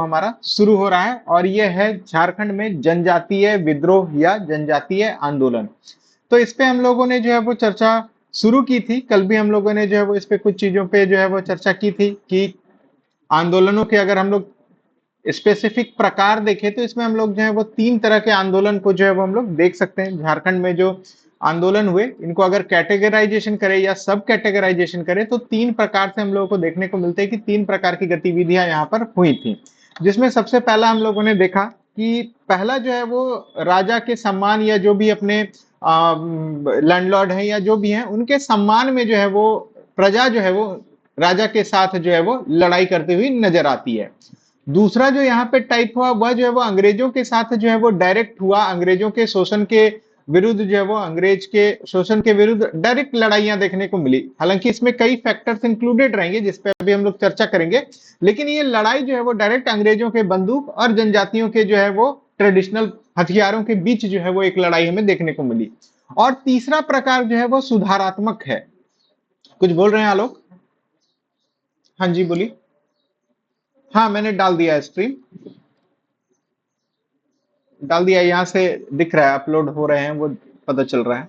हमारा शुरू हो रहा है और ये है झारखंड में जनजातीय विद्रोह या जनजातीय आंदोलन। तो इस पे हम लोगों ने जो है वो चर्चा शुरू की थी। कल भी हम लोगों ने जो है वो इस पे कुछ चीजों पे जो है वो चर्चा की थी कि आंदोलनों के अगर हम लोग स्पेसिफिक प्रकार देखें तो इसमें हम लोग जो है वो तीन तरह के आंदोलन को जो है वो हम लोग देख सकते हैं। झारखंड में जो आंदोलन हुए इनको अगर कैटेगराइजेशन करें या सब कैटेगराइजेशन करें तो तीन प्रकार से हम लोगों को देखने को मिलते हैं कि तीन प्रकार की गतिविधियां यहाँ पर हुई थी। जिसमें सबसे पहला हम लोगों ने देखा कि पहला जो है वो राजा के सम्मान या जो भी अपने लैंडलॉर्ड हैं या जो भी हैं उनके सम्मान में जो है वो प्रजा जो है वो राजा के साथ जो है वो लड़ाई करती हुई नजर आती है। दूसरा जो यहाँ पे टाइप हुआ वह जो है वो अंग्रेजों के साथ जो है वो डायरेक्ट हुआ, अंग्रेजों के शोषण के विरुद्ध जो है वो अंग्रेज के शोषण के विरुद्ध डायरेक्ट लड़ाइयां देखने को मिली। हालांकि इसमें कई फैक्टर्स इंक्लूडेड रहेंगे जिस पे अभी हम लोग चर्चा करेंगे, लेकिन ये लड़ाई जो है वो डायरेक्ट अंग्रेजों के बंदूक और जनजातियों के जो है वो ट्रेडिशनल हथियारों के बीच जो है वो एक लड़ाई हमें देखने को मिली। और तीसरा प्रकार जो है वो सुधारात्मक है। कुछ बोल रहे हैं आलोक? हाँ जी बोलिए। हाँ मैंने डाल दिया है स्ट्रीम, डाल दिया, यहाँ से दिख रहा है, अपलोड हो रहे हैं वो पता चल रहा है।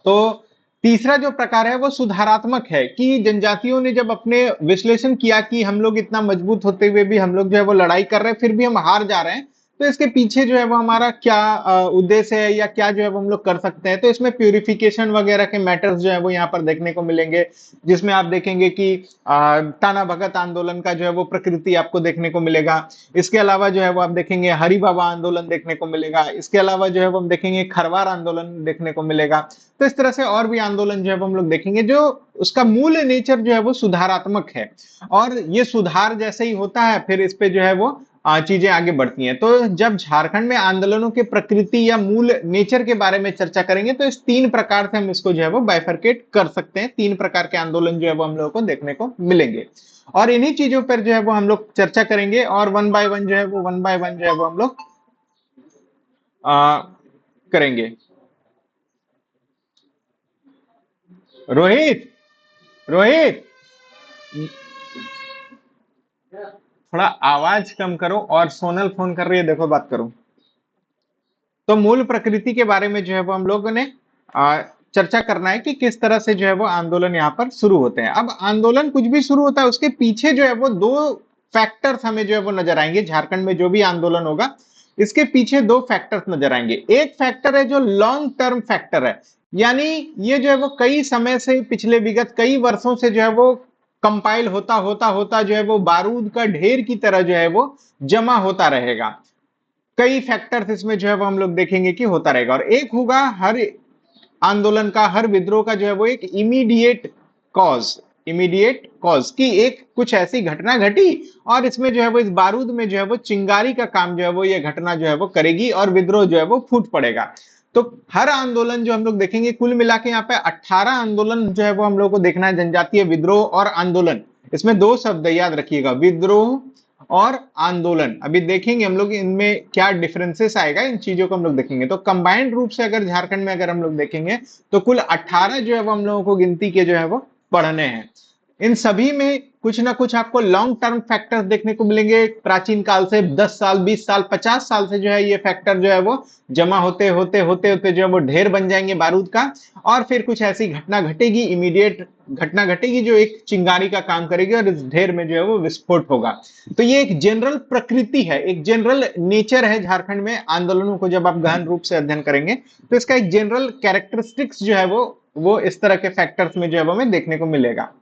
तो तीसरा जो प्रकार है वो सुधारात्मक है कि जनजातियों ने जब अपने विश्लेषण किया कि हम लोग इतना मजबूत होते हुए भी हम लोग जो है वो लड़ाई कर रहे हैं फिर भी हम हार जा रहे हैं, तो इसके पीछे जो है वो हमारा क्या उद्देश्य है या क्या जो है वो हम लोग कर सकते हैं। तो इसमें प्यूरिफिकेशन वगैरह के मैटर्स जो है वो यहाँ पर देखने को मिलेंगे, जिसमें आप देखेंगे कि ताना भगत आंदोलन का जो है वो प्रकृति आपको देखने को मिलेगा। इसके अलावा जो है वो आप देखेंगे हरि बाबा आंदोलन देखने को मिलेगा। इसके अलावा जो है वो हम देखेंगे खरवार आंदोलन देखने को मिलेगा। तो इस तरह से और भी आंदोलन जो है वो हम लोग देखेंगे जो उसका मूल नेचर जो है वो सुधारात्मक है। और ये सुधार जैसे ही होता है फिर इस पे जो है वो चीजें आगे बढ़ती हैं। तो जब झारखंड में आंदोलनों की प्रकृति या मूल नेचर के बारे में चर्चा करेंगे तो इस तीन प्रकार से हम इसको जो है वो बाइफरकेट कर सकते हैं। तीन प्रकार के आंदोलन जो है वो हम लोगों को देखने को मिलेंगे और इन्हीं चीजों पर जो है वो हम लोग चर्चा करेंगे और वन बाय वन जो है वो वन बाय वन जो है वो हम लोग करेंगे। रोहित, रोहित, थोड़ा आवाज कम करो और सोनल फोन कर रही है, देखो बात करो। तो मूल प्रकृति के बारे में जो है वो हम लोगों ने चर्चा करना है कि किस तरह से जो है वो आंदोलन यहाँ पर शुरू होते हैं। अब आंदोलन कुछ भी शुरू होता है उसके पीछे जो है वो दो फैक्टर्स हमें जो है वो नजर आएंगे। झारखंड में जो भी आंदोलन होगा इसके पीछे दो फैक्टर्स नजर आएंगे। एक फैक्टर है जो लॉन्ग टर्म फैक्टर है, यानी ये जो है वो कई समय से, पिछले विगत कई वर्षों से जो है वो कंपाइल होता होता होता जो है वो बारूद का ढेर की तरह जो है वो जमा होता रहेगा। कई फैक्टर्स इसमें जो है वो हम लोग देखेंगे कि होता रहेगा। और एक होगा हर आंदोलन का, हर विद्रोह का जो है वो एक इमीडिएट कॉज, इमीडिएट कॉज की एक कुछ ऐसी घटना घटी और इसमें जो है वो इस बारूद में जो है वो चिंगारी का काम जो है वो ये घटना जो है वो करेगी और विद्रोह जो है वो फूट पड़ेगा। तो हर आंदोलन जो हम लोग देखेंगे, कुल मिला के यहाँ पे 18 आंदोलन जो है वो हम लोग को देखना है। जनजातीय विद्रोह और आंदोलन, इसमें दो शब्द याद रखिएगा, विद्रोह और आंदोलन। अभी देखेंगे हम लोग इनमें क्या डिफरेंसेस आएगा, इन चीजों को हम लोग देखेंगे। तो कंबाइंड रूप से अगर झारखंड में अगर हम लोग देखेंगे तो कुल 18 जो है वो हम लोगों को गिनती के जो है वो पढ़ने हैं। इन सभी में कुछ ना कुछ आपको लॉन्ग टर्म फैक्टर्स देखने को मिलेंगे। प्राचीन काल से 10 साल, 20 साल, 50 साल से जो है ये फैक्टर जो है वो जमा होते होते होते होते जो है वो ढेर बन जाएंगे बारूद का और फिर कुछ ऐसी घटना घटेगी, इमीडिएट घटना घटेगी जो एक चिंगारी का काम करेगी और इस ढेर में जो है वो विस्फोट होगा। तो ये एक जनरल प्रकृति है, एक जनरल नेचर है झारखंड में आंदोलनों को जब आप गहन रूप से अध्ययन करेंगे तो इसका एक जनरल कैरेक्टरिस्टिक्स जो है वो इस तरह के फैक्टर्स में जो है वो हमें देखने को मिलेगा।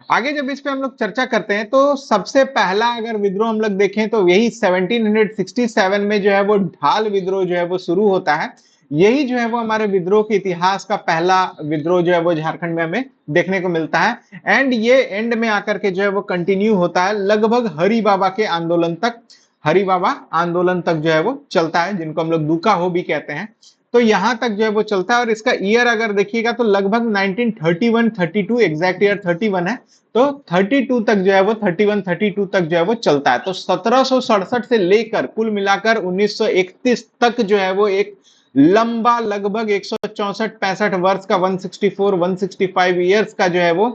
आगे जब इस पे हम लोग चर्चा करते हैं तो सबसे पहला अगर विद्रोह हम लोग देखें तो यही 1767 में जो है वो ढाल विद्रोह जो है वो शुरू होता है। यही जो है वो हमारे विद्रोह के इतिहास का पहला विद्रोह जो है वो झारखंड में हमें देखने को मिलता है। एंड ये एंड में आकर के जो है वो कंटिन्यू होता है लगभग हरि बाबा के आंदोलन तक। हरि बाबा आंदोलन तक जो है वो चलता है, जिनको हम लोग दुका हो भी कहते हैं। तो यहां तक जो है वो चलता है और इसका ईयर अगर देखिएगा तो लगभग 1931 32 एग्जैक्ट ईयर 31 है। तो 32 तक जो है वो 31 32 तक जो है वो चलता है। तो 1767 से लेकर कुल मिलाकर 1931 तक जो है वो एक लंबा लगभग 164 65 वर्ष का 164 165 ईयर्स का जो है वो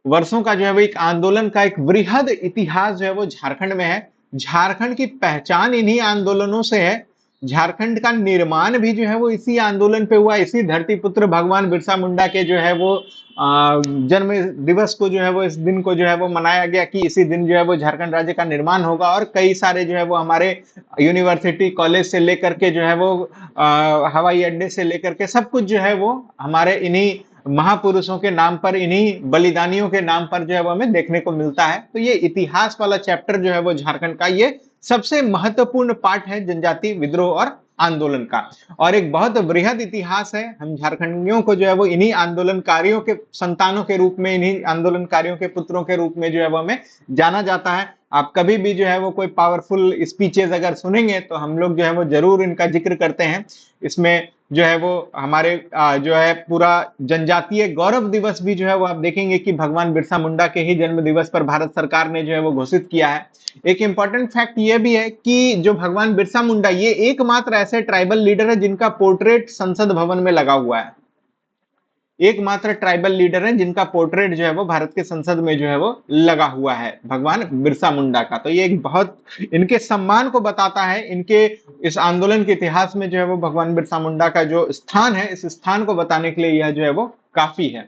वर्षों का जो है वो एक आंदोलन का एक वृहद इतिहास जो है वो झारखंड में है। झारखंड की पहचान इन्हीं आंदोलनों से है। झारखंड का निर्माण भी जो है वो इसी आंदोलन पे हुआ। इसी धरती पुत्र भगवान बिरसा मुंडा के जो है वो जन्म दिवस को जो है वो इस दिन को जो है वो मनाया गया कि इसी दिन जो है वो झारखंड राज्य का निर्माण होगा। और कई सारे जो है वो हमारे यूनिवर्सिटी कॉलेज से लेकर के जो है वो हवाई अड्डे से लेकर के सब कुछ जो है वो हमारे इन्हीं महापुरुषों के नाम पर, इन्हीं बलिदानियों के नाम पर जो है वो हमें देखने को मिलता है। तो ये इतिहास वाला चैप्टर जो है वो झारखंड का ये सबसे महत्वपूर्ण पार्ट है जनजाति विद्रोह और आंदोलन का। और एक बहुत वृहद इतिहास है। हम झारखंडियों को जो है वो इन्हीं आंदोलनकारियों के संतानों के रूप में, इन्हीं आंदोलनकारियों के पुत्रों के रूप में जो है वो हमें जाना जाता है। आप कभी भी जो है वो कोई पावरफुल स्पीचेस अगर सुनेंगे तो हम लोग जो है वो जरूर इनका जिक्र करते हैं। इसमें जो है वो हमारे जो है पूरा जनजातीय गौरव दिवस भी जो है वो आप देखेंगे कि भगवान बिरसा मुंडा के ही जन्म दिवस पर भारत सरकार ने जो है वो घोषित किया है। एक इंपॉर्टेंट फैक्ट ये भी है कि जो भगवान बिरसा मुंडा ये एकमात्र ऐसे ट्राइबल लीडर है जिनका पोर्ट्रेट संसद भवन में लगा हुआ है। एकमात्र ट्राइबल लीडर है जिनका पोर्ट्रेट जो है वो भारत के संसद में जो है वो लगा हुआ है, भगवान बिरसा मुंडा का। तो ये एक बहुत इनके सम्मान को बताता है। इनके इस आंदोलन के इतिहास में जो है वो भगवान बिरसा मुंडा का जो स्थान है, इस स्थान को बताने के लिए यह जो है वो काफी है।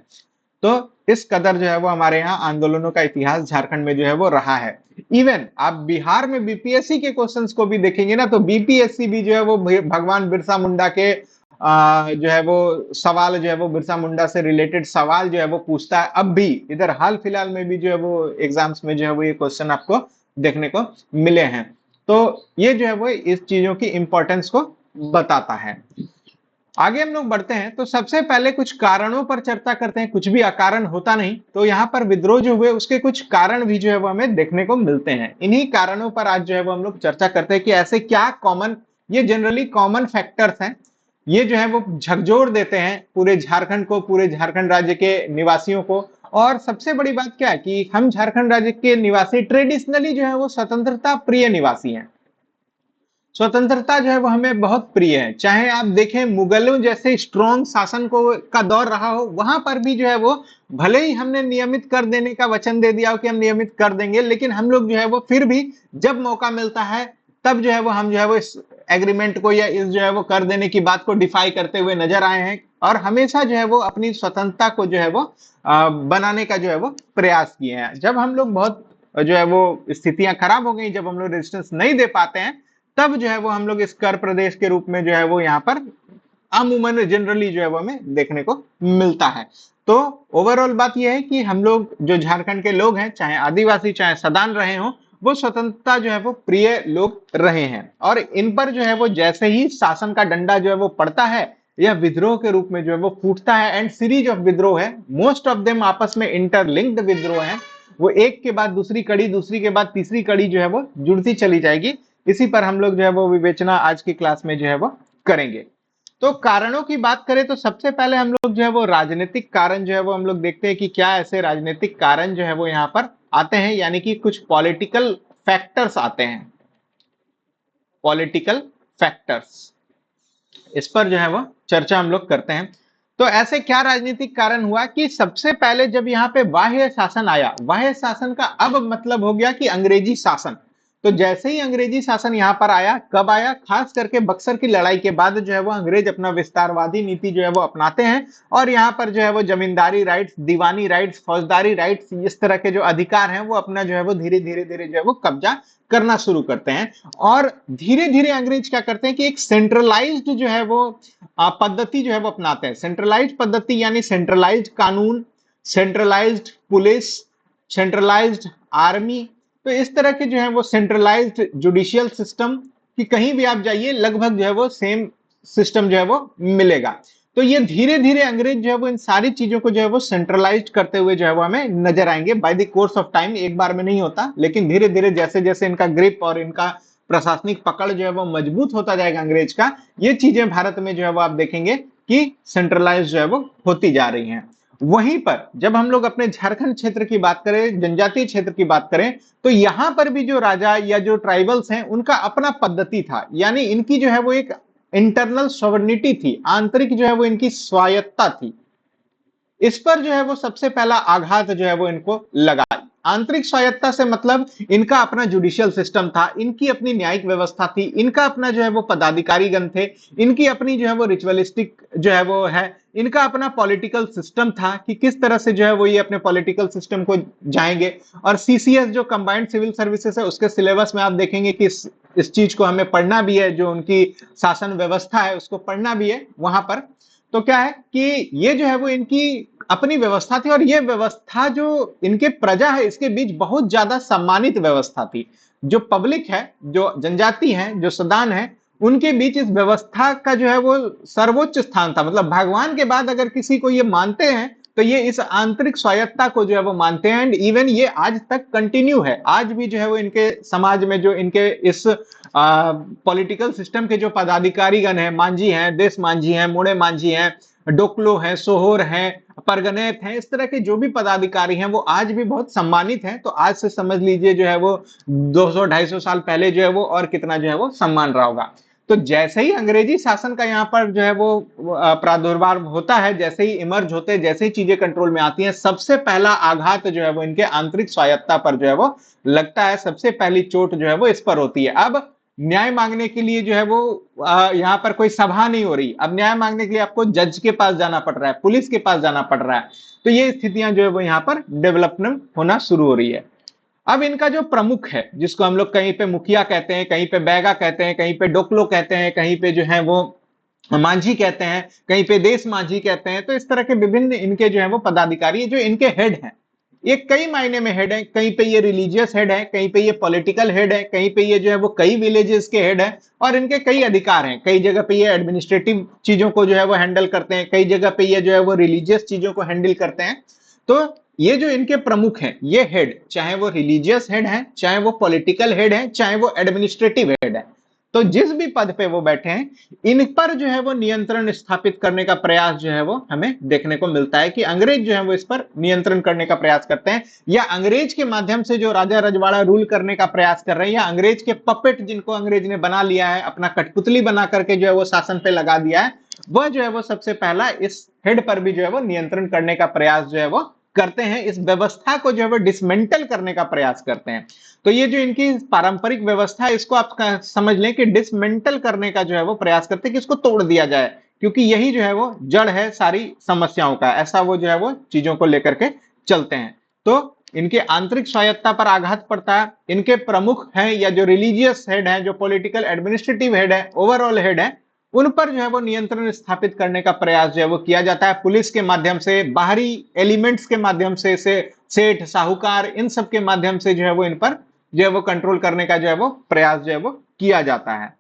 तो इस कदर जो है वो हमारे यहाँ आंदोलनों का इतिहास झारखंड में जो है वो रहा है। इवन आप बिहार में बीपीएससी के क्वेश्चंस को भी देखेंगे ना, तो बीपीएससी भी जो है वो भगवान बिरसा मुंडा के जो है वो सवाल जो है वो बिरसा मुंडा से रिलेटेड सवाल जो है वो पूछता है। अब भी इधर हाल फिलहाल में भी जो है वो एग्जाम्स में जो है वो ये क्वेश्चन आपको देखने को मिले हैं। तो ये जो है वो इस चीजों की इंपॉर्टेंस को बताता है। आगे हम लोग बढ़ते हैं तो सबसे पहले कुछ कारणों पर चर्चा करते हैं। कुछ भी अकारण होता नहीं, तो यहाँ पर विद्रोह जो हुए उसके कुछ कारण भी जो है वो हमें देखने को मिलते हैं। इन्हीं कारणों पर आज जो है वो हम लोग चर्चा करते हैं कि ऐसे क्या कॉमन, ये जनरली कॉमन फैक्टर्स हैं, ये जो है वो झकझोर देते हैं पूरे झारखंड को, पूरे झारखंड राज्य के निवासियों को। और सबसे बड़ी बात क्या है कि हम झारखंड राज्य के निवासी ट्रेडिशनली जो है वो स्वतंत्रता प्रिय निवासी हैं। स्वतंत्रता जो है वो हमें बहुत प्रिय है। चाहे आप देखें मुगलों जैसे स्ट्रॉन्ग शासन को का दौर रहा हो, वहां पर भी जो है वो भले ही हमने नियमित कर देने का वचन दे दिया हो कि हम नियमित कर देंगे, लेकिन हम लोग जो है वो फिर भी जब मौका मिलता है तब जो है वो हम जो है वो इस एग्रीमेंट को या इस जो है वो कर देने की बात को डिफाई करते हुए नजर आए हैं। और हमेशा जो है वो अपनी स्वतंत्रता को जो है वो बनाने का जो है वो प्रयास किए हैं। जब हम लोग बहुत जो है वो स्थितियां खराब हो गई, जब हम लोग रेजिस्टेंस नहीं दे पाते हैं, तब जो है वो हम लोग इस कर प्रदेश के रूप में जो है वो यहाँ पर अमूमन जनरली जो है वो हमें देखने को मिलता है। तो ओवरऑल बात यह है कि हम लोग जो झारखंड के लोग हैं, चाहे आदिवासी चाहे सदान रहे हों, वो स्वतंत्रता जो है वो प्रिय लोग रहे हैं। और इन पर जो है वो जैसे ही शासन का डंडा जो है वो पड़ता है, यह विद्रोह के रूप में जो है वो फूटता है। एंड सीरीज ऑफ विद्रोह है, मोस्ट ऑफ देम आपस में इंटरलिंक्ड विद्रोह है। वो एक के बाद दूसरी कड़ी, दूसरी के बाद तीसरी कड़ी जो है वो जुड़ती चली जाएगी। इसी पर हम लोग जो है वो विवेचना आज की क्लास में जो है वो करेंगे। तो कारणों की बात करें तो सबसे पहले हम लोग जो है वो राजनीतिक कारण जो है वो हम लोग देखते हैं कि क्या ऐसे राजनीतिक कारण जो है वो यहाँ पर आते हैं, यानी कि कुछ पॉलिटिकल फैक्टर्स आते हैं। पॉलिटिकल फैक्टर्स, इस पर जो है वो चर्चा हम लोग करते हैं। तो ऐसे क्या राजनीतिक कारण हुआ कि सबसे पहले जब यहाँ पे बाह्य शासन आया, बाह्य शासन का अब मतलब हो गया कि अंग्रेजी शासन। तो जैसे ही अंग्रेजी शासन यहाँ पर आया, कब आया, खास करके बक्सर की लड़ाई के बाद जो है वो अंग्रेज अपना विस्तारवादी नीति जो है वो अपनाते हैं। और यहाँ पर जो है वो जमींदारी राइट्स, दीवानी राइट्स, फौजदारी राइट्स, इस तरह के जो अधिकार हैं वो अपना जो है वो धीरे धीरे धीरे जो है वो कब्जा करना शुरू करते हैं। और धीरे धीरे अंग्रेज क्या करते हैं कि एक सेंट्रलाइज्ड जो है वो पद्धति जो है वो अपनाते हैं। सेंट्रलाइज्ड पद्धति यानी सेंट्रलाइज्ड कानून, सेंट्रलाइज्ड पुलिस, सेंट्रलाइज्ड आर्मी। तो इस तरह के जो है वो सेंट्रलाइज्ड जुडिशियल सिस्टम कि कहीं भी आप जाइए लगभग जो है वो सेम सिस्टम जो है वो मिलेगा। तो ये धीरे धीरे अंग्रेज जो है वो इन सारी चीजों को जो है वो सेंट्रलाइज करते हुए जो है वो हमें नजर आएंगे by the course of time. एक बार में नहीं होता, लेकिन धीरे धीरे जैसे जैसे इनका ग्रिप और इनका प्रशासनिक पकड़ जो है वो मजबूत होता जाएगा अंग्रेज का, ये चीजें भारत में जो है वो आप देखेंगे कि सेंट्रलाइज जो है वो होती जा रही हैं। वहीं पर जब हम लोग अपने झारखंड क्षेत्र की बात करें, जनजातीय क्षेत्र की बात करें, तो यहां पर भी जो राजा या जो ट्राइबल्स हैं उनका अपना पद्धति था। यानी इनकी जो है वो एक इंटरनल सॉवरेनिटी थी, आंतरिक जो है वो इनकी स्वायत्ता थी। इस पर जो है वो सबसे पहला आघात जो है वो इनको लगा। आंतरिक स्वायत्ता से मतलब इनका अपना जुडिशियल सिस्टम था, इनकी अपनी न्यायिक व्यवस्था थी, इनका अपना जो है वो पदाधिकारीगण थे, इनकी अपनी जो है वो रिचुअलिस्टिक जो है वो है, इनका अपना पॉलिटिकल सिस्टम था कि किस तरह से जो है वो ये अपने पॉलिटिकल सिस्टम को जाएंगे। और सीसीएस जो कंबाइंड सिविल सर्विसेज है उसके सिलेबस में आप देखेंगे कि इस चीज को हमें पढ़ना भी है, जो उनकी शासन व्यवस्था है उसको पढ़ना भी है वहां पर। तो क्या है कि ये जो है वो इनकी अपनी व्यवस्था थी, और ये व्यवस्था जो इनके प्रजा है इसके बीच बहुत ज्यादा सम्मानित व्यवस्था थी। जो पब्लिक है, जो जनजाति है, जो सदान है, उनके बीच इस व्यवस्था का जो है वो सर्वोच्च स्थान था। मतलब भगवान के बाद अगर किसी को ये मानते हैं तो ये इस आंतरिक स्वायत्ता को जो है वो मानते हैं। एंड इवन ये आज तक कंटिन्यू है, आज भी जो है वो इनके समाज में जो इनके इस पॉलिटिकल सिस्टम के जो पदाधिकारीगण हैं, मांझी हैं, देश मांझी हैं, मोड़े मांझी हैं, डोकलो हैं, सोहोर हैं, परगनेत हैं, इस तरह के जो भी पदाधिकारी हैं वो आज भी बहुत सम्मानित हैं। तो आज से समझ लीजिए जो है वो 200-250 साल पहले जो है वो और कितना जो है वो सम्मान रहा होगा। तो जैसे ही अंग्रेजी शासन का यहाँ पर जो है वो प्रादुर्भाव होता है, जैसे ही इमर्ज होते हैं, जैसे ही चीजें कंट्रोल में आती हैं, सबसे पहला आघात जो है वो इनके आंतरिक स्वायत्ता पर जो है वो लगता है। सबसे पहली चोट जो है वो इस पर होती है। अब न्याय मांगने के लिए जो है वो यहाँ पर कोई सभा नहीं हो रही। अब न्याय मांगने के लिए आपको जज के पास जाना पड़ रहा है, पुलिस के पास जाना पड़ रहा है। तो ये स्थितियां जो है वो यहाँ पर डेवलपमेंट होना शुरू हो रही है। अब इनका जो प्रमुख है, जिसको हम लोग कहीं पे मुखिया कहते हैं, कहीं पे बैगा कहते हैं, कहीं पे डोकलो कहते हैं, कहीं पे जो है वो मांझी कहते हैं, कहीं पे देश मांझी कहते हैं। तो इस तरह के विभिन्न इनके जो है वो पदाधिकारी जो इनके हेड हैं, ये कई मायने में हेड है। कहीं पे ये रिलीजियस हेड है, कहीं पे ये पॉलिटिकल हेड है, कहीं पे ये जो है वो कई विलेजेस के हेड है, और इनके कई अधिकार हैं। कई जगह पे ये एडमिनिस्ट्रेटिव चीजों को जो है वो हैंडल करते हैं, कई जगह पे ये जो है वो रिलीजियस चीजों को हैंडल करते हैं। तो ये जो इनके प्रमुख हैं, ये हेड, चाहे वो रिलीजियस हेड है, चाहे वो पॉलिटिकल हेड है, चाहे वो एडमिनिस्ट्रेटिव हेड है, तो जिस भी पद पे वो बैठे हैं, इन पर जो है वो नियंत्रण स्थापित करने का प्रयास जो है वो हमें देखने को मिलता है कि अंग्रेज जो है वो इस पर नियंत्रण करने का प्रयास करते हैं, या अंग्रेज के माध्यम से जो राजा रजवाड़ा रूल करने का प्रयास कर रहे हैं, या अंग्रेज के पपेट जिनको अंग्रेज ने बना लिया है, अपना कठपुतली बना करके जो है वो शासन पे लगा दिया है, वह जो है वो सबसे पहला इस हेड पर भी जो है वो नियंत्रण करने का प्रयास जो है वो करते हैं। इस व्यवस्था को जो है वो डिसमेंटल करने का प्रयास करते हैं। तो ये जो इनकी पारंपरिक व्यवस्था है, इसको आप समझ लें कि डिसमेंटल करने का जो है वो प्रयास करते हैं कि इसको तोड़ दिया जाए, क्योंकि यही जो है वो जड़ है सारी समस्याओं का। ऐसा वो जो है वो चीजों को लेकर के चलते हैं। तो इनके आंतरिक स्वायत्ता पर आघात पड़ता है। इनके प्रमुख हैं या जो रिलीजियस हेड है, जो पॉलिटिकल एडमिनिस्ट्रेटिव हेड है, ओवरऑल हेड है, उन पर जो है वो नियंत्रण स्थापित करने का प्रयास जो है वो किया जाता है पुलिस के माध्यम से, बाहरी एलिमेंट्स के माध्यम से सेठ साहूकार इन सब के माध्यम से जो है वो इन पर जो है वो कंट्रोल करने का जो है वो प्रयास जो है वो किया जाता है।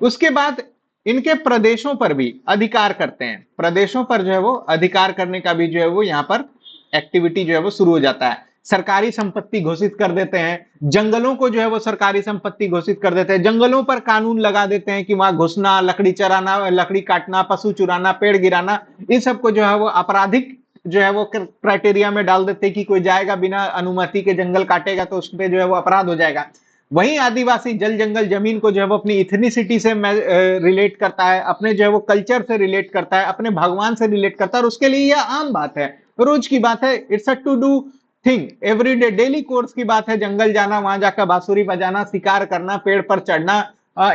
उसके बाद इनके प्रदेशों पर भी अधिकार करते हैं। प्रदेशों पर जो है वो अधिकार करने का भी जो है वो यहाँ पर एक्टिविटी जो है वो शुरू हो जाता है। सरकारी संपत्ति घोषित कर देते हैं, जंगलों को जो है वो सरकारी संपत्ति घोषित कर देते हैं, जंगलों पर कानून लगा देते हैं कि वहां घुसना, लकड़ी चराना, लकड़ी काटना, पशु चुराना, पेड़ गिराना, इन सबको जो है वो आपराधिक जो है वो क्राइटेरिया में डाल देते हैं कि कोई जाएगा बिना अनुमति के जंगल काटेगा तो उस पर जो है वो अपराध हो जाएगा। वहीं आदिवासी जल जंगल जमीन को जो है वो अपनी इथनिसिटी से रिलेट करता है, अपने जो है वो कल्चर से रिलेट करता है, अपने भगवान से रिलेट करता है, और उसके लिए यह आम बात है, रोज की बात है। It's a to do thing, everyday daily course की बात है। जंगल जाना, वहां जाकर बांसुरी बजाना, शिकार करना, पेड़ पर चढ़ना,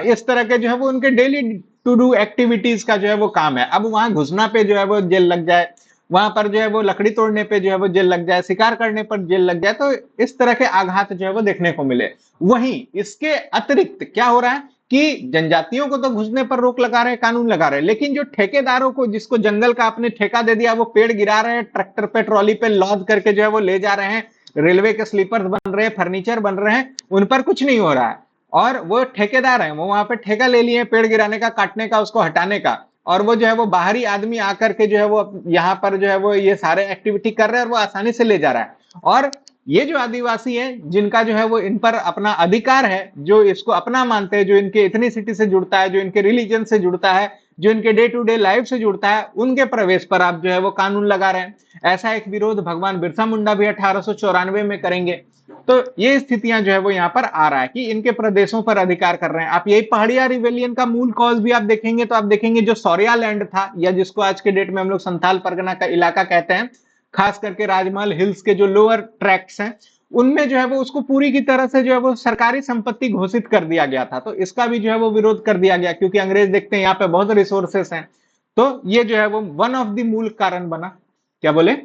इस तरह के जो है वो उनके डेली टू डू एक्टिविटीज का जो है वो काम है। अब वहां घुसना पे जो है वो जेल लग जाए, वहां पर जो है वो लकड़ी तोड़ने पे जो है वो जेल लग जाए, शिकार करने पर जेल लग जाए, तो इस तरह के आघात जो है वो देखने को मिले। वहीं इसके अतिरिक्त क्या हो रहा है कि जनजातियों को तो घुसने पर रोक लगा रहे हैं, कानून लगा रहे हैं, लेकिन जो ठेकेदारों को, जिसको जंगल का आपने ठेका दे दिया, वो पेड़ गिरा रहे हैं, ट्रैक्टर पे ट्रॉली पे लॉद करके जो है वो ले जा रहे हैं, रेलवे के स्लीपर्स बन रहे हैं, फर्नीचर बन रहे हैं, उन पर कुछ नहीं हो रहा है। और वो ठेकेदार हैं, वो वहां पे ठेका ले लिए पेड़ गिराने का, काटने का, उसको हटाने का, और वो जो है वो बाहरी आदमी आकर के जो है वो यहाँ पर जो है वो ये सारे एक्टिविटी कर रहे हैं, और वो आसानी से ले जा रहा है। और ये जो आदिवासी है, जिनका जो है वो इन पर अपना अधिकार है, जो इसको अपना मानते हैं, जो इनके इथनिसिटी से जुड़ता है, जो इनके रिलीजन से जुड़ता है, जो इनके डे टू डे लाइफ से जुड़ता है, उनके प्रवेश पर आप जो है वो कानून लगा रहे हैं। ऐसा एक विरोध भगवान बिरसा मुंडा भी 1894 में करेंगे। तो ये स्थितियां जो है वो यहाँ पर आ रहा है कि इनके प्रदेशों पर अधिकार कर रहे हैं। आप यही पहाड़िया रिवेलियन का मूल कॉज भी आप देखेंगे, तो आप देखेंगे जो सौरिया लैंड था, या जिसको आज के डेट में हम लोग संथाल परगना का इलाका कहते हैं, खास करके राजमहल हिल्स के जो लोअर ट्रैक्ट्स हैं, उनमें जो है वो उसको पूरी की तरह से जो है वो सरकारी संपत्ति घोषित कर दिया गया था। तो इसका भी जो है वो विरोध कर दिया गया, क्योंकि अंग्रेज देखते हैं यहाँ पे बहुत रिसोर्सेस हैं। तो ये जो है वो वन ऑफ द मूल कारण बना। क्या बोले?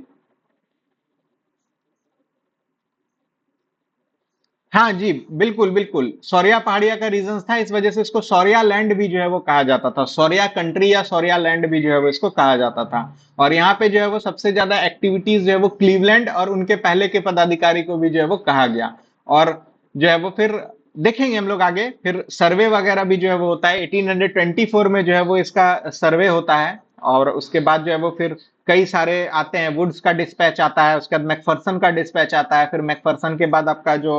हाँ जी, बिल्कुल बिल्कुल, सौरिया पहाड़िया का रीजन था, इस वजह से इसको सौरिया लैंड भी जो है वो कहा जाता था। सौरिया कंट्री या सौरिया लैंड भी जो है वो इसको कहा जाता था। और यहाँ पे जो है वो सबसे ज्यादा एक्टिविटीज जो है वो क्लीवलैंड और उनके पहले के पदाधिकारी को भी जो है वो कहा गया। और जो है वो फिर देखेंगे हम लोग आगे, फिर सर्वे वगैरह भी जो है वो होता है। 1824 में जो है वो इसका सर्वे होता है। और उसके बाद जो है वो फिर कई सारे आते हैं, वुड्स का डिस्पैच आता है, उसके बाद मैकफरसन का डिस्पैच आता है, फिर मैकफरसन के बाद आपका जो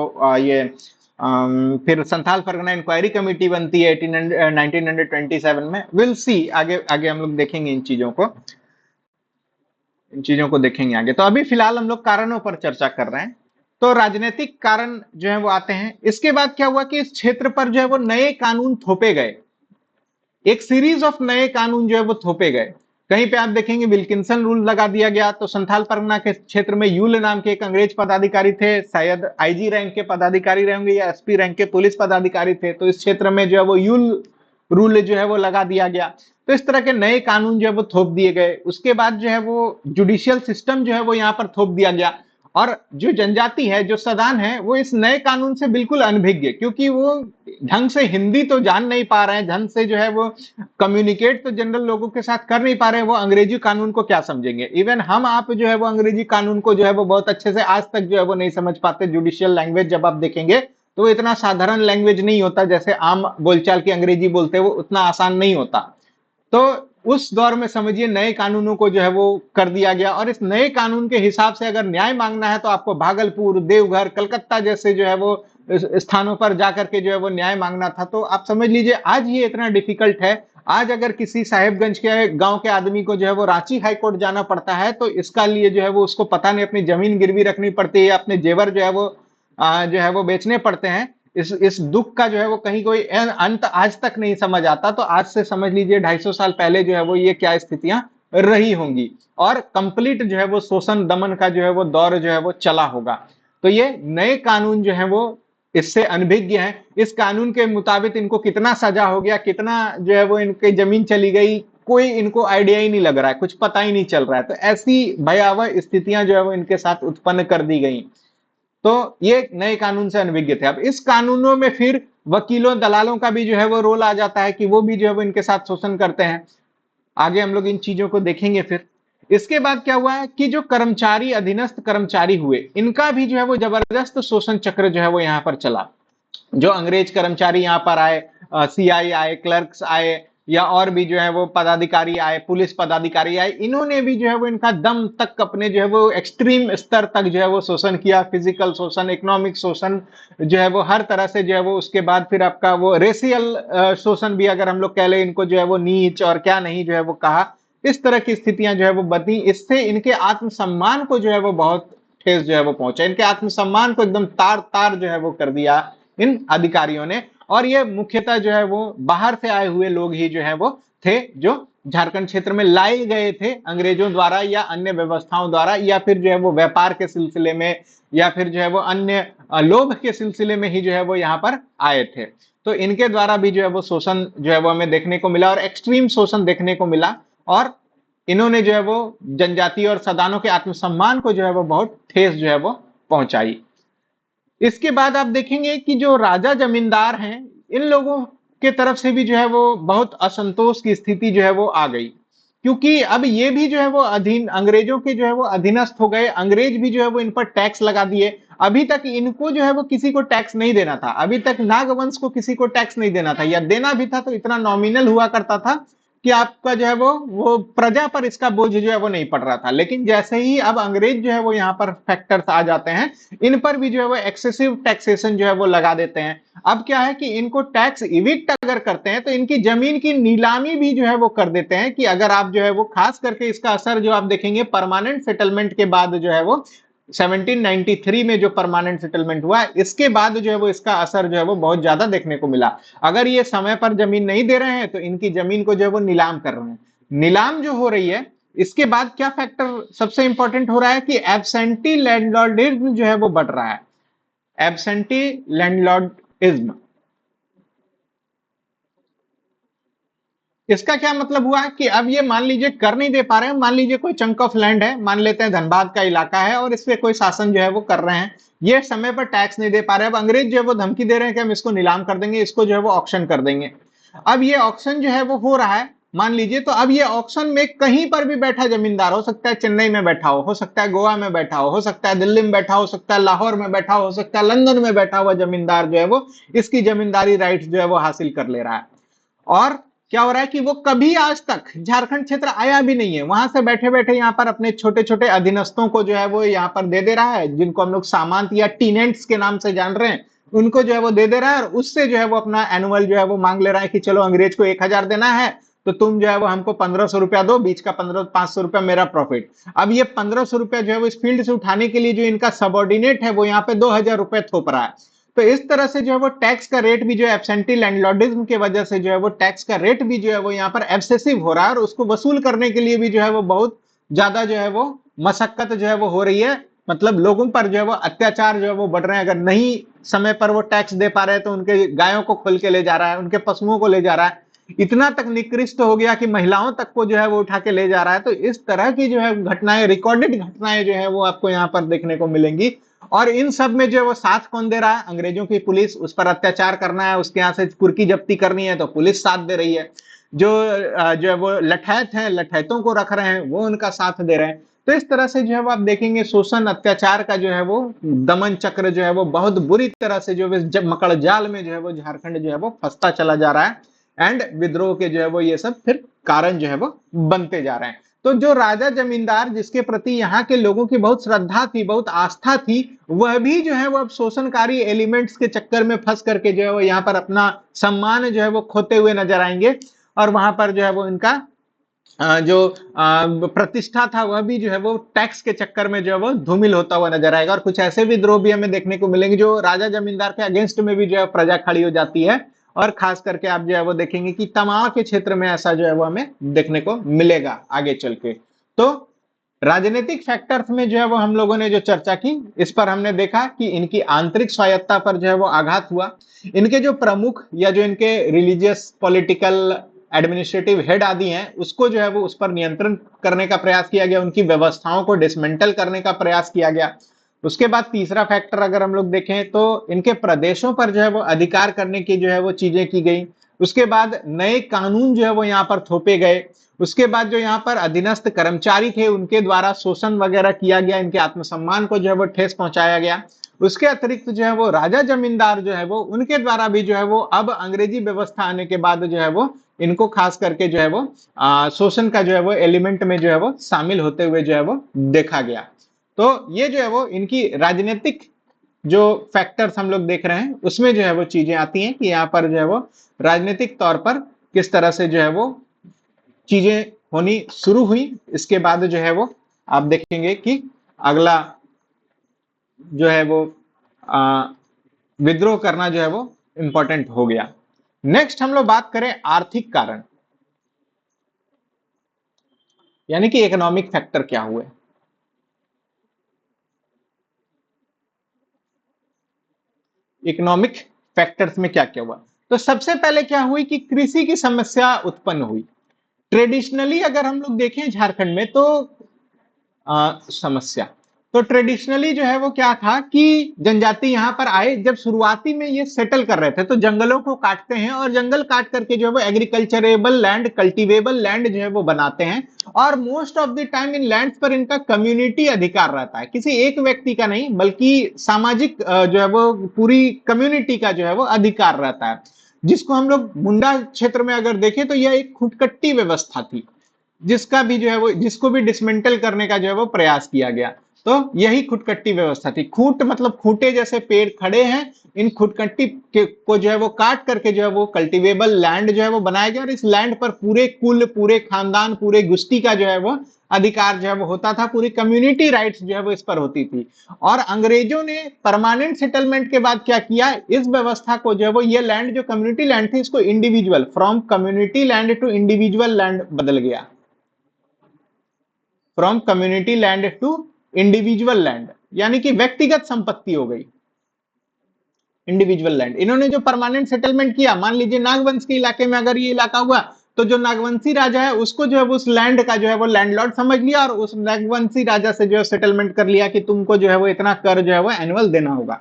फिर संथाल परगना इंक्वायरी कमेटी बनती है 1927 में। विल सी, आगे आगे हम लोग देखेंगे इन चीजों को देखेंगे आगे। तो अभी फिलहाल हम लोग कारणों पर चर्चा कर रहे हैं। तो राजनीतिक कारण जो है वो आते हैं। इसके बाद क्या हुआ कि इस क्षेत्र पर जो है वो नए कानून थोपे गए। एक सीरीज ऑफ नए कानून जो है वो थोपे गए। कहीं पे आप देखेंगे विल्किंसन रूल लगा दिया गया। तो संथाल परगना के क्षेत्र में यूल नाम के एक अंग्रेज पदाधिकारी थे, शायद आईजी रैंक के पदाधिकारी रहेंगे या एसपी रैंक के पुलिस पदाधिकारी थे। तो इस क्षेत्र में जो है वो यूल रूल जो है वो लगा दिया गया। तो इस तरह के नए कानून जो है वो थोप दिए गए। उसके बाद जो है वो जुडिशियल सिस्टम जो है वो यहाँ पर थोप दिया गया। और जो जनजाति है, जो सदान है, वो इस नए कानून से बिल्कुल अनभिज्ञ, क्योंकि वो ढंग से हिंदी तो जान नहीं पा रहे हैं, ढंग से जो है वो कम्युनिकेट तो जनरल लोगों के साथ कर नहीं पा रहे हैं, वो अंग्रेजी कानून को क्या समझेंगे। इवन हम आप जो है वो अंग्रेजी कानून को जो है वो बहुत अच्छे से आज तक जो है वो नहीं समझ पाते। जुडिशियल लैंग्वेज जब आप देखेंगे तो वो इतना साधारण लैंग्वेज नहीं होता, जैसे आम बोलचाल की अंग्रेजी बोलते हैं वो उतना आसान नहीं होता। तो उस दौर में समझिए नए कानूनों को जो है वो कर दिया गया। और इस नए कानून के हिसाब से अगर न्याय मांगना है तो आपको भागलपुर, देवघर, कलकत्ता जैसे जो है वो स्थानों पर जाकर के जो है वो न्याय मांगना था। तो आप समझ लीजिए आज ये इतना डिफिकल्ट है। आज अगर किसी साहेबगंज के गांव के आदमी को जो है वो रांची हाई कोर्ट जाना पड़ता है, तो इसका लिए जो है वो उसको पता नहीं अपनी जमीन गिरवी रखनी पड़ती है, अपने जेवर जो है वो जो है वो बेचने पड़ते हैं। इस दुख का जो है वो कहीं कोई अंत आज तक नहीं समझ आता। तो आज से समझ लीजिए 250 साल पहले जो है वो ये क्या स्थितियां रही होंगी। और कंप्लीट जो है वो शोषण दमन का जो है वो दौर जो है वो चला होगा। तो ये नए कानून जो है वो इससे अनभिज्ञ है। इस कानून के मुताबिक इनको कितना सजा हो गया, कितना जो है वो इनकी जमीन चली गई, कोई इनको आइडिया ही नहीं लग रहा है, कुछ पता ही नहीं चल रहा है। तो ऐसी भयावह स्थितियां जो है वो इनके साथ उत्पन्न कर दी गई। तो ये नए कानून से अनभिज्ञ थे। अब इस कानूनों में फिर वकीलों दलालों का भी जो है वो रोल आ जाता है कि वो भी जो है वो इनके साथ शोषण करते हैं। आगे हम लोग इन चीजों को देखेंगे। फिर इसके बाद क्या हुआ है कि जो कर्मचारी, अधीनस्थ कर्मचारी हुए, इनका भी जो है वो जबरदस्त शोषण चक्र जो है वो यहाँ पर चला। जो अंग्रेज कर्मचारी यहाँ पर आए, सीआई आए, क्लर्क्स आए, या और भी जो है वो पदाधिकारी आए, पुलिस पदाधिकारी आए, इन्होंने भी जो है वो इनका दम तक अपने जो है वो एक्सट्रीम स्तर तक जो है वो शोषण किया। फिजिकल शोषण, इकोनॉमिक शोषण जो है वो हर तरह से जो है वो। उसके बाद फिर आपका वो रेशियल शोषण भी अगर हम लोग कह ले, इनको जो है वो नीच और क्या नहीं जो है वो कहा। इस तरह की स्थितियां जो है वो बनी। इससे इनके आत्मसम्मान को जो है वो बहुत ठेस जो है वो पहुंचा। इनके आत्मसम्मान को एकदम तार तार जो है वो कर दिया इन अधिकारियों ने। और ये मुख्यतः जो है वो बाहर से आए हुए लोग ही जो है वो थे, जो झारखंड क्षेत्र में लाए गए थे अंग्रेजों द्वारा या अन्य व्यवस्थाओं द्वारा, या फिर जो है वो व्यापार के सिलसिले में, या फिर जो है वो अन्य लोभ के सिलसिले में ही जो है वो यहाँ पर आए थे। तो इनके द्वारा भी जो है वो शोषण जो है वो हमें देखने को मिला, और एक्सट्रीम शोषण देखने को मिला। और इन्होंने जो है वो जनजाति और सदानों के आत्मसम्मान को जो है वो बहुत ठेस जो है वो पहुंचाई। इसके बाद आप देखेंगे कि जो राजा जमींदार हैं, इन लोगों के तरफ से भी जो है वो बहुत असंतोष की स्थिति जो है वो आ गई। क्योंकि अब ये भी जो है वो अधीन, अंग्रेजों के जो है वो अधीनस्थ हो गए। अंग्रेज भी जो है वो इन पर टैक्स लगा दिए। अभी तक इनको जो है वो किसी को टैक्स नहीं देना था। अभी तक नागवंश को किसी को टैक्स नहीं देना था, या देना भी था तो इतना नॉमिनल हुआ करता था कि आपका जो है वो प्रजा पर इसका बोझ जो है वो नहीं पड़ रहा था। लेकिन जैसे ही अब अंग्रेज जो है वो यहाँ पर फैक्टर्स आ जाते हैं, इन पर भी जो है वो एक्सेसिव टैक्सेशन जो है वो लगा देते हैं। अब क्या है कि इनको टैक्स इविक्ट अगर करते हैं तो इनकी जमीन की नीलामी भी जो है वो कर देते हैं। कि अगर आप जो है वो खास करके इसका असर जो आप देखेंगे परमानेंट सेटलमेंट के बाद जो है वो 1793 में जो परमानेंट सेटलमेंट हुआ, इसके बाद जो है वो इसका असर जो है वो बहुत ज्यादा देखने को मिला। अगर ये समय पर जमीन नहीं दे रहे हैं तो इनकी जमीन को जो है वो नीलाम कर रहे हैं। नीलाम जो हो रही है, इसके बाद क्या फैक्टर सबसे इंपॉर्टेंट हो रहा है कि एब्सेंटी लैंडलॉर्डिज्म जो है वो बढ़ रहा है। एब्सेंटी लैंडलॉर्डिज्म, इसका क्या मतलब हुआ कि अब ये मान लीजिए कर नहीं दे पा रहे हैं, मान लीजिए कोई चंक ऑफ लैंड है, मान लेते हैं धनबाद का इलाका है और इस पे कोई शासन जो है वो कर रहे हैं, ये समय पर टैक्स नहीं दे पा रहे हैं। अब अंग्रेज जो है वो धमकी दे रहे हैं कि हम इसको नीलाम कर देंगे, इसको जो है वो ऑक्शन कर देंगे। अब ये ऑक्शन जो है वो हो रहा है मान लीजिए, तो अब ये ऑक्शन में कहीं पर भी बैठा जमींदार, हो सकता है चेन्नई में बैठा हो सकता है गोवा में बैठा हो सकता है दिल्ली में बैठा हो सकता है लाहौर में बैठा हो सकता है लंदन में बैठा हुआ जमींदार जो है वो इसकी जमींदारी राइट्स जो है वो हासिल कर ले रहा है। और क्या हो रहा है कि वो कभी आज तक झारखंड क्षेत्र आया भी नहीं है, वहां से बैठे बैठे यहाँ पर अपने छोटे छोटे अधीनस्थों को जो है वो यहाँ पर दे दे रहा है, जिनको हम लोग सामंत या टीनेंट्स के नाम से जान रहे हैं, उनको जो है वो दे दे रहा है और उससे जो है वो अपना एनुअल जो है वो मांग ले रहा है कि चलो अंग्रेज को 1,000 देना है तो तुम जो है वो हमको 1,500 रुपया दो, बीच का 500 रुपया मेरा प्रॉफिट। अब ये 1,500 रुपया जो है वो इस फील्ड से उठाने के लिए जो इनका सबऑर्डिनेट है वो यहाँ पे 2,000 रुपए थोप रहा है। तो इस तरह से जो है वो टैक्स का रेट भी जो है एब्सेंटी लैंडलॉर्डिज्म की वजह से जो है वो टैक्स का रेट भी जो है वो यहाँ पर एक्सेसिव हो रहा है और उसको वसूल करने के लिए भी जो है वो बहुत ज्यादा जो है वो मशक्कत जो है वो हो रही है। मतलब लोगों पर जो है वो अत्याचार जो है वो बढ़ रहे हैं, अगर नहीं समय पर वो टैक्स दे पा रहे हैं तो उनके गायों को खोल के ले जा रहा है, उनके पशुओं को ले जा रहा है, इतना तक निकृष्ट हो गया कि महिलाओं तक को जो है वो उठा के ले जा रहा है। तो इस तरह की जो है घटनाएं, रिकॉर्डेड घटनाएं जो है वो आपको यहाँ पर देखने को मिलेंगी। और इन सब में जो है वो साथ कौन दे रहा है? अंग्रेजों की पुलिस, उस पर अत्याचार करना है, उसके यहाँ से कुर्की जब्ती करनी है तो पुलिस साथ दे रही है। जो है वो लठैत है, लठैतों को रख रहे हैं, वो उनका साथ दे रहे हैं। तो इस तरह से जो है वो आप देखेंगे शोषण अत्याचार का जो है वो दमन चक्र जो है वो बहुत बुरी तरह से जो है जब मकड़ जाल में जो है वो झारखंड जो है वो फंसता चला जा रहा है। एंड विद्रोह के जो है वो ये सब फिर कारण जो है वो बनते जा रहे हैं। तो जो राजा जमींदार जिसके प्रति यहाँ के लोगों की बहुत श्रद्धा थी, बहुत आस्था थी, वह भी जो है वो अब शोषणकारी एलिमेंट्स के चक्कर में फंस करके जो है वो यहाँ पर अपना सम्मान जो है वो खोते हुए नजर आएंगे। और वहां पर जो है वो इनका जो प्रतिष्ठा था वह भी जो है वो टैक्स के चक्कर में जो है वो धूमिल होता हुआ नजर आएगा। और कुछ ऐसे विद्रोह भी हमें देखने को मिलेंगे जो राजा जमींदार के अगेंस्ट में भी जो है प्रजा खड़ी हो जाती है। और खास करके आप जो है वो देखेंगे कि तमाम के क्षेत्र में ऐसा जो है वो हमें देखने को मिलेगा आगे चल के। तो राजनीतिक फैक्टर्स में जो है वो हम लोगों ने जो चर्चा की, इस पर हमने देखा कि इनकी आंतरिक स्वायत्ता पर जो है वो आघात हुआ, इनके जो प्रमुख या जो इनके रिलीजियस पॉलिटिकल एडमिनिस्ट्रेटिव हेड आदि हैं उसको जो है वो उस पर नियंत्रण करने का प्रयास किया गया, उनकी व्यवस्थाओं को डिसमेंटल करने का प्रयास किया गया। उसके बाद तीसरा फैक्टर अगर हम लोग देखें तो इनके प्रदेशों पर जो है वो अधिकार करने की जो है वो चीजें की गई। उसके बाद नए कानून जो है वो यहाँ पर थोपे गए। उसके बाद जो यहाँ पर अधीनस्थ कर्मचारी थे उनके द्वारा शोषण वगैरह किया गया, इनके आत्मसम्मान को जो है वो ठेस पहुंचाया गया। उसके अतिरिक्त जो है वो राजा जमींदार जो है वो उनके द्वारा भी जो है वो अब अंग्रेजी व्यवस्था आने के बाद जो है वो इनको खास करके जो है वो शोषण का जो है वो एलिमेंट में जो है वो शामिल होते हुए जो है वो देखा गया। तो ये जो है वो इनकी राजनीतिक जो फैक्टर्स हम लोग देख रहे हैं उसमें जो है वो चीजें आती हैं कि यहाँ पर जो है वो राजनीतिक तौर पर किस तरह से जो है वो चीजें होनी शुरू हुई। इसके बाद जो है वो आप देखेंगे कि अगला जो है वो विद्रोह करना जो है वो इंपॉर्टेंट हो गया। नेक्स्ट हम लोग बात करें आर्थिक कारण, यानी कि इकोनॉमिक फैक्टर क्या हुए। इकोनॉमिक फैक्टर्स में क्या क्या हुआ? तो सबसे पहले क्या हुई कि कृषि की समस्या उत्पन्न हुई। ट्रेडिशनली अगर हम लोग देखें झारखंड में तो समस्या, तो ट्रेडिशनली जो है वो क्या था कि जनजाति यहाँ पर आए, जब शुरुआती में ये सेटल कर रहे थे तो जंगलों को काटते हैं और जंगल काट करके जो है वो एग्रीकल्चरेबल लैंड, कल्टीवेबल लैंड जो है वो बनाते हैं। और most of the time in lands पर इनका कम्युनिटी अधिकार रहता है, किसी एक व्यक्ति का नहीं बल्कि सामाजिक जो है वो पूरी कम्युनिटी का जो है वो अधिकार रहता है। जिसको हम लोग मुंडा क्षेत्र में अगर देखें तो यह एक खुटकट्टी व्यवस्था थी, जिसका भी जो है वो जिसको भी डिसमेंटल करने का जो है वो प्रयास किया गया। तो यही खुटकट्टी व्यवस्था थी। खूंट मतलब खूंटे जैसे पेड़ खड़े हैं, इन खुटकट्टी को जो है वो काट करके जो है वो कल्टीवेबल लैंड जो है वो बनाया गया और इस लैंड पर पूरे कुल, पूरे खानदान, पूरे गुस्टी का जो है वो अधिकार जो है वो होता था, पूरी कम्युनिटी राइट्स जो है वो इस पर होती थी। और अंग्रेजों ने परमानेंट सेटलमेंट के बाद क्या किया, इस व्यवस्था को जो है वो ये लैंड जो कम्युनिटी लैंड थी इसको individual, from community land to individual land बदल गया। From community land to individual land, यानी कि व्यक्तिगत संपत्ति हो गई इंडिविजुअल लैंड। इन्होंने जो परमानेंट सेटलमेंट किया, मान लीजिए नागवंश के इलाके में अगर ये इलाका हुआ, तो जो नागवंशी राजा है उसको जो है उस लैंड का जो है वो लैंडलॉर्ड समझ लिया और उस नागवंशी राजा से जो है सेटलमेंट कर लिया कि तुमको जो है वो इतना कर जो है वो एनुअल देना होगा।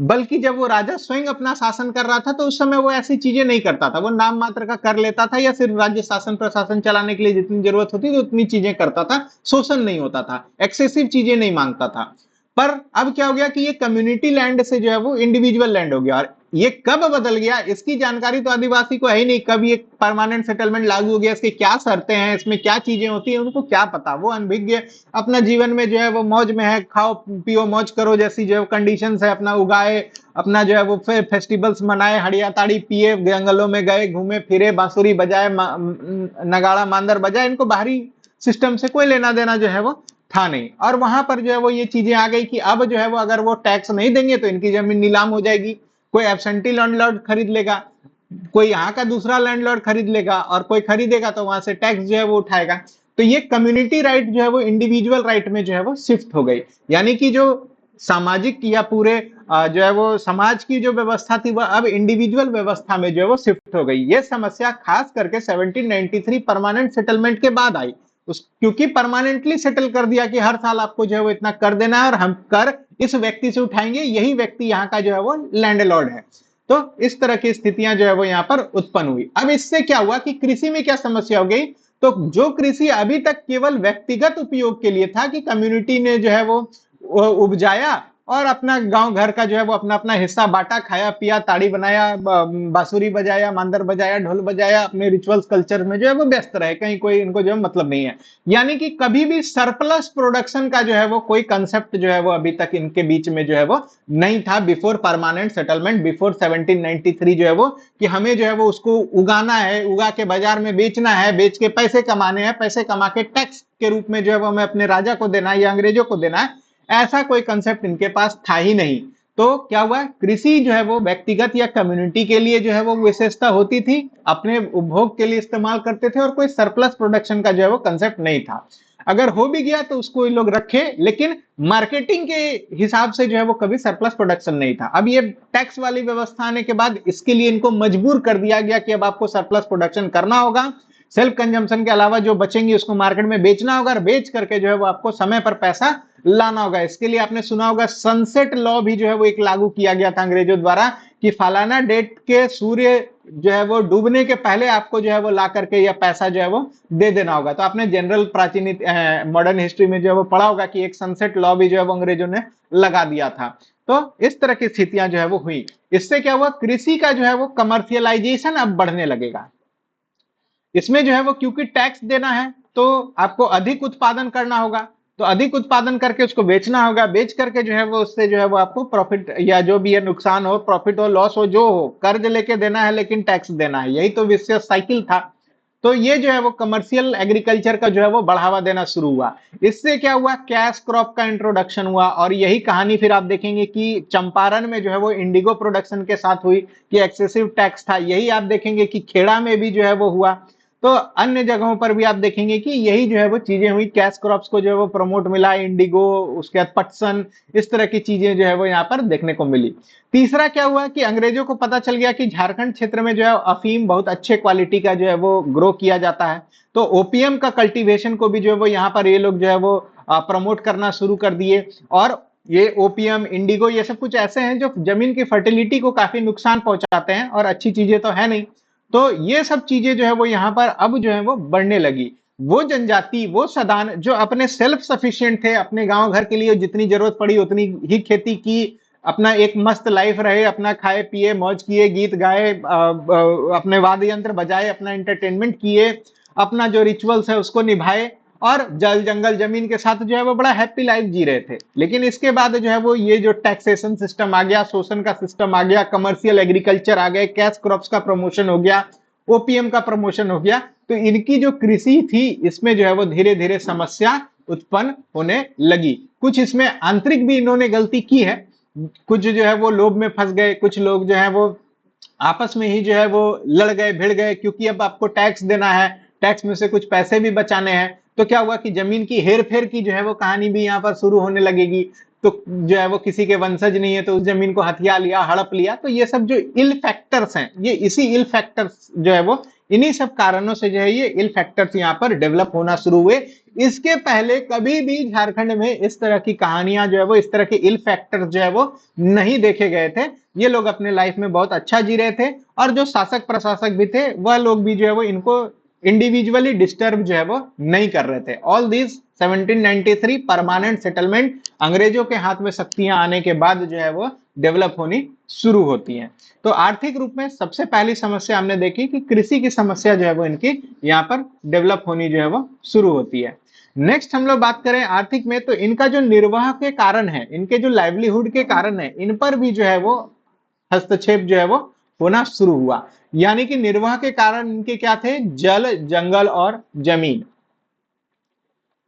बल्कि जब वो राजा स्वयं अपना शासन कर रहा था तो उस समय वो ऐसी चीजें नहीं करता था, वो नाम मात्र का कर लेता था या सिर्फ राज्य शासन प्रशासन चलाने के लिए जितनी जरूरत होती थी उतनी चीजें करता था, शोषण नहीं होता था, एक्सेसिव चीजें नहीं मांगता था। पर अब क्या हो गया कि ये कम्युनिटी लैंड से जो है वो इंडिविजुअल लैंड हो गया, और ये कब बदल गया इसकी जानकारी तो आदिवासी को है ही नहीं, कब ये परमानेंट सेटलमेंट लागू हो गया, इसकी क्या शर्तें हैं, इसमें क्या चीजें होती हैं, उनको क्या पता। वो अनभिज्ञ अपना जीवन में जो है वो मौज में है, खाओ पियो मौज करो जैसी जो कंडीशंस है, अपना उगाए, अपना जो है वो फेस्टिवल्स मनाए, हड़िया ताड़ी पिए, जंगलों में गए, घूमे फिरे, बांसुरी बजाए, नगाड़ा मांदर बजाए, इनको बाहरी सिस्टम से कोई लेना देना जो है वो था नहीं। और वहां पर जो है वो ये चीजें आ गई कि अब जो है वो अगर वो टैक्स नहीं देंगे तो इनकी जमीन नीलाम हो जाएगी, कोई एब्सेंटी लैंडलॉर्ड खरीद लेगा, कोई यहाँ का दूसरा लैंडलॉर्ड खरीद लेगा, और कोई खरीदेगा तो वहां से टैक्स जो है वो उठाएगा। तो ये कम्युनिटी राइट जो है वो इंडिविजुअल राइट में जो है वो शिफ्ट हो गई, यानी कि जो सामाजिक या पूरे जो है वो समाज की जो व्यवस्था थी वह अब इंडिविजुअल व्यवस्था में जो है वो शिफ्ट हो गई। ये समस्या खास करके 1793 परमानेंट सेटलमेंट के बाद आई, क्योंकि परमानेंटली सेटल कर दिया कि हर साल आपको जो है वो इतना कर देना है और हम कर इस व्यक्ति से उठाएंगे, यही व्यक्ति यहाँ का जो है वो लैंडलॉर्ड है। तो इस तरह की स्थितियां जो है वो यहाँ पर उत्पन्न हुई। अब इससे क्या हुआ कि कृषि में क्या समस्या हो गई, तो जो कृषि अभी तक केवल व्यक्तिगत उपयोग के लिए था कि कम्युनिटी ने जो है वो उपजाया और अपना गांव घर का जो है वो अपना अपना हिस्सा बांटा, खाया पिया, ताड़ी बनाया, बांसुरी बजाया, मांदर बजाया, ढोल बजाया, अपने रिचुअल्स कल्चर में जो है वो व्यस्त रहे, कहीं कोई इनको जो है मतलब नहीं है। यानी कि कभी भी सरप्लस प्रोडक्शन का जो है वो कोई कंसेप्ट जो है वो अभी तक इनके बीच में जो है वो नहीं था बिफोर परमानेंट सेटलमेंट, बिफोर 1793 जो है वो, कि हमें जो है वो उसको उगाना है, उगा के बाजार में बेचना है, बेच के पैसे कमाने हैं, पैसे कमा के टैक्स के रूप में जो है वो हमें अपने राजा को देना है या अंग्रेजों को देना है, ऐसा कोई कंसेप्ट इनके पास था ही नहीं। तो क्या हुआ, कृषि जो है वो व्यक्तिगत या कम्युनिटी के लिए जो है वो विशेषता होती थी, अपने उपभोग के लिए इस्तेमाल करते थे, और कोई सरप्लस प्रोडक्शन का जो है वो कंसेप्ट नहीं था। अगर हो भी गया तो उसको ये लोग रखे, लेकिन मार्केटिंग के हिसाब से जो है वो कभी सरप्लस प्रोडक्शन नहीं था। अब ये टैक्स वाली व्यवस्था आने के बाद इसके लिए इनको मजबूर कर दिया गया कि अब आपको सरप्लस प्रोडक्शन करना होगा, सेल्फ कंजम्पशन के अलावा जो बचेंगे उसको मार्केट में बेचना होगा, और बेच करके जो है वो आपको समय पर पैसा लाना होगा। इसके लिए आपने सुना होगा सनसेट लॉ भी जो है वो एक लागू किया गया था अंग्रेजों द्वारा, कि फलाना डेट के सूर्य जो है वो डूबने के पहले आपको जो है वो ला करके या पैसा जो है वो दे देना होगा। तो आपने जनरल प्राचीन मॉडर्न हिस्ट्री में जो है वो पढ़ा होगा कि एक सनसेट लॉ भी जो है वो अंग्रेजों ने लगा दिया था। तो इस तरह की स्थितियां जो है वो हुई। इससे क्या हुआ, कृषि का जो है वो कमर्शियलाइजेशन अब बढ़ने लगेगा। इसमें जो है वो क्योंकि टैक्स देना है तो आपको अधिक उत्पादन करना होगा, तो अधिक उत्पादन करके उसको बेचना होगा, बेच करके जो है वो उससे जो है वो आपको प्रॉफिट या जो भी है नुकसान हो, प्रॉफिट हो, लॉस हो, जो हो, कर्ज लेके देना है लेकिन टैक्स देना है, यही तो विशेष साइकिल था। तो ये जो है वो कमर्शियल एग्रीकल्चर का जो है वो बढ़ावा देना शुरू हुआ। इससे क्या हुआ, कैश क्रॉप का इंट्रोडक्शन हुआ, और यही कहानी फिर आप देखेंगे कि चंपारण में जो है वो इंडिगो प्रोडक्शन के साथ हुई कि एक्सेसिव टैक्स था। यही आप देखेंगे कि खेड़ा में भी जो है वो हुआ। तो अन्य जगहों पर भी आप देखेंगे कि यही जो है वो चीजें हुई, कैश क्रॉप्स को जो है वो प्रमोट मिला, इंडिगो, उसके बाद पटसन, इस तरह की चीजें जो है वो यहाँ पर देखने को मिली। तीसरा क्या हुआ कि अंग्रेजों को पता चल गया कि झारखंड क्षेत्र में जो है अफीम बहुत अच्छे क्वालिटी का जो है वो ग्रो किया जाता है, तो ओपीएम का कल्टीवेशन को भी जो है वो यहाँ पर ये लोग जो है वो प्रमोट करना शुरू कर दिए। और ये ओपीएम, इंडिगो, ये सब कुछ ऐसे हैं जो जमीन की फर्टिलिटी को काफी नुकसान पहुंचाते हैं और अच्छी चीजें तो है नहीं। तो ये सब चीजें जो है वो यहाँ पर अब जो है वो बढ़ने लगी। वो जनजाति, वो सदान जो अपने सेल्फ सफिशिएंट थे, अपने गांव घर के लिए जितनी जरूरत पड़ी उतनी ही खेती की, अपना एक मस्त लाइफ रहे, अपना खाए पिए मौज किए, गीत गाए, अपने वाद्य यंत्र बजाए, अपना एंटरटेनमेंट किए, अपना जो रिचुअल्स है उसको निभाए, और जल जंगल जमीन के साथ जो है वो बड़ा हैप्पी लाइफ जी रहे थे। लेकिन इसके बाद जो है वो ये जो टैक्सेशन सिस्टम आ गया, शोषण का सिस्टम आ गया, कमर्शियल एग्रीकल्चर आ गए, कैश क्रॉप्स का प्रमोशन हो गया, ओपीएम का प्रमोशन हो गया, तो इनकी जो कृषि थी इसमें जो है वो धीरे धीरे समस्या उत्पन्न होने लगी। कुछ इसमें आंतरिक भी इन्होंने गलती की है, कुछ जो है वो लोभ में फंस गए, कुछ लोग जो है वो आपस में ही जो है वो लड़ गए, भिड़ गए, क्योंकि अब आपको टैक्स देना है, टैक्स में से कुछ पैसे भी बचाने हैं, तो क्या हुआ कि जमीन की हेर फेर की जो है वो कहानी भी यहाँ पर शुरू होने लगेगी। तो जो है वो किसी के वंशज नहीं है तो उस जमीन को हथिया लिया, हड़प लिया। तो ये सब जो इल फैक्टर्स हैं, ये इसी इल फैक्टर्स जो है वो इन्हीं सब कारणों से जो है ये इल फैक्टर्स यहाँ पर डेवलप होना शुरू हुए। इसके पहले कभी भी झारखंड में इस तरह की कहानियां जो है वो, इस तरह के इल फैक्टर्स जो है वो नहीं देखे गए थे। ये लोग अपने लाइफ में बहुत अच्छा जी रहे थे, और जो शासक प्रशासक भी थे वह लोग भी जो है वो इनको इंडिविजुअली डिस्टर्ब जो है वो नहीं कर रहे थे। ऑल दिस 1793 परमानेंट सेटलमेंट अंग्रेजों के हाथ में शक्तियां आने के बाद जो है वो डेवलप होनी शुरू होती हैं। तो आर्थिक रूप में सबसे पहली समस्या हमने देखी कि कृषि की समस्या जो है वो इनकी यहाँ पर डेवलप होनी जो है वो शुरू होती है। नेक्स्ट हम लोग बात करें आर्थिक में, तो इनका जो निर्वाह के कारण है, इनके जो लाइवलीहुड के कारण है, इन पर भी जो है वो हस्तक्षेप जो है वो होना शुरू हुआ। यानी कि निर्वाह के कारण इनके क्या थे? जल, जंगल और जमीन।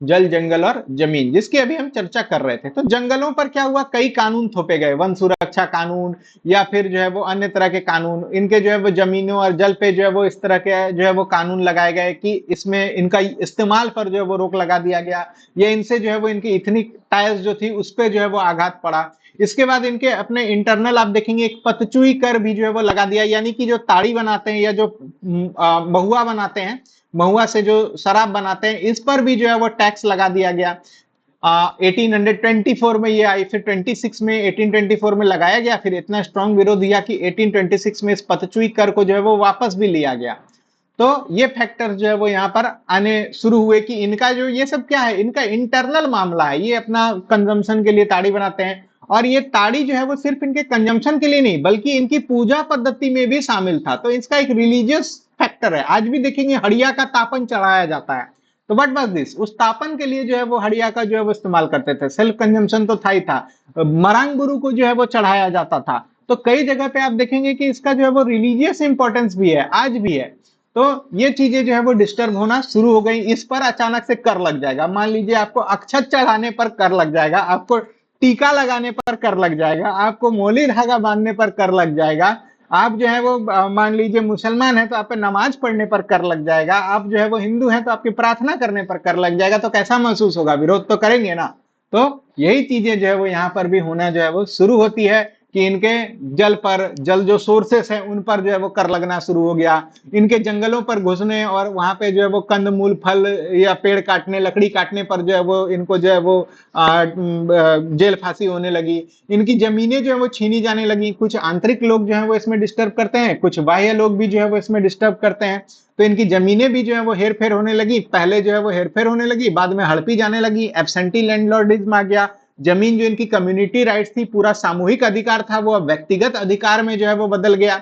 जल, जंगल और जमीन, जिसकी अभी हम चर्चा कर रहे थे। तो जंगलों पर क्या हुआ? कई कानून थोपे गए, वन सुरक्षा कानून या फिर जो है वो अन्य तरह के कानून। इनके जो है वो जमीनों और जल पे जो है वो इस तरह के जो है वो कानून लगाए गए कि इसमें इनका इस्तेमाल पर जो है वो रोक लगा दिया गया, या इनसे जो है वो इनकी इथनिक टाइल्स जो थी उस पर जो है वो आघात पड़ा। इसके बाद इनके अपने इंटरनल आप देखेंगे एक पतचुई कर भी जो है वो लगा दिया, यानी कि जो ताड़ी बनाते हैं या जो महुआ बनाते हैं, महुआ से जो शराब बनाते हैं, इस पर भी जो है वो टैक्स लगा दिया गया। 1824 में ये आई, फिर 26 में 1824 में लगाया गया, फिर इतना स्ट्रांग विरोध दिया कि 1826 में इस पतचुई कर को जो है वो वापस भी लिया गया। तो ये फैक्टर जो है वो यहाँ पर आने शुरू हुए कि इनका जो ये सब क्या है, इनका इंटरनल मामला है। ये अपना कंजम्पशन के लिए ताड़ी बनाते हैं, और ये ताड़ी जो है वो सिर्फ इनके कंजम्पशन के लिए नहीं बल्कि इनकी पूजा पद्धति में भी शामिल था। तो इसका एक रिलीजियस फैक्टर है। आज भी देखेंगे हड़िया का तापन चढ़ाया जाता है। तो व्हाट वाज दिस? उस तापन के लिए जो है वो हड़िया का जो है वो इस्तेमाल करते थे। सेल्फ कंजम्पशन तो था ही था। मरांग गुरु को जो है वो चढ़ाया जाता था। तो कई जगह पे आप देखेंगे कि इसका जो है वो रिलीजियस इंपॉर्टेंस भी है, आज भी है। तो ये चीजें जो है वो डिस्टर्ब होना शुरू हो गई। इस पर अचानक से कर लग जाएगा। मान लीजिए आपको अक्षत चढ़ाने पर कर लग जाएगा, आपको टीका लगाने पर कर लग जाएगा, आपको मोली धागा बांधने पर कर लग जाएगा, आप जो है वो मान लीजिए मुसलमान है तो आप पे नमाज पढ़ने पर कर लग जाएगा, आप जो है वो हिंदू है तो आपकी प्रार्थना करने पर कर लग जाएगा। तो कैसा महसूस होगा? विरोध तो करेंगे ना। तो यही चीजें जो है वो यहाँ पर भी होना जो है वो शुरू होती है कि इनके जल पर, जल जो सोर्सेस है उन पर जो है वो कर लगना शुरू हो गया। इनके जंगलों पर घुसने और वहां पे जो है वो कंद मूल फल या पेड़ काटने, लकड़ी काटने पर जो है वो इनको जो है वो जेल फांसी होने लगी। इनकी जमीनें जो है वो छीनी जाने लगी। कुछ आंतरिक लोग जो है वो इसमें डिस्टर्ब करते हैं, कुछ बाह्य लोग भी जो है वो इसमें डिस्टर्ब करते हैं। तो इनकी जमीनें भी जो है वो हेर फेर होने लगी। पहले जो है वो हेर फेर होने लगी, बाद में हड़पी जाने लगी, एब्सेंटी लैंडलॉर्डिज्म आ गया। जमीन जो इनकी कम्युनिटी राइट्स थी, पूरा सामूहिक अधिकार था, वो अब व्यक्तिगत अधिकार में जो है वो बदल गया।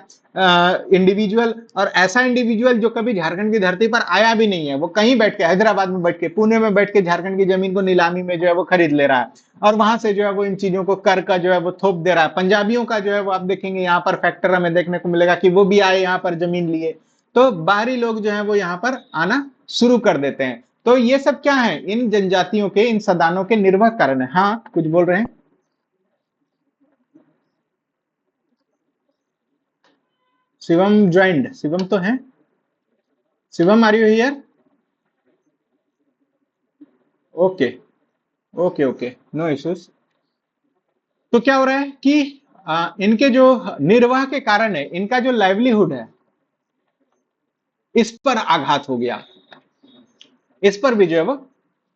इंडिविजुअल, और ऐसा इंडिविजुअल जो कभी झारखंड की धरती पर आया भी नहीं है, वो कहीं बैठ के, हैदराबाद में बैठ के, पुणे में बैठ के झारखंड की जमीन को नीलामी में जो है वो खरीद ले रहा है, और वहां से जो है वो इन चीजों को कर का जो है वो थोप दे रहा है। पंजाबियों का जो है वो आप देखेंगे यहाँ पर फैक्टर हमें देखने को मिलेगा कि वो भी आए यहाँ पर जमीन लिए। तो बाहरी लोग जो है वो यहाँ पर आना शुरू कर देते हैं। तो ये सब क्या है? इन जनजातियों के, इन सदानों के निर्वाह कारण है। हाँ, कुछ बोल रहे हैं? शिवम ज्वाइंड, शिवम तो है। Shivam, are you here? Okay, okay, okay, no issues. तो क्या हो रहा है कि इनके जो निर्वाह के कारण है, इनका जो लाइवलीहुड है, इस पर आघात हो गया। इस पर भी जो है वो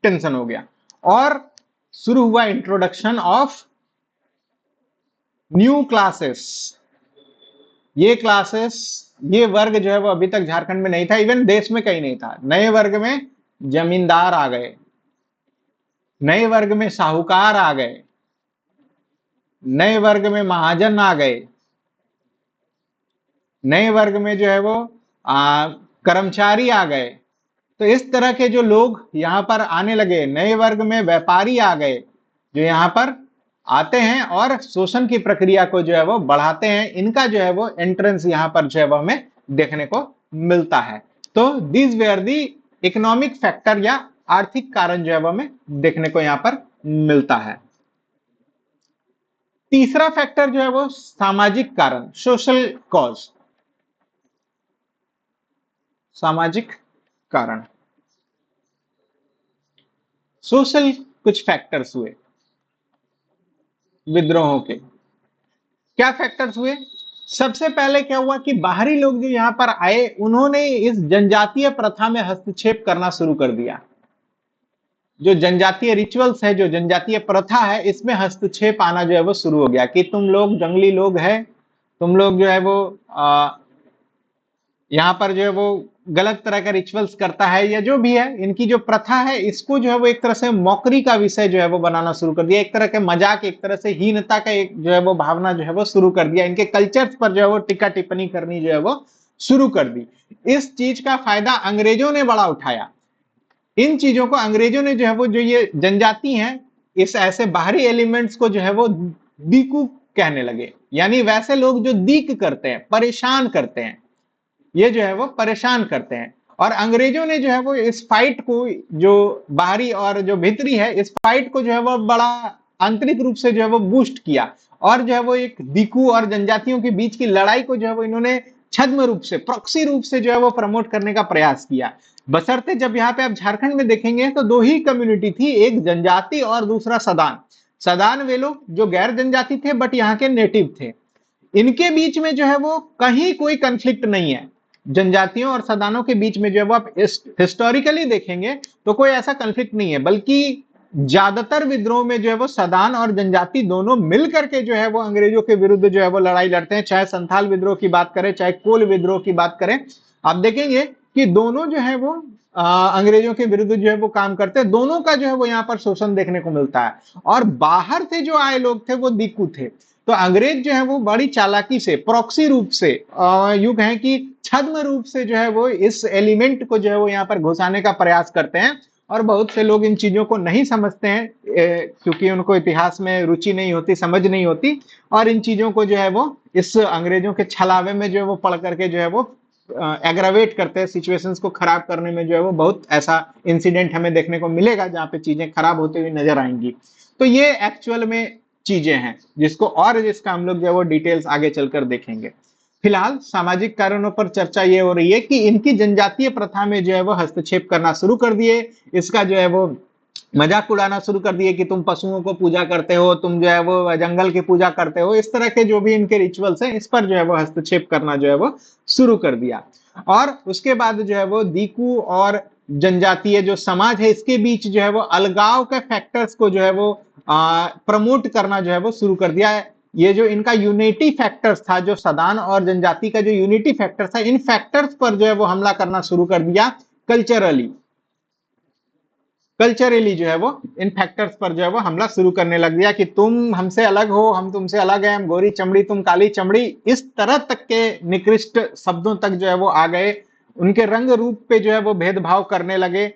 टेंशन हो गया, और शुरू हुआ इंट्रोडक्शन ऑफ न्यू क्लासेस। ये क्लासेस, ये वर्ग जो है वो अभी तक झारखंड में नहीं था, इवन देश में कहीं नहीं था। नए वर्ग में जमींदार आ गए, नए वर्ग में साहूकार आ गए, नए वर्ग में महाजन आ गए, नए वर्ग में जो है वो कर्मचारी आ गए। तो इस तरह के जो लोग यहाँ पर आने लगे, नए वर्ग में व्यापारी आ गए, जो यहाँ पर आते हैं और शोषण की प्रक्रिया को जो है वो बढ़ाते हैं। इनका जो है वो एंट्रेंस यहाँ पर जो है वो हमें देखने को मिलता है। तो this were the economic factor, या आर्थिक कारण जो है वो हमें देखने को यहाँ पर मिलता है। तीसरा फैक्टर जो है वो सामाजिक कारण, सोशल कॉज, सामाजिक कारण। सोशल कुछ फैक्टर्स हुए विद्रोहों के। क्या फैक्टर्स हुए? सबसे पहले क्या हुआ कि बाहरी लोग जो यहां पर आए उन्होंने इस जनजातीय प्रथा में हस्तक्षेप करना शुरू कर दिया। जो जनजातीय रिचुअल्स है, जो जनजातीय प्रथा है, इसमें हस्तक्षेप आना जो है वो शुरू हो गया कि तुम लोग जंगली लोग हैं, तुम लोग जो है वो यहाँ पर जो है वो गलत तरह का रिचुअल्स करता है या जो भी है, इनकी जो प्रथा है इसको जो है वो एक तरह से मौकरी का विषय जो है वो बनाना शुरू कर दिया, एक तरह के मजाक, एक तरह से हीनता का एक जो है वो भावना जो है वो शुरू कर दिया, इनके कल्चर्स पर जो है वो टिक्का टिप्पणी करनी जो है वो शुरू कर दी। इस चीज का फायदा अंग्रेजों ने बड़ा उठाया। इन चीजों को अंग्रेजों ने जो है वो, जो ये जनजाति हैं, इस ऐसे बाहरी एलिमेंट्स को जो है वो दीकू कहने लगे, यानी वैसे लोग जो दीक करते हैं, परेशान करते हैं, ये जो है वो परेशान करते हैं। और अंग्रेजों ने जो है वो इस फाइट को, जो बाहरी और जो भीतरी है, इस फाइट को जो है वो बड़ा आंतरिक रूप से जो है वो बूस्ट किया, और जो है वो एक दीकू और जनजातियों के बीच की लड़ाई को जो है वो इन्होंने छद्म रूप से, प्रॉक्सी रूप से जो है वो प्रमोट करने का प्रयास किया। बशर्ते जब यहाँ पे आप झारखंड में देखेंगे तो दो ही कम्युनिटी थी, एक जनजाति और दूसरा सदान। सदान वे लोग जो गैर जनजाति थे बट यहाँ के नेटिव थे। इनके बीच में जो है वो कहीं कोई कंफ्लिक्ट नहीं है। जनजातियों और सदानों के बीच में जो है वो आप हिस्टोरिकली देखेंगे तो कोई ऐसा कंफ्लिक्ट नहीं है, बल्कि ज्यादातर विद्रोह में जो है वो सदान और जनजाति दोनों मिल करके जो है वो अंग्रेजों के विरुद्ध जो है वो लड़ाई लड़ते हैं। चाहे संथाल विद्रोह की बात करें, चाहे कोल विद्रोह की बात करें, आप देखेंगे कि दोनों जो है वो अंग्रेजों के विरुद्ध जो है वो काम करते हैं। दोनों का जो है वो यहाँ पर शोषण देखने को मिलता है, और बाहर से जो आए लोग थे वो दिक्कू थे। तो अंग्रेज जो है वो बड़ी चालाकी से, प्रॉक्सी रूप से, यूं कहें कि छद्म रूप से जो है वो इस एलिमेंट को जो है वो यहाँ पर घुसाने का प्रयास करते हैं। और बहुत से लोग इन चीजों को नहीं समझते हैं, क्योंकि उनको इतिहास में रुचि नहीं होती, समझ नहीं होती, और इन चीजों को जो है वो इस अंग्रेजों के छलावे में जो है वो पढ़ करके जो है वो एग्रावेट करते हैं, सिचुएशंस को खराब करने में जो है वो बहुत ऐसा इंसिडेंट हमें देखने को मिलेगा जहां पे चीजें खराब होती हुई नजर आएंगी। तो ये एक्चुअल में चीजें हैं जिसको, और जिसका हम लोग जो है वो डिटेल्स आगे चलकर देखेंगे। फिलहाल सामाजिक कारणों पर चर्चा ये हो रही है कि इनकी जनजातीय प्रथा में जो है वो हस्तक्षेप करना शुरू कर दिए, इसका जो है वो मजाक उड़ाना शुरू कर दिए कि तुम पशुओं को पूजा करते हो, तुम जो है वो जंगल की पूजा करते हो, इस तरह के जो भी इनके रिचुअल्स हैं इस पर जो है वो हस्तक्षेप करना जो है वो शुरू कर दिया। और उसके बाद जो है वो दीकू और जनजातीय जो समाज है इसके बीच जो है वो अलगाव के फैक्टर्स को जो है वो प्रमोट करना जो है वो शुरू कर दिया है। ये जो इनका यूनिटी फैक्टर्स था, जो सदान और जनजाति का जो यूनिटी फैक्टर था, इन फैक्टर्स पर जो है वो हमला करना शुरू कर दिया। कल्चरली कल्चरली जो है वो इन फैक्टर्स पर जो है वो हमला शुरू करने लग गया कि तुम हमसे अलग हो, हम तुमसे अलग हैं, हम गोरी चमड़ी तुम काली चमड़ी, इस तरह तक के निकृष्ट शब्दों तक जो है वो आ गए। उनके रंग रूप पे जो है वो भेदभाव करने लगे,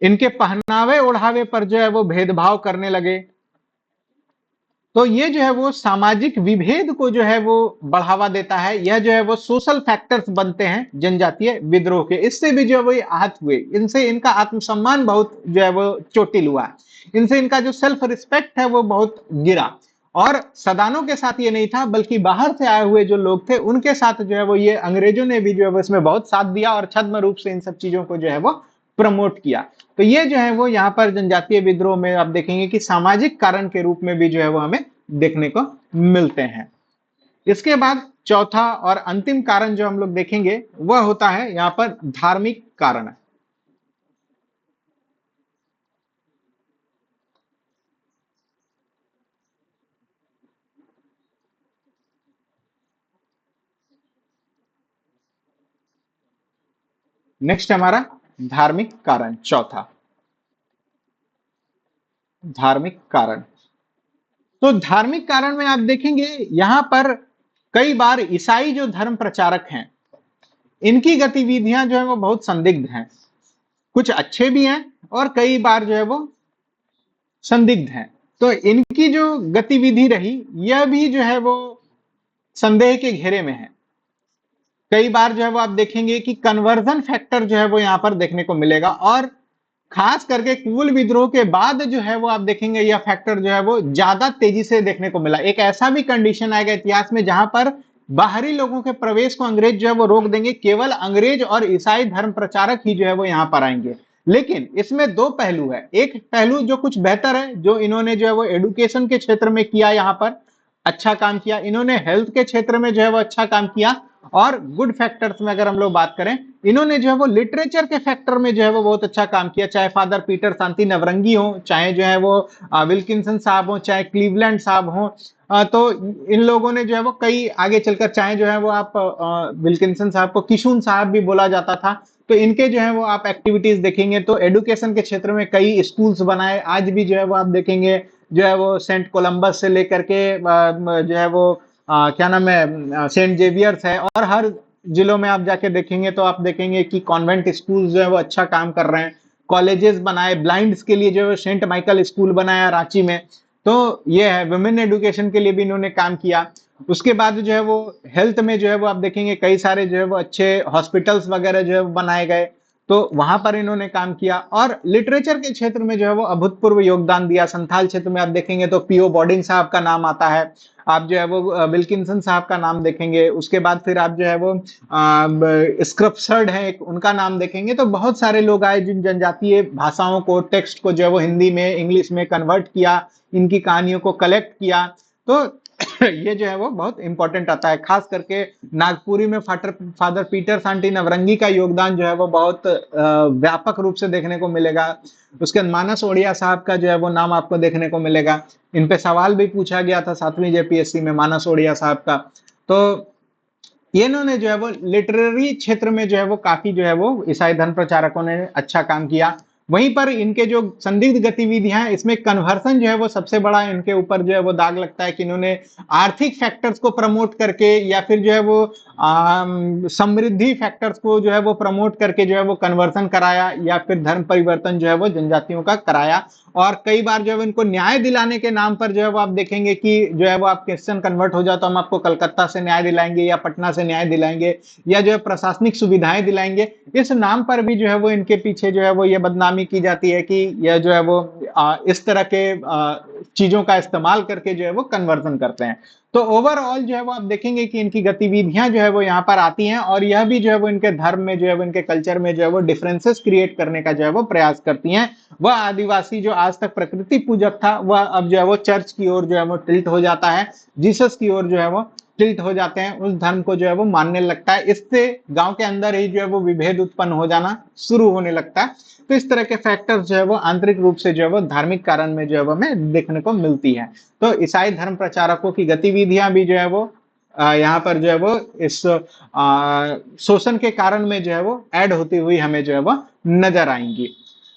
इनके पहनावे ओढ़ावे पर जो है वो भेदभाव करने लगे। तो ये जो है वो सामाजिक विभेद को जो है वो बढ़ावा देता है। यह जो है वो सोशल फैक्टर्स बनते हैं जनजातीय विद्रोह के, इससे भी जो है वो आहत हुए, इनसे इनका आत्मसम्मान बहुत जो है वो चोटिल हुआ, इनसे इनका जो सेल्फ रिस्पेक्ट है वो बहुत गिरा। और सदानों के साथ ये नहीं था, बल्कि बाहर से आए हुए जो लोग थे उनके साथ जो है वो ये अंग्रेजों ने भी जो है वो इसमें बहुत साथ दिया और छद्म रूप से इन सब चीजों को जो है वो प्रमोट किया। तो ये जो है वो यहाँ पर जनजातीय विद्रोह में आप देखेंगे कि सामाजिक कारण के रूप में भी जो है वो हमें देखने को मिलते हैं। इसके बाद चौथा और अंतिम कारण जो हम लोग देखेंगे वह होता है यहाँ पर धार्मिक कारण। नेक्स्ट हमारा धार्मिक कारण, चौथा धार्मिक कारण। तो धार्मिक कारण में आप देखेंगे यहां पर कई बार ईसाई जो धर्म प्रचारक हैं इनकी गतिविधियां जो है वो बहुत संदिग्ध हैं, कुछ अच्छे भी हैं और कई बार जो है वो संदिग्ध हैं। तो इनकी जो गतिविधि रही यह भी जो है वो संदेह के घेरे में है। कई बार जो है वो आप देखेंगे कि कन्वर्जन फैक्टर जो है वो यहां पर देखने को मिलेगा, और खास करके कोल विद्रोह के बाद जो है वो आप देखेंगे यह फैक्टर जो है वो ज्यादा तेजी से देखने को मिला। एक ऐसा भी कंडीशन आएगा इतिहास में जहां पर बाहरी लोगों के प्रवेश को अंग्रेज जो है वो रोक देंगे, केवल अंग्रेज और ईसाई धर्म प्रचारक ही जो है वो यहां पर आएंगे। लेकिन इसमें दो पहलू है। एक पहलू जो कुछ बेहतर है, जो इन्होंने जो है वो एडुकेशन के क्षेत्र में किया, यहाँ पर अच्छा काम किया इन्होंने, हेल्थ के क्षेत्र में जो है वो अच्छा काम किया, और गुड फैक्टर्स में अगर हम लोग बात करें, इन्होंने जो है वो लिटरेचर के फैक्टर में जो है वो बहुत अच्छा काम किया। चाहे फादर पीटर शांति नवरंगी हो, चाहे जो है वो विल्किंसन साहब हो, चाहे क्लीवलैंड साहब हो, तो इन लोगों ने जो है वो कई आगे चलकर, चाहे जो है वो आप विल्किंसन साहब को किशुन साहब भी बोला जाता था, तो इनके जो है वो आप एक्टिविटीज देखेंगे तो एडुकेशन के क्षेत्र में कई स्कूल्स बनाए। आज भी जो है वो आप देखेंगे जो है वो सेंट कोलंबस से लेकर के जो है वो क्या नाम है सेंट जेवियर्स है, और हर जिलों में आप जाके देखेंगे तो आप देखेंगे कि कॉन्वेंट स्कूल जो है वो अच्छा काम कर रहे हैं। कॉलेजेस बनाए ब्लाइंड्स के लिए, जो है सेंट माइकल स्कूल बनाया रांची में, तो ये है वुमेन एडुकेशन के लिए भी इन्होंने काम किया। उसके बाद जो है वो हेल्थ में जो है वो आप देखेंगे कई सारे जो है वो अच्छे हॉस्पिटल्स वगैरह जो है वो बनाए गए, तो वहां पर इन्होंने काम किया। और लिटरेचर के क्षेत्र में जो है वो अभूतपूर्व योगदान दिया। संथाल क्षेत्र में आप देखेंगे तो पीओ बोर्डिंग साहब का नाम आता है, आप जो है वो विल्किंसन साहब का नाम देखेंगे, उसके बाद फिर आप जो है वो स्क्रप्सर्ड है एक, उनका नाम देखेंगे। तो बहुत सारे लोग आए जिन जनजातीय भाषाओं को, टेक्स्ट को जो है वो हिंदी में, इंग्लिश में कन्वर्ट किया, इनकी कहानियों को कलेक्ट किया। तो ये जो है वो बहुत इंपॉर्टेंट आता है। खास करके नागपुरी में फादर पीटर शांति नवरंगी का योगदान जो है वो बहुत व्यापक रूप से देखने को मिलेगा। उसके बाद मानस ओडिया साहब का जो है वो नाम आपको देखने को मिलेगा। इन पे सवाल भी पूछा गया था 7वीं जेपीएससी में, मानस ओडिया साहब का। तो ये इन्होंने जो है वो लिटरेरी क्षेत्र में जो है वो काफी जो है वो ईसाई धर्म प्रचारकों ने अच्छा काम किया। वहीं पर इनके जो संदिग्ध गतिविधियां हैं, इसमें कन्वर्सन जो है वो सबसे बड़ा इनके ऊपर जो है वो दाग लगता है कि इन्होंने आर्थिक फैक्टर्स को प्रमोट करके, या फिर जो है वो समृद्धि फैक्टर्स को जो है वो प्रमोट करके जो है वो कन्वर्सन कराया, या फिर धर्म परिवर्तन जो है वो जनजातियों का कराया। और कई बार जो है इनको न्याय दिलाने के नाम पर जो है वो आप देखेंगे कि जो है वो आप क्रिश्चियन कन्वर्ट हो जाओ तो हम आपको कलकत्ता से न्याय दिलाएंगे या पटना से न्याय दिलाएंगे, या जो है प्रशासनिक सुविधाएं दिलाएंगे। इस नाम पर भी जो है वो इनके पीछे जो है वो ये बदनामी की जाती है कि यह जो है वो इस तरह के चीजों का इस्तेमाल करके जो है वो कन्वर्जन करते हैं। तो ओवरऑल जो है वो आप देखेंगे कि इनकी गतिविधियां जो है वो यहाँ पर आती हैं, और यह भी जो है वो इनके धर्म में जो है वो इनके कल्चर में जो है वो डिफरेंसेस क्रिएट करने का जो है वो प्रयास करती हैं। वह आदिवासी जो आज तक प्रकृति पूजक था, वह अब जो है वो चर्च की ओर जो है वो टिल्ट हो जाता है, जीसस की ओर जो है वो टिल्ट हो जाते हैं, उस धर्म को जो है वो मानने लगता है। इससे गांव के अंदर ही जो है वो विभेद उत्पन्न हो जाना शुरू होने लगता है। तो इस तरह के फैक्टर्स जो है वो आंतरिक रूप से जो है वो धार्मिक कारण में जो है वो हमें देखने को मिलती है। तो ईसाई धर्म प्रचारकों की गतिविधियां भी जो है वो यहाँ पर जो है वो इस शोषण के कारण में जो है वो ऐड होती हुई हमें जो है वो नजर आएंगी।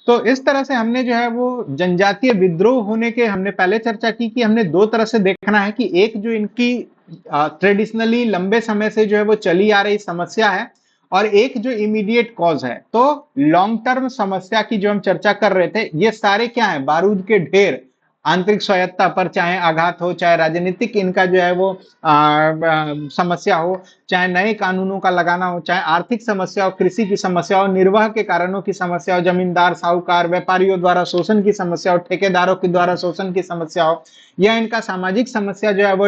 तो इस तरह से हमने जो है वो जनजातीय विद्रोह होने के हमने पहले चर्चा की कि हमने दो तरह से देखना है, कि एक जो इनकी ट्रेडिशनली लंबे समय से जो है वो चली आ रही समस्या है, और एक जो इमीडिएट कॉज है। तो लॉन्ग टर्म समस्या की जो हम चर्चा कर रहे थे, ये सारे क्या है, बारूद के ढेर, आंतरिक स्वायत्ता पर चाहे आघात हो, चाहे राजनीतिक इनका जो है वो समस्या हो, चाहे नए कानूनों का लगाना हो, चाहे आर्थिक समस्या हो, कृषि की समस्या हो, निर्वाह के कारणों की समस्या हो, जमींदार साहूकार व्यापारियों द्वारा शोषण की समस्या हो, ठेकेदारों के द्वारा शोषण की समस्या हो, या इनका सामाजिक समस्या जो है वो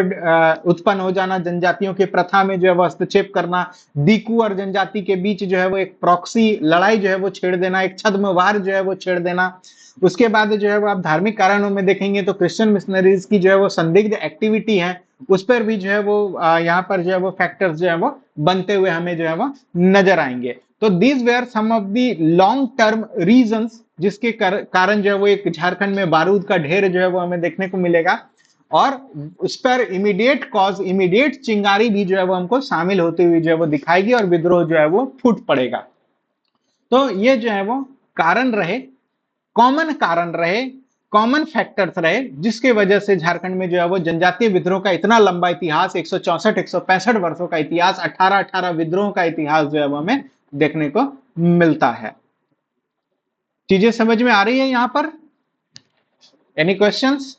उत्पन्न हो जाना, जनजातियों की प्रथा में जो है वो हस्तक्षेप करना, दीकू और जनजाति के बीच जो है वो एक प्रॉक्सी लड़ाई जो है वो छेड़ देना, एक छद्मवार जो है वो छेड़ देना। उसके बाद जो है वो आप धार्मिक कारणों में देखेंगे तो क्रिश्चियन मिशनरीज की जो है वो संदिग्ध एक्टिविटी है, उस पर भी जो है वो यहाँ पर जो है वो फैक्टर्स जो है वो बनते हुए हमें जो है वो नजर आएंगे। तो these were some of the long term reasons, जिसके कारण जो है वो एक झारखंड में बारूद का ढेर जो है वो हमें देखने को मिलेगा, और उस पर इमीडिएट कॉज, इमीडिएट चिंगारी भी जो है वो हमको शामिल होती हुई जो है वो दिखाएगी, और विद्रोह जो है वो फूट पड़ेगा। तो ये जो है वो कारण रहे, कॉमन कारण रहे, कॉमन फैक्टर्स रहे, जिसके वजह से झारखंड में जो है वो जनजातीय विद्रोह का इतना लंबा इतिहास, 164 165 वर्षों का इतिहास, 18 विद्रोह का इतिहास जो है वो हमें देखने को मिलता है। चीजें समझ में आ रही है यहां पर? Any questions?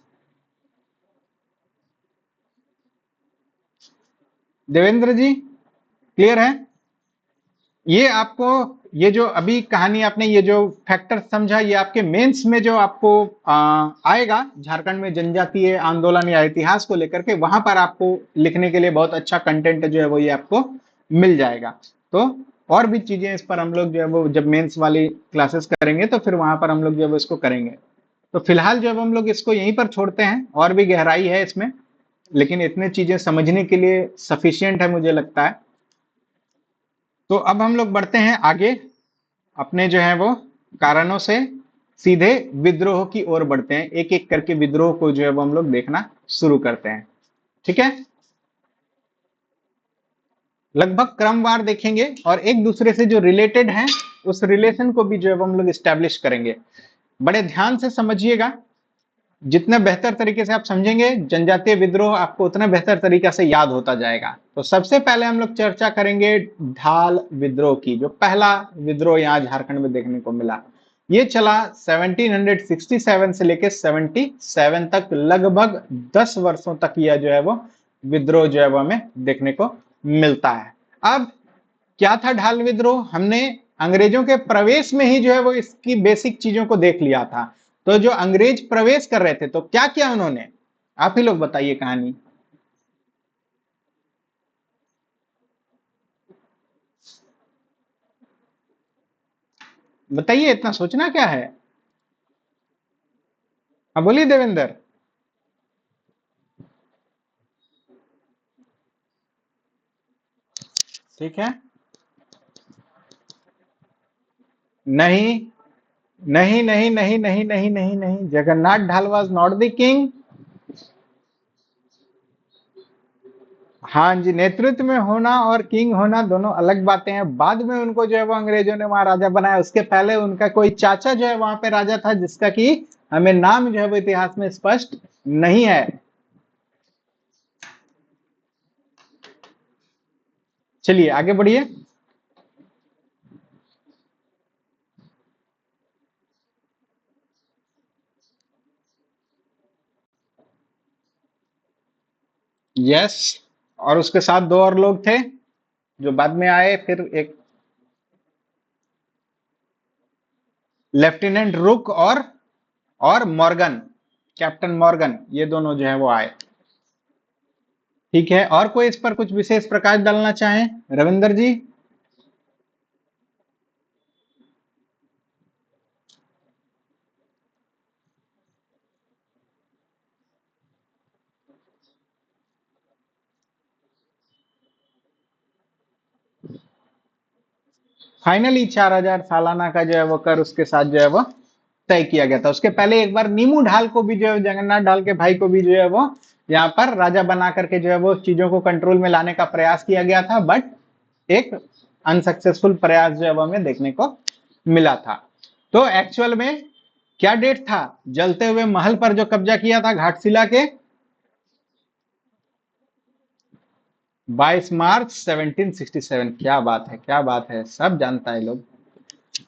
Devendra ji clear है? ये आपको, ये जो अभी कहानी आपने ये जो फैक्टर समझा, ये आपके मेंस में जो आपको आएगा झारखंड में जनजातीय आंदोलन या इतिहास को लेकर के, वहां पर आपको लिखने के लिए बहुत अच्छा कंटेंट जो है वो ये आपको मिल जाएगा। तो और भी चीजें इस पर हम लोग जो है वो जब मेंस वाली क्लासेस करेंगे तो फिर वहां पर हम लोग जो है वो इसको करेंगे। तो फिलहाल जो है हम लोग इसको यहीं पर छोड़ते हैं, और भी गहराई है इसमें, लेकिन इतने चीजें समझने के लिए सफिशियंट है मुझे लगता है। तो अब हम लोग बढ़ते हैं आगे, अपने जो है वो कारणों से सीधे विद्रोह की ओर बढ़ते हैं, एक एक करके विद्रोह को जो है वो हम लोग देखना शुरू करते हैं। ठीक है, लगभग क्रमवार देखेंगे और एक दूसरे से जो रिलेटेड हैं उस रिलेशन को भी जो है वो हम लोग स्टैब्लिश करेंगे। बड़े ध्यान से समझिएगा, जितने बेहतर तरीके से आप समझेंगे जनजातीय विद्रोह आपको उतना बेहतर तरीका से याद होता जाएगा। तो सबसे पहले हम लोग चर्चा करेंगे ढाल विद्रोह की, जो पहला विद्रोह यहाँ झारखंड में देखने को मिला। ये चला 1767 से लेकर 77 तक, लगभग 10 वर्षों तक यह जो है वो विद्रोह जो है वो हमें देखने को मिलता है। अब क्या था ढाल विद्रोह, हमने अंग्रेजों के प्रवेश में ही जो है वो इसकी बेसिक चीजों को देख लिया था। तो जो अंग्रेज प्रवेश कर रहे थे तो क्या किया उन्होंने, आप ही लोग बताइए कहानी। बताइए, इतना सोचना क्या है। हाँ बोलिए देवेंद्र। ठीक है। नहीं नहीं नहीं नहीं नहीं नहीं नहीं नहीं, जगन्नाथ ढाल वाज नॉट द किंग। हाँ जी, नेतृत्व में होना और किंग होना दोनों अलग बातें हैं। बाद में उनको जो है वो अंग्रेजों ने वहां राजा बनाया, उसके पहले उनका कोई चाचा जो है वहां पे राजा था, जिसका कि हमें नाम जो है वो इतिहास में स्पष्ट नहीं है। चलिए आगे बढ़िए। यस, और उसके साथ दो और लोग थे जो बाद में आए फिर, एक लेफ्टिनेंट रुक और मॉर्गन, कैप्टन मॉर्गन, ये दोनों जो है वो आए। ठीक है, और कोई इस पर कुछ विशेष प्रकाश डालना चाहें, रविंदर जी। फाइनली 4,000 सालाना का जो है वो कर उसके साथ जो है वो तय किया गया था। उसके पहले एक बार नीमू ढाल को भी जो है, जगन्नाथ ढाल के भाई को भी जो है वो यहाँ पर राजा बना करके जो है वो चीजों को कंट्रोल में लाने का प्रयास किया गया था, बट एक अनसक्सेसफुल प्रयास जो है वो हमें देखने को मिला था। तो एक्चुअल में क्या डेट था जलते हुए महल पर जो कब्जा किया था घाटशिला के, 22 मार्च 1767। क्या बात है, क्या बात है, सब जानता है लोग।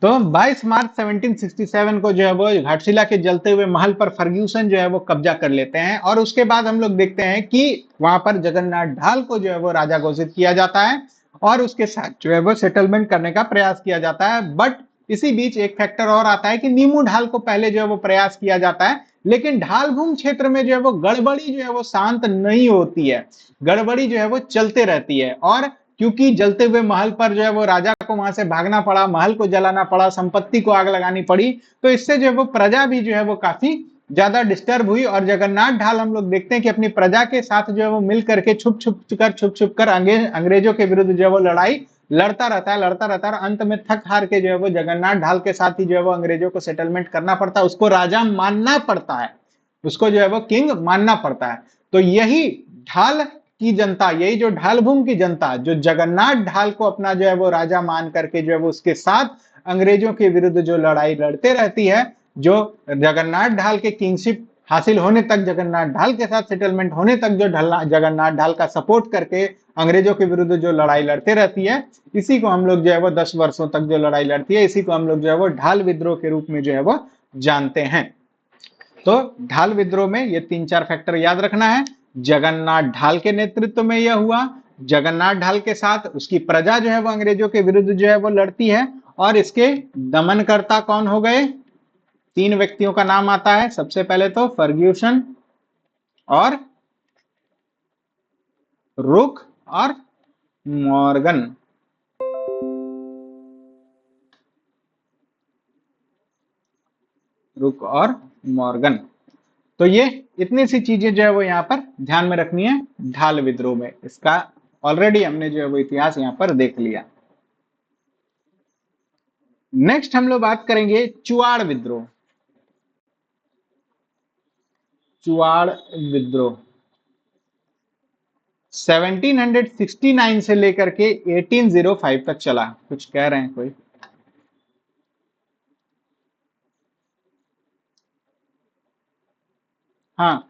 तो 22 मार्च 1767 को जो है वो घाटशिला के जलते हुए महल पर फर्ग्यूसन जो है वो कब्जा कर लेते हैं, और उसके बाद हम लोग देखते हैं कि वहां पर जगन्नाथ ढाल को जो है वो राजा घोषित किया जाता है और उसके साथ जो है वो सेटलमेंट करने का प्रयास किया जाता है। बट इसी बीच एक फैक्टर और आता है कि नीमू ढाल को पहले जो है वो प्रयास किया जाता है, लेकिन ढालभूम क्षेत्र में जो है वो गड़बड़ी जो है वो शांत नहीं होती है, गड़बड़ी जो है वो चलते रहती है। और क्योंकि जलते हुए महल पर जो है वो राजा को वहां से भागना पड़ा, महल को जलाना पड़ा, संपत्ति को आग लगानी पड़ी, तो इससे जो है वो प्रजा भी जो है वो काफी ज्यादा डिस्टर्ब हुई। और जगन्नाथ ढाल हम लोग देखते हैं कि अपनी प्रजा के साथ जो है वो मिल करके छुप छुप कर अंग्रेजों के विरुद्ध जो है वो लड़ाई लड़ता रहता है, और अंत में थक हार के जो है वो जगन्नाथ ढाल के साथ ही जो है वो अंग्रेजों को सेटलमेंट करना पड़ता है, उसको राजा मानना पड़ता है, उसको जो है वो किंग मानना पड़ता है। तो यही ढाल की जनता, यही जो ढालभूम की जनता जो जगन्नाथ ढाल को अपना जो है वो राजा मान करके जो है वो उसके साथ अंग्रेजों के विरुद्ध जो लड़ाई लड़ते रहती है, जो जगन्नाथ ढाल के किंगशिप हासिल होने तक, जगन्नाथ ढाल के साथ सेटलमेंट होने तक जो जगन्नाथ ढाल का सपोर्ट करके अंग्रेजों के विरुद्ध जो लड़ाई लड़ते रहती है, इसी को हम लोग जो है वो 10 वर्षों तक जो लड़ाई लड़ती है, इसी को हम लोग जो है वो ढाल विद्रोह के रूप में जो है वो जानते हैं। तो ढाल विद्रोह में ये 3-4 फैक्टर याद रखना है। जगन्नाथ ढाल के नेतृत्व में यह हुआ, जगन्नाथ ढाल के साथ उसकी प्रजा जो है वो अंग्रेजों के विरुद्ध जो है वो लड़ती है, और इसके दमनकर्ता कौन हो गए, 3 व्यक्तियों का नाम आता है। सबसे पहले तो फर्ग्यूसन और रुक और मॉर्गन। रुक और मॉर्गन। तो ये इतनी सी चीजें जो है वो यहाँ पर ध्यान में रखनी है ढाल विद्रोह में। इसका ऑलरेडी हमने जो है वो इतिहास यहाँ पर देख लिया। नेक्स्ट हम लोग बात करेंगे चुआड़ विद्रोह। चुआड़ विद्रोह 1769 से लेकर के 1805 तक चला। कुछ कह रहे हैं कोई? हाँ।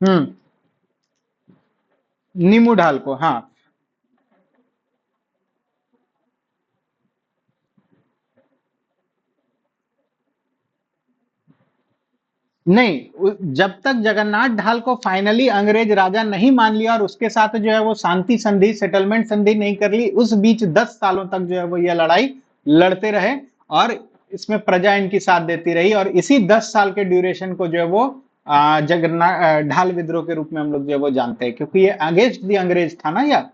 हम्म। नीमू ढाल को, हाँ। नहीं, जब तक जगन्नाथ ढाल को फाइनली अंग्रेज राजा नहीं मान लिया और उसके साथ जो है वो शांति संधि, सेटलमेंट संधि नहीं कर ली, उस बीच 10 सालों तक जो है वो ये लड़ाई लड़ते रहे और इसमें प्रजा इनकी साथ देती रही। और इसी 10 साल के ड्यूरेशन को जो है वो जगन्नाथ ढाल विद्रोह के रूप में हम लोग जो है वो जानते हैं, क्योंकि ये अगेंस्ट दी अंग्रेज था ना यार।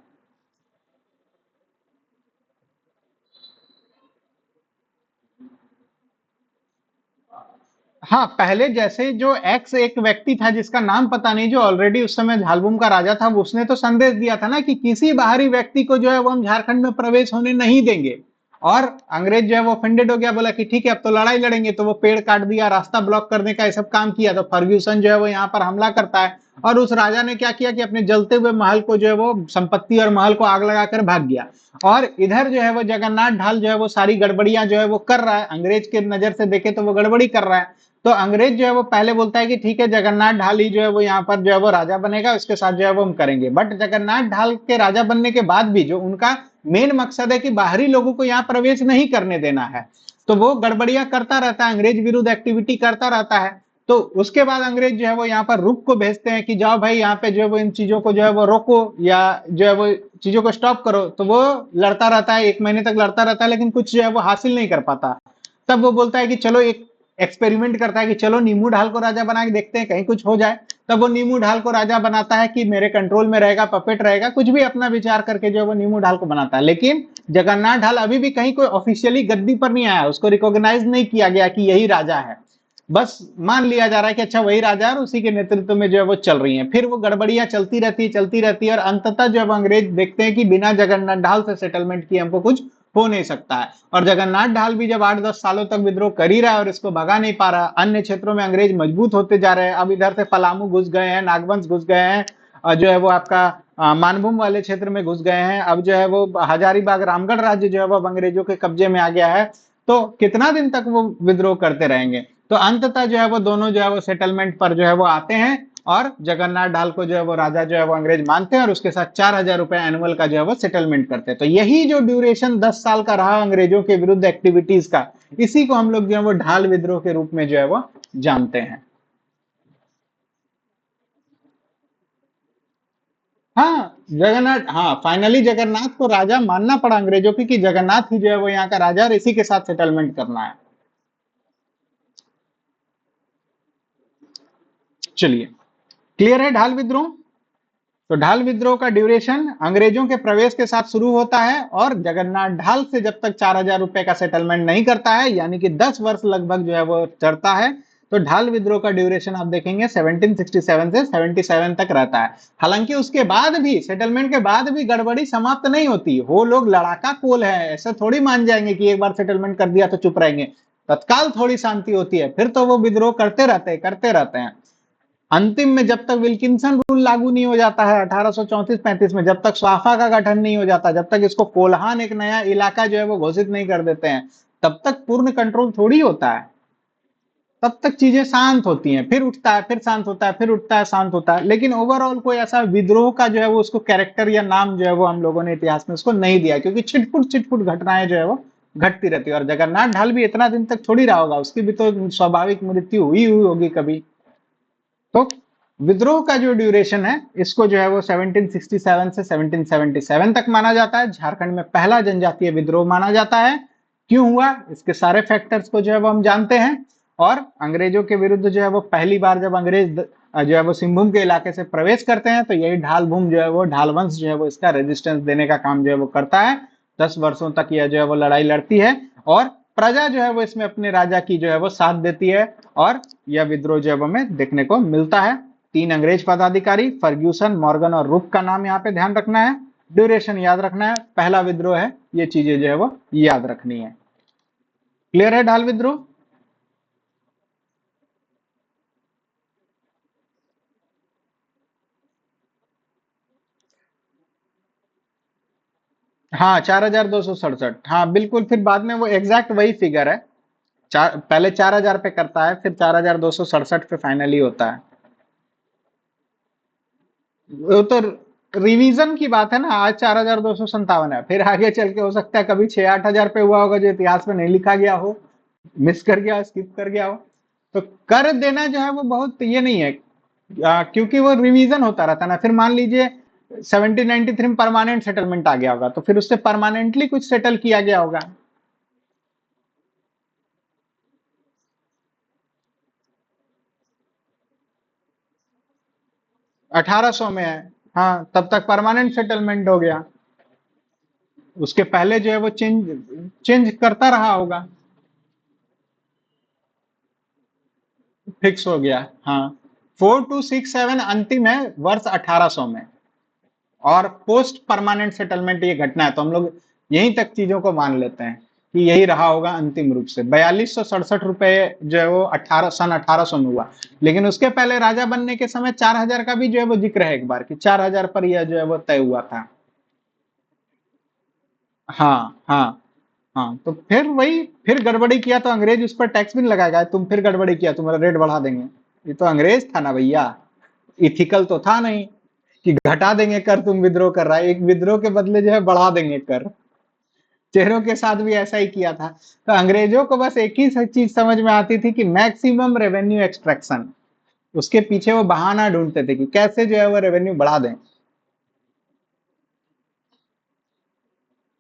हाँ, पहले जैसे जो एक्स एक व्यक्ति था जिसका नाम पता नहीं, जो ऑलरेडी उस समय झालबुम का राजा था, उसने तो संदेश दिया था ना कि किसी बाहरी व्यक्ति को जो है वो हम झारखंड में प्रवेश होने नहीं देंगे। और अंग्रेज जो है वो ऑफेंडेड हो गया, बोला कि ठीक है अब तो लड़ाई लड़ेंगे। तो वो पेड़ काट दिया, रास्ता ब्लॉक करने का ये सब काम किया। तो फर्ग्यूसन जो है वो यहाँ पर हमला करता है और उस राजा ने क्या किया कि अपने जलते हुए महल को जो है वो संपत्ति और महल को आग लगाकर भाग गया। और इधर जो है वो जगन्नाथ ढाल जो है वो सारी गड़बड़ियां जो है वो कर रहा है। अंग्रेज के नजर से देखे तो वो गड़बड़ी कर रहा है। तो अंग्रेज जो है वो पहले बोलता है कि ठीक है जगन्नाथ ढाल ही जो है वो यहाँ पर जो है वो राजा बनेगा, उसके साथ जो है वो हम करेंगे। बट जगन्नाथ ढाल के राजा बनने के बाद भी जो उनका मेन मकसद है कि बाहरी लोगों को यहाँ प्रवेश नहीं करने देना है, तो वो गड़बड़ियां करता रहता है, अंग्रेज विरुद्ध एक्टिविटी करता रहता है। तो उसके बाद अंग्रेज जो है वो यहाँ पर रुक को भेजते हैं कि जाओ भाई यहाँ पे जो है वो इन चीजों को जो है वो रोको या जो है वो चीजों को स्टॉप करो। तो वो लड़ता रहता है, 1 महीने तक लड़ता रहता है, लेकिन कुछ जो है वो हासिल नहीं कर पाता। तब वो बोलता है कि चलो एक एक्सपेरिमेंट करता है कि चलो नीमू ढाल को राजा बना के देखते हैं, कहीं कुछ हो जाए। तब वो नीमू ढाल को राजा बनाता है कि मेरे कंट्रोल में रहेगा, पपेट रहेगा, कुछ भी अपना विचार करके जो है वो नीमू ढाल को बनाता है। लेकिन जगन्नाथ ढाल अभी भी कहीं कोई ऑफिशियली गद्दी पर नहीं आया, उसको रिकॉग्नाइज नहीं किया गया कि यही राजा है। बस मान लिया जा रहा है कि अच्छा वही राजा है और उसी के नेतृत्व में जो है वो चल रही है। फिर वो गड़बड़ियां चलती रहती है और अंततः जब अंग्रेज देखते हैं कि बिना जगन्नाथ ढाल से सेटलमेंट किए हमको कुछ हो नहीं सकता है। और जगन्नाथ ढाल भी जब 8-10 सालों तक विद्रोह कर ही रहा है और इसको भगा नहीं पा रहा, अन्य क्षेत्रों में अंग्रेज मजबूत होते जा रहे हैं। अब इधर से पलामू घुस गए हैं, नागवंश घुस गए हैं, और जो है वो आपका मानभूम वाले क्षेत्र में घुस गए हैं। अब जो है वो हजारीबाग रामगढ़ राज्य जो है वो अंग्रेजों के कब्जे में आ गया है। तो कितना दिन तक वो विद्रोह करते रहेंगे? तो अंततः जो है वो दोनों जो है वो सेटलमेंट पर जो है वो आते हैं और जगन्नाथ ढाल को जो है वो राजा जो है वो अंग्रेज मानते हैं और उसके साथ 4,000 रुपए एनुअल का जो है वो सेटलमेंट करते हैं। तो यही जो ड्यूरेशन 10 साल का रहा अंग्रेजों के विरुद्ध एक्टिविटीज का, इसी को हम लोग जो है वो ढाल विद्रोह के रूप में जो है वो जानते हैं। हाँ, जगन्नाथ, हाँ फाइनली जगन्नाथ को राजा मानना पड़ा अंग्रेजों की कि जगन्नाथ ही जो है वो यहाँ का राजा और इसी के साथ सेटलमेंट करना है। चलिए, क्लियर है ढाल विद्रोह? तो ढाल विद्रोह का ड्यूरेशन अंग्रेजों के प्रवेश के साथ शुरू होता है और जगन्नाथ ढाल से जब तक 4,000 रुपए का सेटलमेंट नहीं करता है, यानी कि 10 वर्ष लगभग जो है वो चढ़ता है। तो ढाल विद्रोह का ड्यूरेशन आप देखेंगे 1767 से 77 तक रहता है। हालांकि उसके बाद भी, सेटलमेंट के बाद भी गड़बड़ी समाप्त नहीं होती। वो लोग लड़ाका कोल है, ऐसा थोड़ी मान जाएंगे कि एक बार सेटलमेंट कर दिया तो चुप रहेंगे। तत्काल थोड़ी शांति होती है, फिर तो वो विद्रोह करते रहते हैं। अंतिम में जब तक विल्किंसन रूल लागू नहीं हो जाता है 1834-35 में, जब तक स्वाफा का गठन नहीं हो जाता, जब तक इसको कोल्हान एक नया इलाका जो है वो घोषित नहीं कर देते हैं, तब तक पूर्ण कंट्रोल थोड़ी होता है। तब तक चीजें शांत होती हैं, फिर उठता है, फिर शांत होता है, फिर उठता है, शांत होता है। लेकिन ओवरऑल कोई ऐसा विद्रोह का जो है वो उसको कैरेक्टर या नाम जो है वो हम लोगों ने इतिहास में उसको नहीं दिया, क्योंकि छिटपुट छिटपुट घटनाएं जो है वो घटती रहती है। और जगन्नाथ ढाल भी इतना दिन तक थोड़ी रहा होगा, उसकी भी तो स्वाभाविक मृत्यु हुई होगी कभी। तो विद्रोह का जो ड्यूरेशन है, इसको जो है वो 1767 से 1777 तक माना जाता है। झारखंड में पहला जनजातीय विद्रोह माना जाता है। क्यों हुआ, इसके सारे फैक्टर्स को जो है वो हम जानते हैं। और अंग्रेजों के विरुद्ध जो है वो पहली बार जब अंग्रेज जो है वो सिंहभूम के इलाके से प्रवेश करते हैं, तो यही ढाल भूम जो है वो ढाल वंश जो है वो इसका रेजिस्टेंस देने का काम जो है वो करता है। 10 वर्षों तक यह जो है वो लड़ाई लड़ती है और प्रजा जो है वो इसमें अपने राजा की जो है वो साथ देती है और यह विद्रोह जो है वो हमें देखने को मिलता है। 3 अंग्रेज पदाधिकारी फर्ग्यूसन, मॉर्गन और रूक का नाम यहाँ पे ध्यान रखना है। ड्यूरेशन याद रखना है, पहला विद्रोह है, ये चीजें जो है वो याद रखनी है। क्लियर है ढाल विद्रोह? हाँ, 4267, हाँ बिल्कुल, फिर बाद में वो एग्जैक्ट वही फिगर है। पहले 4000 पे करता है, फिर 4267 पे फाइनली होता है। वो तो रिवीजन की बात है ना, आज 4257 है, फिर आगे चल के हो सकता है कभी 6-8 हजार पे हुआ होगा जो इतिहास में नहीं लिखा गया हो, मिस कर गया, स्किप कर गया हो। तो कर देना जो है वो बहुत ये नहीं है, क्योंकि वो रिवीजन होता रहता है ना। फिर मान लीजिए 1793 में परमानेंट सेटलमेंट आ गया होगा, तो फिर उससे परमानेंटली कुछ सेटल किया गया होगा। 1800 में है, हाँ तब तक परमानेंट सेटलमेंट हो गया। उसके पहले जो है वो चेंज चेंज करता रहा होगा। फिक्स हो गया, हाँ। 4267 अंतिम है वर्ष 1800 में, और पोस्ट परमानेंट सेटलमेंट ये घटना है, तो हम लोग यहीं तक चीजों को मान लेते हैं कि यही रहा होगा अंतिम रूप से। 4267 रुपए जो है वो 1800 में हुआ। लेकिन उसके पहले राजा बनने के समय 4000 का भी जो है वो जिक्र है एक बार, कि 4000 पर यह जो है वो तय हुआ था। हाँ हाँ हाँ, तो फिर वही, फिर गड़बड़ी किया तो अंग्रेज उस पर टैक्स भी नहीं लगाएगा, तुम फिर गड़बड़ी किया तुम्हारा रेट बढ़ा देंगे। ये तो अंग्रेज था ना भैया, इथिकल तो था नहीं कि घटा देंगे कर, तुम विद्रोह कर रहा है, एक विद्रोह के बदले जो है बढ़ा देंगे कर। चेहरों के साथ भी ऐसा ही किया था। तो अंग्रेजों को बस एक ही चीज समझ में आती थी कि मैक्सिमम रेवेन्यू एक्सट्रैक्शन, उसके पीछे वो बहाना ढूंढते थे कि कैसे जो है वो रेवेन्यू बढ़ा दें।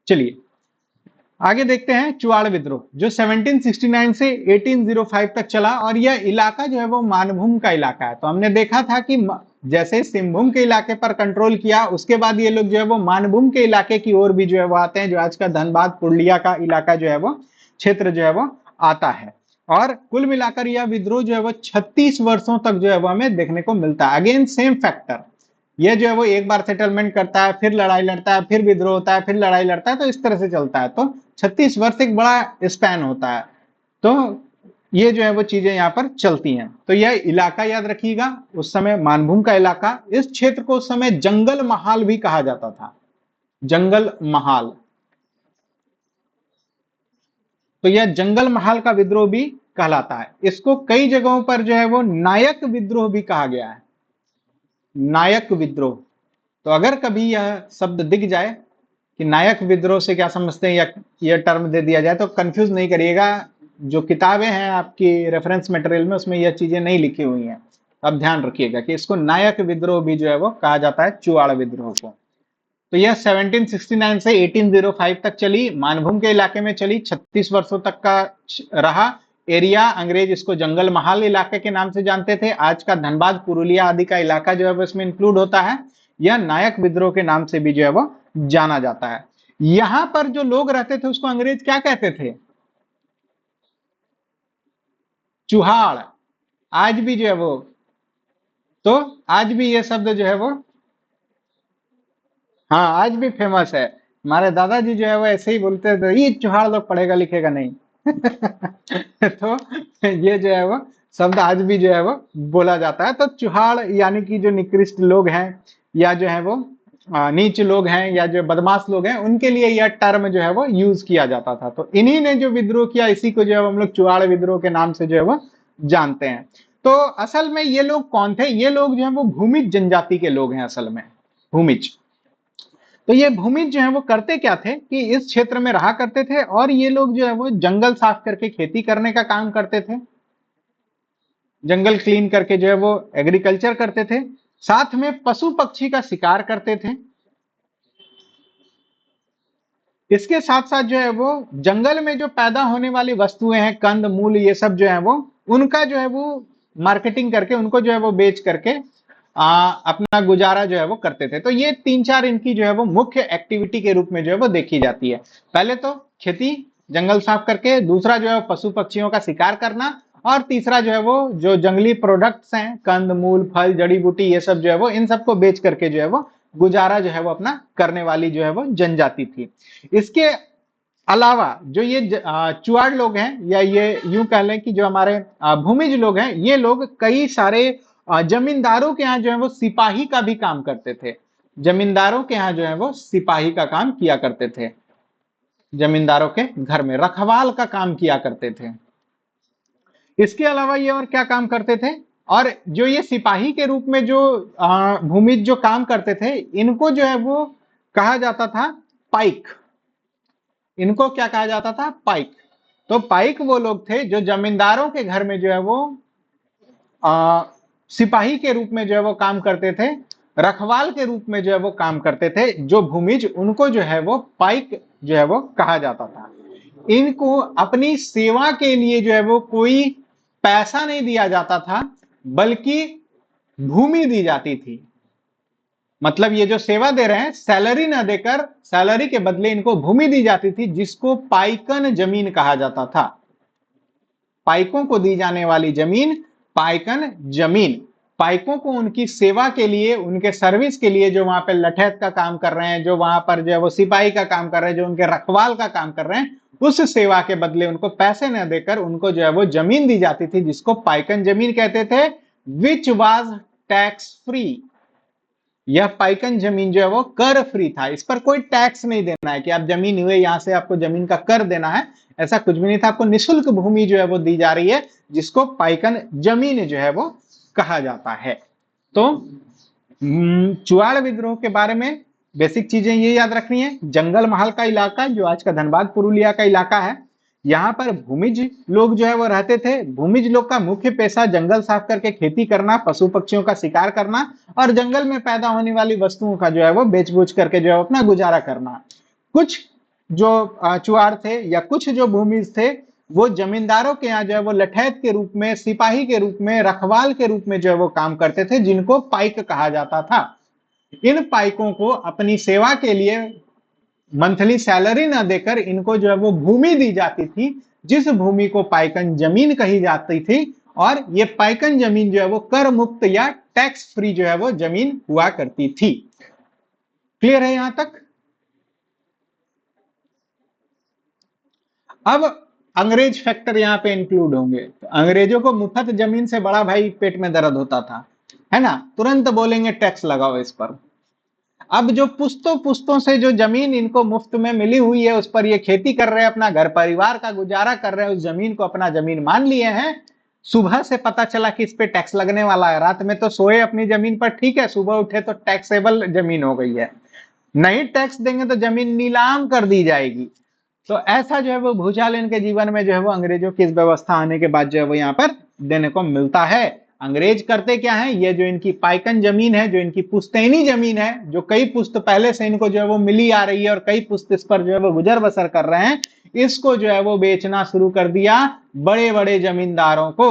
चलिए आगे देखते हैं चुआड़ विद्रोह, जो 1769 से 1805 तक चला, और यह इलाका जो है वो मानभूम का इलाका है। तो हमने देखा था कि जैसे सिंहभूम के इलाके पर कंट्रोल किया, उसके बाद ये लोग जो है वो मानभूम के इलाके की ओर भी जो है वो आते हैं, जो आज का धनबाद पुरुलिया का इलाका जो है वो क्षेत्र जो है वो आता है। और कुल मिलाकर यह विद्रोह जो है वो 36 वर्षों तक जो है वो हमें देखने को मिलता है। अगेन सेम फैक्टर, ये जो है वो एक बार सेटलमेंट करता है, फिर लड़ाई लड़ता है, फिर विद्रोह होता है, फिर लड़ाई लड़ता है, तो इस तरह से चलता है। तो 36 वर्ष एक बड़ा स्पैन होता है। तो ये जो है वो चीजें यहाँ पर चलती हैं। तो यह इलाका याद रखिएगा, उस समय मानभूम का इलाका, इस क्षेत्र को उस समय जंगल महाल भी कहा जाता था, जंगल महाल। तो यह जंगल महाल का विद्रोह भी कहलाता है। इसको कई जगहों पर जो है वो नायक विद्रोह भी कहा गया है, नायक विद्रोह। तो अगर कभी यह शब्द दिख जाए कि नायक विद्रोह से क्या समझते हैं, या यह टर्म दे दिया जाए, तो कंफ्यूज नहीं करिएगा। जो किताबें हैं आपकी रेफरेंस मटेरियल में, उसमें यह चीजें नहीं लिखी हुई हैं। अब ध्यान रखिएगा कि इसको नायक विद्रोह भी जो है वो कहा जाता है, चुआड़ विद्रोह को। तो यह 1769 से 1805 तक चली, मानभूम के इलाके में चली, 36 वर्षों तक का रहा एरिया। अंग्रेज इसको जंगल महाल इलाके के नाम से जानते थे। आज का धनबाद पुरुलिया आदि का इलाका जो है वो इसमें इंक्लूड होता है। यह नायक विद्रोह के नाम से भी जो है वो जाना जाता है। यहां पर जो लोग रहते थे उसको अंग्रेज क्या कहते थे? चुहाड़। आज भी जो है वो, तो आज भी ये शब्द जो है वो, हाँ आज भी फेमस है। हमारे दादाजी जो है वो ऐसे ही बोलते थे, ये चुहाड़ लोग पढ़ेगा लिखेगा नहीं। तो ये जो है वो शब्द आज भी जो है वो बोला जाता है। तो चुहाड़ यानी कि जो निकृष्ट लोग हैं, या जो है वो नीच लोग हैं, या जो बदमाश लोग हैं, उनके लिए यह टर्म जो है वो यूज किया जाता था। तो इन्हीं ने जो विद्रोह किया, इसी को जो है हम लोग चुहाड़ विद्रोह के नाम से जो है वो जानते हैं। तो असल में ये लोग कौन थे? ये लोग जो है वो भूमिज जनजाति के लोग हैं असल में, भूमिज। तो ये भूमिज जो है वो करते क्या थे कि इस क्षेत्र में रहा करते थे, और ये लोग जो है वो जंगल साफ करके खेती करने का काम करते थे, जंगल क्लीन करके जो है वो एग्रीकल्चर करते थे, साथ में पशु पक्षी का शिकार करते थे। इसके साथ साथ जो है वो जंगल में जो पैदा होने वाली वस्तुएं हैं, कंद मूल, ये सब जो है वो उनका जो है वो मार्केटिंग करके उनको जो है वो बेच करके अपना गुजारा जो है वो करते थे। तो ये 3-4 इनकी जो है वो मुख्य एक्टिविटी के रूप में जो है वो देखी जाती है। पहले तो खेती, जंगल साफ करके, दूसरा जो है पशु पक्षियों का शिकार करना, और तीसरा जो है वो जो जंगली प्रोडक्ट्स हैं, कंद मूल फल जड़ी बूटी, ये सब जो है वो इन सबको बेच करके जो है वो गुजारा जो है वो अपना करने वाली जो है वो जनजाति थी। इसके अलावा जो ये चुआड़ लोग हैं, या ये यूं कह लें कि जो हमारे भूमिज लोग हैं, ये लोग कई सारे जमींदारों के यहाँ जो है वो सिपाही का भी काम करते थे। जमींदारों के यहाँ जो है वो सिपाही का काम किया करते थे, जमींदारों के घर में रखवाल का काम किया करते थे। इसके अलावा ये और क्या काम करते थे, और जो ये सिपाही के रूप में जो भूमिज जो काम करते थे, इनको जो है वो कहा जाता था पाइक। इनको क्या कहा जाता था? पाइक। तो पाइक वो लोग थे जो जमींदारों के घर में जो है वो आ, सिपाही के रूप में जो है वो काम करते थे, रखवाल के रूप में जो है वो काम करते थे। जो भूमिज, उनको जो है वो पाइक जो है वो कहा जाता था। इनको अपनी सेवा के लिए जो है वो कोई पैसा नहीं दिया जाता था, बल्कि भूमि दी जाती थी। मतलब ये जो सेवा दे रहे हैं, सैलरी ना देकर, सैलरी के बदले इनको भूमि दी जाती थी, जिसको पाइकन जमीन कहा जाता था। पाइकों को दी जाने वाली जमीन पाइकन जमीन। पाइकों को उनकी सेवा के लिए, उनके सर्विस के लिए, जो वहां पे लठैत का काम कर रहे हैं, जो वहां पर जो है वो सिपाही का काम कर रहे हैं, जो उनके रखवाल का काम कर रहे हैं, उस सेवा के बदले उनको पैसे न देकर उनको जो है वो जमीन दी जाती थी, जिसको पाइकन जमीन कहते थे, विच वाज टैक्स फ्री। यह पाइकन जमीन जो है वो कर फ्री था। इस पर कोई टैक्स नहीं देना है कि आप जमीन हुए यहां से आपको जमीन का कर देना है, ऐसा कुछ भी नहीं था। आपको निःशुल्क भूमि जो है वो दी जा रही है, जिसको पाइकन जमीन जो है वो कहा जाता है। तो चुआड़ विद्रोह के बारे में बेसिक चीजें ये याद रखनी है। जंगल महल का इलाका, जो आज का धनबाद पुरुलिया का इलाका है, यहाँ पर भूमिज लोग जो है वो रहते थे। भूमिज लोग का मुख्य पेशा जंगल साफ करके खेती करना, पशु पक्षियों का शिकार करना, और जंगल में पैदा होने वाली वस्तुओं का जो है वो बेच बूच करके जो है अपना गुजारा करना। कुछ जो चुआड़ थे या कुछ जो भूमिज थे, वो जमींदारों के यहाँ जो है वो लठैत के रूप में, सिपाही के रूप में, रखवाल के रूप में जो है वो काम करते थे, जिनको पाइक कहा जाता था। इन पाइकों को अपनी सेवा के लिए मंथली सैलरी ना देकर इनको जो है वो भूमि दी जाती थी, जिस भूमि को पाइकन जमीन कही जाती थी। और ये पाइकन जमीन जो है वो कर मुक्त या टैक्स फ्री जो है वो जमीन हुआ करती थी। क्लियर है यहां तक? अब अंग्रेज फैक्टर यहां पे इंक्लूड होंगे। तो अंग्रेजों को मुफ्त जमीन से बड़ा भाई पेट में दर्द होता था, है ना? तुरंत बोलेंगे टैक्स लगाओ इस पर। अब जो पुश्तों पुश्तों से जो जमीन इनको मुफ्त में मिली हुई है, उस पर ये खेती कर रहे हैं, अपना घर परिवार का गुजारा कर रहे हैं, उस जमीन को अपना जमीन मान लिए हैं। सुबह से पता चला कि इस पे टैक्स लगने वाला है, रात में तो सोए अपनी जमीन पर, ठीक है, सुबह उठे तो टैक्सेबल जमीन हो गई है। नहीं टैक्स देंगे तो जमीन नीलाम कर दी जाएगी। तो ऐसा जो है वो भूचाल इनके जीवन में जो है वो अंग्रेजों की इस व्यवस्था आने के बाद जो है वो यहाँ पर देने को मिलता है। अंग्रेज करते क्या है, ये जो इनकी पाइकन जमीन है, जो इनकी पुश्तैनी जमीन है, जो कई पुश्त पहले से इनको जो है वो मिली आ रही है और कई पुश्त इस पर जो है वो गुजर बसर कर रहे हैं, इसको जो है वो बेचना शुरू कर दिया बड़े बड़े जमींदारों को।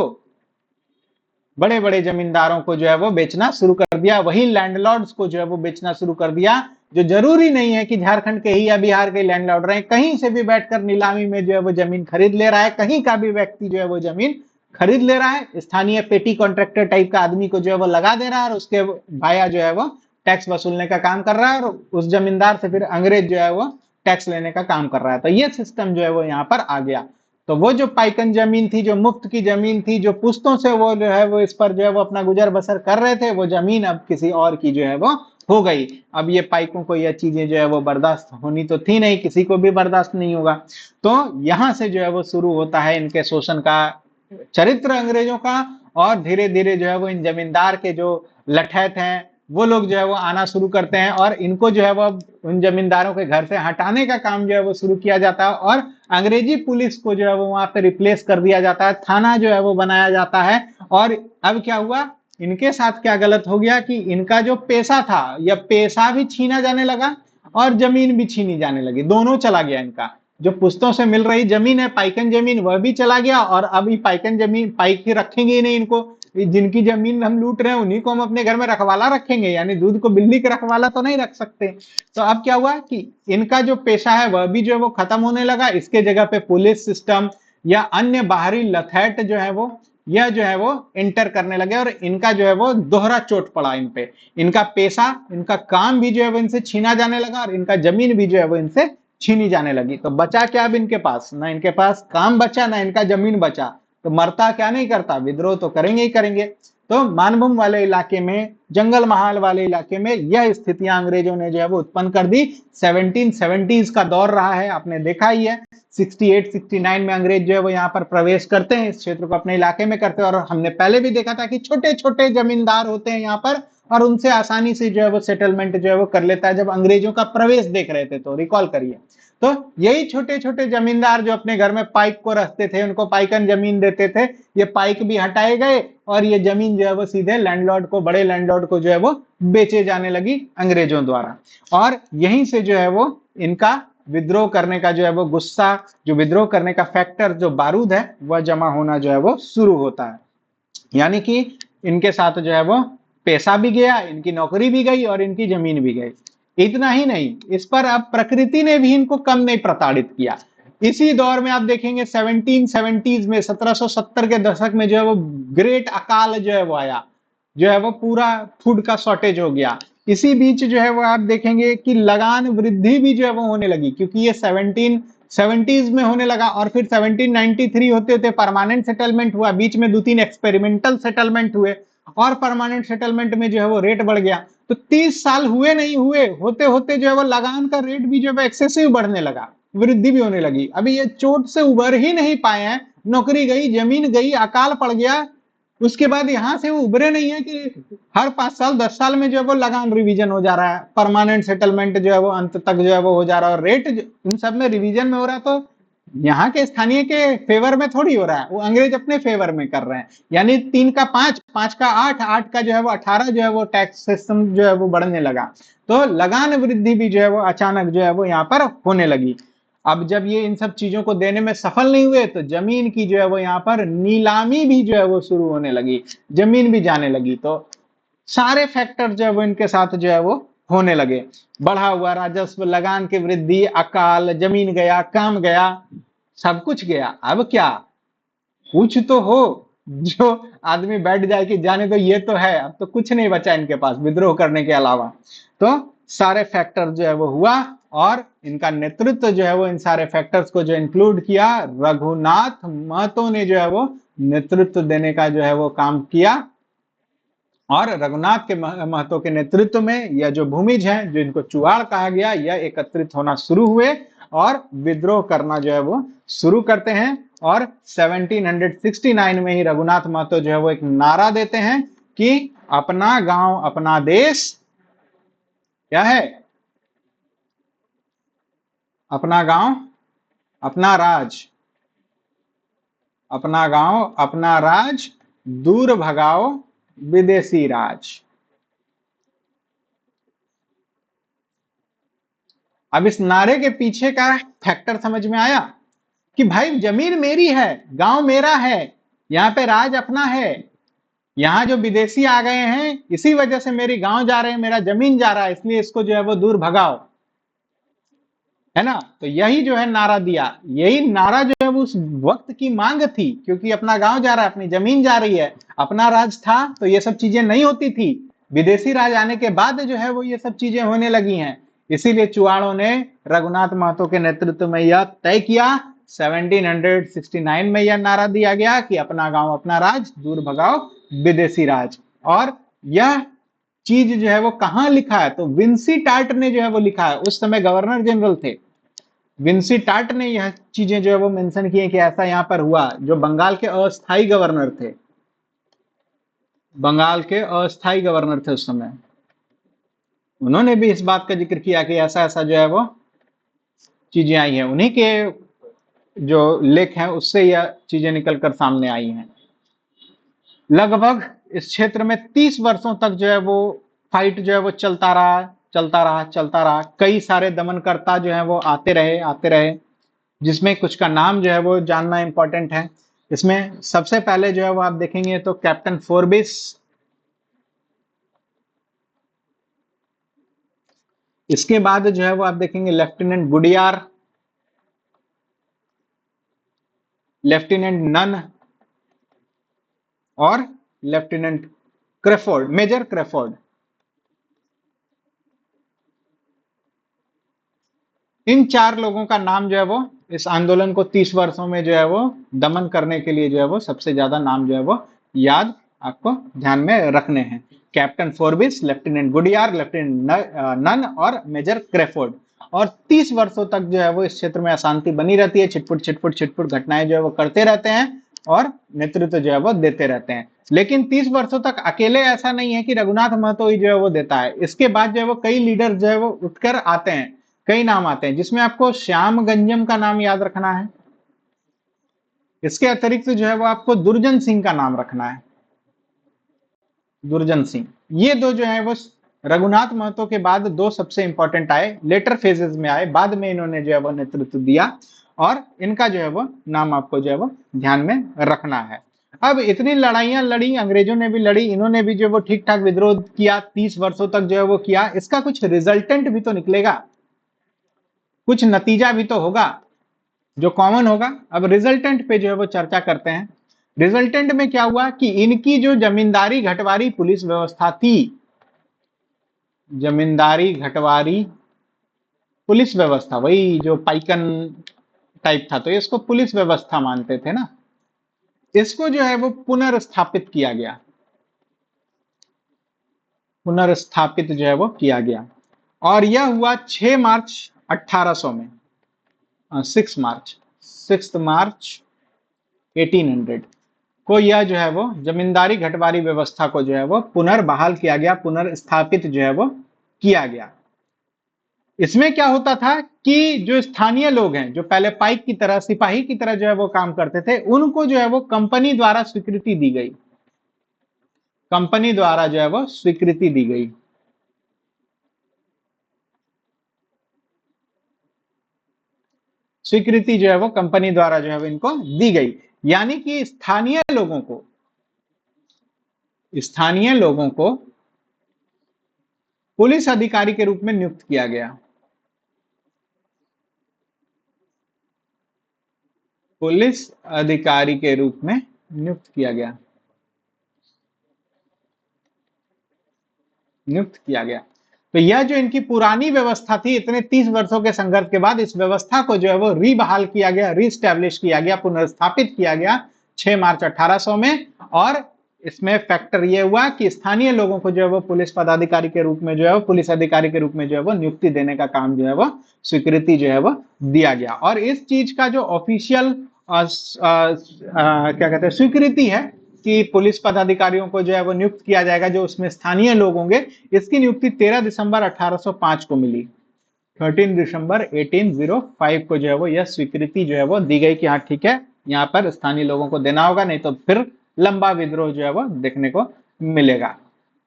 बड़े बड़े जमींदारों को जो है वो बेचना शुरू कर दिया, वही लैंडलॉर्ड्स को जो है वो बेचना शुरू कर दिया। जो जरूरी नहीं है कि झारखंड के ही या बिहार के लैंडलॉर्ड रहे, कहीं से भी बैठकर नीलामी में जो है वो जमीन खरीद ले रहा है, कहीं का भी व्यक्ति जो है वो जमीन खरीद ले रहा है। स्थानीय पेटी कॉन्ट्रैक्टर टाइप का आदमी को जो है वो लगा दे रहा है, और उसके भाया जो है वो टैक्स वसूलने का काम कर रहा है, और उस जमींदार से फिर अंग्रेज जो है वो टैक्स लेने का काम कर रहा है। तो ये सिस्टम जो है वो यहाँ पर आ गया। तो वो जो पाइकन जमीन थी, जो मुफ्त की जमीन थी, जो पुश्तों से वो जो है वो इस पर जो है वो अपना गुजर बसर कर रहे थे, वो जमीन अब किसी और की जो है वो हो गई। अब ये पाइकों को यह चीजें जो है वो बर्दाश्त होनी तो थी नहीं, किसी को भी बर्दाश्त नहीं होगा। तो यहां से जो है वो शुरू होता है इनके शोषण का चरित्र अंग्रेजों का। और धीरे धीरे जो है वो इन जमींदार के जो लठैत हैं, वो लोग जो है वो आना शुरू करते हैं, और इनको जो है वो उन जमींदारों के घर से हटाने का काम जो है वो शुरू किया जाता है, और अंग्रेजी पुलिस को जो है वो वहां पे रिप्लेस कर दिया जाता है, थाना जो है वो बनाया जाता है। और अब क्या हुआ, इनके साथ क्या गलत हो गया कि इनका जो पेशा था, यह पेशा भी छीना जाने लगा और जमीन भी छीनी जाने लगी, दोनों चला गया इनका। जो पुश्तों से मिल रही जमीन है, पाइकन जमीन, वह भी चला गया, और अब ये पाइकन जमीन, पाइक ही रखेंगे ही नहीं इनको, जिनकी जमीन हम लूट रहे हैं उन्हीं को हम अपने घर में रखवाला रखेंगे, यानी दूध को बिल्ली के रखवाला तो नहीं रख सकते। तो अब क्या हुआ कि इनका जो पेशा है वह भी जो है वो खत्म होने लगा। इसके जगह पे पुलिस सिस्टम या अन्य बाहरी लथैट जो है वो यह जो है वो इंटर करने लगे, और इनका जो है वो दोहरा चोट पड़ा इन पे। इनका पेशा, इनका काम भी जो है वो इनसे छीना जाने लगा, और इनका जमीन भी जो है वो इनसे छीनी जाने लगी। तो बचा क्या अब इनके पास? ना इनके पास काम बचा, ना इनका जमीन बचा। तो मरता क्या नहीं करता, विद्रोह तो करेंगे ही करेंगे। तो मानभूम वाले इलाके में, जंगल महाल वाले इलाके में यह स्थितियां अंग्रेजों ने जो है वो उत्पन्न कर दी। 1770s का दौर रहा है, आपने देखा ही है। 68-69 में अंग्रेज जो है वो यहाँ पर प्रवेश करते हैं, इस क्षेत्र को अपने इलाके में करते हैं। और हमने पहले भी देखा था कि छोटे छोटे जमींदार होते हैं यहाँ पर, और उनसे आसानी से जो है वो सेटलमेंट जो है वो कर लेता है। जब अंग्रेजों का प्रवेश देख रहे थे तो रिकॉल करिए, तो यही छोटे छोटे जमींदार जो अपने घर में पाइक को रखते थे, उनको पाइकन जमीन देते थे, ये पाइक भी हटाए गए, और ये जमीन जो है वो सीधे लैंडलॉर्ड को, बड़े लैंडलॉर्ड को जो है वो बेचे जाने लगी अंग्रेजों द्वारा। और यहीं से जो है वो इनका विद्रोह करने का जो है वो गुस्सा, जो विद्रोह करने का फैक्टर, जो बारूद है, वह जमा होना जो है वो शुरू होता है। यानी कि इनके साथ जो है वो पैसा भी गया, इनकी नौकरी भी गई, और इनकी जमीन भी गई। इतना ही नहीं, इस पर अब प्रकृति ने भी इनको कम नहीं प्रताड़ित किया। इसी दौर में आप देखेंगे 1770s में, 1770 के दशक में जो है वो ग्रेट अकाल जो है वो आया, जो है वो पूरा फूड का शॉर्टेज हो गया। इसी बीच जो है वो आप देखेंगे कि लगान वृद्धि भी जो है वो होने लगी, क्योंकि ये 1770s में होने लगा, और फिर 1793 होते होते परमानेंट सेटलमेंट हुआ। बीच में 2-3 एक्सपेरिमेंटल सेटलमेंट हुए, और परमानेंट सेटलमेंट में जो है वो रेट बढ़ गया। तो 30 साल हुए नहीं हुए, होते होते जो है वो लगान का रेट भी जो है एक्सेसिव बढ़ने लगा, वृद्धि भी होने लगी। अभी ये चोट से उबर ही नहीं पाए हैं, नौकरी गई, जमीन गई, अकाल पड़ गया, उसके बाद यहां से वो उभरे नहीं है कि हर 5 साल 10 साल में जो है वो लगान रिवीजन हो जा रहा है, परमानेंट सेटलमेंट जो है वो अंत तक जो है वो हो जा रहा है, और रेट इन सब में रिवीजन में हो रहा है। तो यहाँ के स्थानीय के फेवर में थोड़ी हो रहा है, वो अंग्रेज अपने फेवर में कर रहे हैं। यानी 3 का 5, 5 का 8, 8 का जो है वो 18 जो है वो टैक्स सिस्टम जो है वो बढ़ने लगा। तो लगान वृद्धि भी जो है वो अचानक जो है वो यहाँ पर होने लगी। अब जब ये इन सब चीजों को देने में सफल नहीं हुए, तो जमीन की जो है वो यहाँ पर नीलामी भी जो है वो शुरू होने लगी, जमीन भी जाने लगी। तो सारे फैक्टर जो है वो इनके साथ जो है वो होने लगे। बढ़ा हुआ राजस्व, लगान की वृद्धि, अकाल, जमीन गया, काम गया, सब कुछ गया। अब क्या कुछ तो हो जो आदमी बैठ जाए कि जाने तो ये तो है, अब तो कुछ नहीं बचा इनके पास विद्रोह करने के अलावा। तो सारे फैक्टर जो है वो हुआ, और इनका नेतृत्व जो है वो इन सारे फैक्टर्स को जो इंक्लूड किया, रघुनाथ महतो ने जो है वो नेतृत्व देने का जो है वो काम किया। और रघुनाथ के महतो के नेतृत्व में यह जो भूमिज हैं, जो इनको चुआड़ कहा गया, यह एकत्रित होना शुरू हुए, और विद्रोह करना जो है वो शुरू करते हैं। और 1769 में ही रघुनाथ महतो जो है वो एक नारा देते हैं कि अपना गांव अपना देश, क्या है, अपना गांव अपना राज, अपना गांव अपना राज, दूर भगाओ विदेशी राज। अब इस नारे के पीछे का फैक्टर समझ में आया कि भाई जमीन मेरी है, गांव मेरा है, यहाँ पे राज अपना है, यहाँ जो विदेशी आ गए हैं इसी वजह से मेरी गांव जा रहे हैं, मेरा जमीन जा रहा है, इसलिए इसको जो है वो दूर भगाओ, है ना। तो यही जो है नारा दिया, यही नारा जो है वो उस वक्त की मांग थी, क्योंकि अपना गांव जा रहा है, अपनी जमीन जा रही है। अपना राज था तो ये सब चीजें नहीं होती थी, विदेशी राज आने के बाद जो है वो ये सब चीजें होने लगी हैं। इसीलिए चुआड़ों ने रघुनाथ महतो के नेतृत्व में यह तय किया, 1769 में यह नारा दिया गया कि अपना गांव अपना राज, दूर भगाओ विदेशी राज। और यह चीज जो है वो कहां लिखा है, तो विंसी टार्ट ने जो है वो लिखा है, उस समय गवर्नर जनरल थे। विंसी टार्ट ने यह चीजें जो है वो मेंशन की है कि ऐसा यहां पर हुआ, जो बंगाल के अस्थाई गवर्नर थे, बंगाल के अस्थाई गवर्नर थे उस समय, उन्होंने भी इस बात का जिक्र किया कि ऐसा ऐसा जो है वो चीजें आई हैं। उन्हीं के जो लेख हैं उससे यह चीजें निकलकर सामने आई हैं। लगभग इस क्षेत्र में 30 वर्षों तक जो है वो फाइट जो है वो चलता रहा, चलता रहा, चलता रहा। कई सारे दमनकर्ता जो है वो आते रहे, आते रहे, जिसमें कुछ का नाम जो है वो जानना इंपॉर्टेंट है। इसमें सबसे पहले जो है वो आप देखेंगे तो कैप्टन फोर्बिस, इसके बाद जो है वो आप देखेंगे लेफ्टिनेंट गुडियार, लेफ्टिनेंट नन और लेफ्टिनेंट क्रेफोर्ड, मेजर क्रेफोर्ड। इन चार लोगों का नाम जो है वो इस आंदोलन को 30 वर्षों में जो है वो दमन करने के लिए जो है वो सबसे ज्यादा नाम जो है वो याद आपको ध्यान में रखने हैं। कैप्टन फोर्बिस, लेफ्टिनेंट गुडियार, लेफ्टिनेंट नन और मेजर क्रेफोर्ड। और 30 वर्षों तक जो है वो इस क्षेत्र में अशांति बनी रहती है, छिटपुट छिटपुट छिटपुट घटनाएं जो है वो करते रहते हैं और नेतृत्व जो है वो देते रहते हैं। लेकिन 30 वर्षों तक अकेले ऐसा नहीं है कि रघुनाथ महतो ही जो है वो देता है। इसके बाद जो है वो कई लीडर जो है वो उठकर आते हैं, कई नाम आते हैं, जिसमें आपको श्याम गंजम का नाम याद रखना है। इसके अतिरिक्त जो है वो आपको दुर्जन सिंह का नाम रखना है, दुर्जन सिंह। ये दो जो है वो रघुनाथ महतो के बाद दो सबसे इंपॉर्टेंट आए, लेटर फेजेस में आए, बाद में इन्होंने जो है वो नेतृत्व दिया और इनका जो है वो नाम आपको जो है वो ध्यान में रखना है। अब इतनी लड़ाइयां लड़ी, अंग्रेजों ने भी लड़ी, इन्होंने भी जो है वो ठीक ठाक विद्रोह किया, 30 वर्षों तक जो है वो किया। इसका कुछ रिजल्टेंट भी तो निकलेगा, कुछ नतीजा भी तो होगा जो कॉमन होगा। अब रिजल्टेंट पे जो है वो चर्चा करते हैं। रिजल्टेंट में क्या हुआ कि इनकी जो जमींदारी घटवारी पुलिस व्यवस्था थी, जमींदारी घटवारी पुलिस व्यवस्था, वही जो पाइकन टाइप था, तो इसको पुलिस व्यवस्था मानते थे ना, इसको जो है वो पुनर्स्थापित किया गया, पुनर्स्थापित जो है वो किया गया। और यह हुआ 6 मार्च 1800 में, 6 मार्च, 6 मार्च 1800 को यह जो है वो जमींदारी घटवारी व्यवस्था को जो है वो पुनर्बहाल किया गया, पुनर्स्थापित जो है वो किया गया। इसमें क्या होता था कि जो स्थानीय लोग हैं, जो पहले पाइक की तरह, सिपाही की तरह जो है वो काम करते थे, उनको जो है वो कंपनी द्वारा स्वीकृति दी गई, कंपनी द्वारा जो है वो स्वीकृति दी गई। स्वीकृति जो है वो कंपनी द्वारा जो है वो इनको दी गई। यानी कि स्थानीय लोगों को पुलिस अधिकारी के रूप में नियुक्त किया गया, पुलिस अधिकारी के रूप में नियुक्त किया गया, नियुक्त किया गया। तो यह जो इनकी पुरानी व्यवस्था थी, इतने 30 वर्षों के संघर्ष के बाद इस व्यवस्था को जो है वो रीबहाल किया गया, रीस्टैब्लिश किया गया, पुनर्स्थापित किया गया 6 मार्च 1800 में। और इसमें फैक्टर ये हुआ कि स्थानीय लोगों को जो है वो पुलिस पदाधिकारी के रूप में जो है वो, पुलिस अधिकारी के रूप में जो है वो नियुक्ति देने का काम जो है वो, स्वीकृति जो है वो दिया गया। और इस चीज का जो ऑफिशियल क्या कहते हैं स्वीकृति है कि पुलिस पदाधिकारियों को जो है वो नियुक्त किया जाएगा, जो उसमें स्थानीय लोग होंगे, इसकी नियुक्ति 13 दिसंबर 1805 को मिली। 13 दिसंबर 1805 को जो है वो यह स्वीकृति जो है वो दी गई कि हाँ ठीक है, यहाँ पर स्थानीय लोगों को देना होगा, नहीं तो फिर लंबा विद्रोह जो है वो देखने को मिलेगा।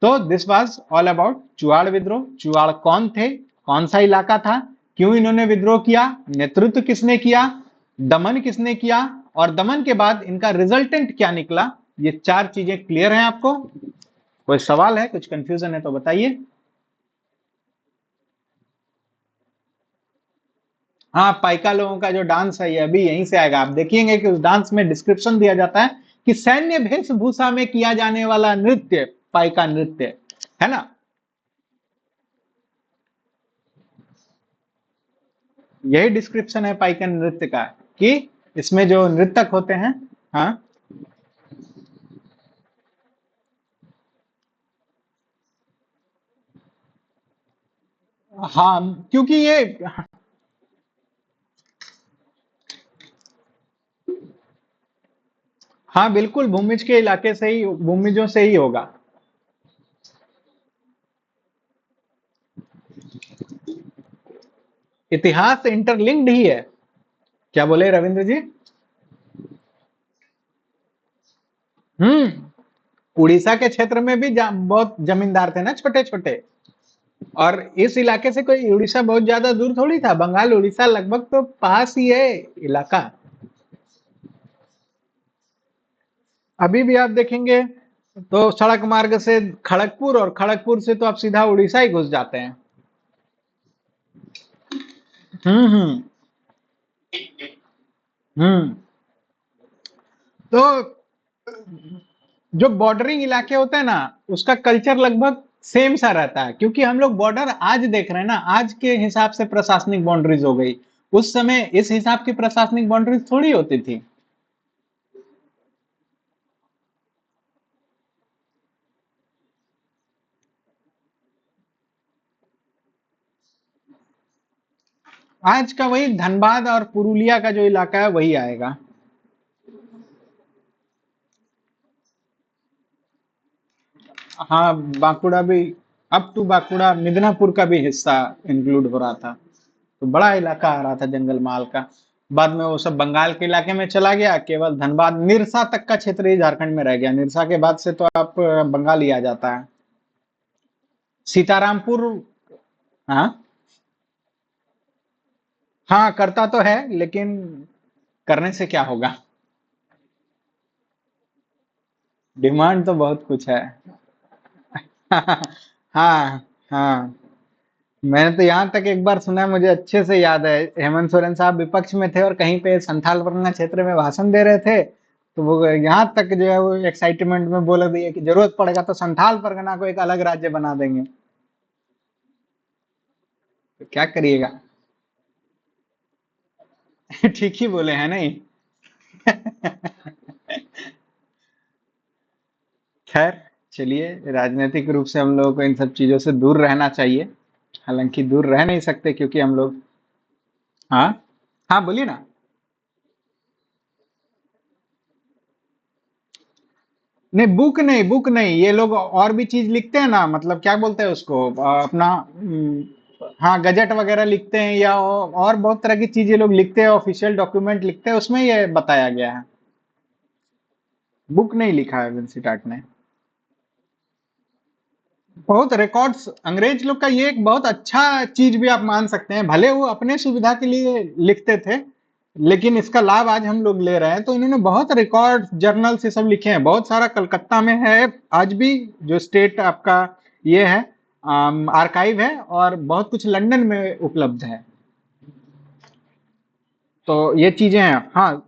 तो this was all about Chuar विद्रोह। चुआड़ कौन थे, कौन सा इलाका था, क्यों इन्होंने विद्रोह किया, नेतृत्व किसने किया, दमन किसने किया, और दमन के बाद इनका रिजल्टेंट क्या निकला, ये चार चीजें क्लियर हैं आपको? कोई सवाल है, कुछ कंफ्यूजन है तो बताइए। हाँ, पाइका लोगों का जो डांस है ये अभी यहीं से आएगा। आप देखिएंगे कि उस डांस में डिस्क्रिप्शन दिया जाता है कि सैन्य वेशभूषा में किया जाने वाला नृत्य पाइका नृत्य है ना। यही डिस्क्रिप्शन है पाइका नृत्य का कि इसमें जो नृतक होते हैं, हाँ हाँ, क्योंकि ये, हाँ बिल्कुल भूमिज के इलाके से ही, भूमिजों से ही होगा। इतिहास इंटरलिंक्ड ही है। क्या बोले रविंद्र जी? हम्म, उड़ीसा के क्षेत्र में भी बहुत जमींदार थे ना, छोटे छोटे। और इस इलाके से कोई, उड़ीसा बहुत ज्यादा दूर थोड़ी था, बंगाल उड़ीसा लगभग तो पास ही है इलाका। अभी भी आप देखेंगे तो सड़क मार्ग से खड़गपुर, और खड़गपुर से तो आप सीधा उड़ीसा ही घुस जाते हैं। हम्म। हम्म। तो जो बॉर्डरिंग इलाके होते हैं ना, उसका कल्चर लगभग सेम सा रहता है, क्योंकि हम लोग बॉर्डर आज देख रहे हैं ना, आज के हिसाब से प्रशासनिक बाउंड्रीज हो गई। उस समय इस हिसाब की प्रशासनिक बाउंड्रीज थोड़ी होती थी। आज का वही धनबाद और पुरुलिया का जो इलाका है वही आएगा। हाँ, बांकुड़ा भी, अप टू बांकुड़ा मिदनापुर का भी हिस्सा इंक्लूड हो रहा था। तो बड़ा इलाका आ रहा था जंगल महल का। बाद में वो सब बंगाल के इलाके में चला गया, केवल धनबाद निरसा तक का क्षेत्र ही झारखंड में रह गया। निरसा के बाद से तो आप बंगाल ही आ जाता है। सीतारामपुर। हाँ। हाँ, करता तो है, लेकिन करने से क्या होगा। डिमांड तो बहुत कुछ है। हाँ। हाँ। मैंने तो यहाँ तक एक बार सुना है, मुझे अच्छे से याद है, हेमंत सोरेन साहब विपक्ष में थे और कहीं पे संथाल परगना क्षेत्र में भाषण दे रहे थे, तो वो यहाँ तक जो है वो एक्साइटमेंट में बोल दिए कि जरूरत पड़ेगा तो संथाल परगना को एक अलग राज्य बना देंगे। तो क्या करिएगा। ठीक ही बोले हैं नहीं। खैर, चलिए, राजनीतिक रूप से हम लोगों को इन सब चीजों से दूर रहना चाहिए। हालांकि दूर रह नहीं सकते, क्योंकि हम लोग। हाँ। हाँ, बोलिए ना। नहीं, बुक नहीं, बुक नहीं, ये लोग और भी चीज लिखते हैं ना, मतलब क्या बोलते हैं उसको, अपना हाँ, गजट वगैरह लिखते हैं, या और बहुत तरह की चीज ये लोग लिखते हैं, ऑफिशियल डॉक्यूमेंट लिखते हैं, उसमें ये बताया गया है। बुक नहीं लिखा है विंसी टाट ने। बहुत रिकॉर्ड्स, अंग्रेज लोग का ये एक बहुत अच्छा चीज भी आप मान सकते हैं, भले वो अपने सुविधा के लिए लिखते थे, लेकिन इसका लाभ आज हम लोग ले रहे हैं। तो इन्होंने बहुत रिकॉर्ड जर्नल से सब लिखे हैं, बहुत सारा कलकत्ता में है आज भी, जो स्टेट आपका ये है, आर्काइव है, और बहुत कुछ लंदन में उपलब्ध है। तो ये चीजें हैं। हाँ,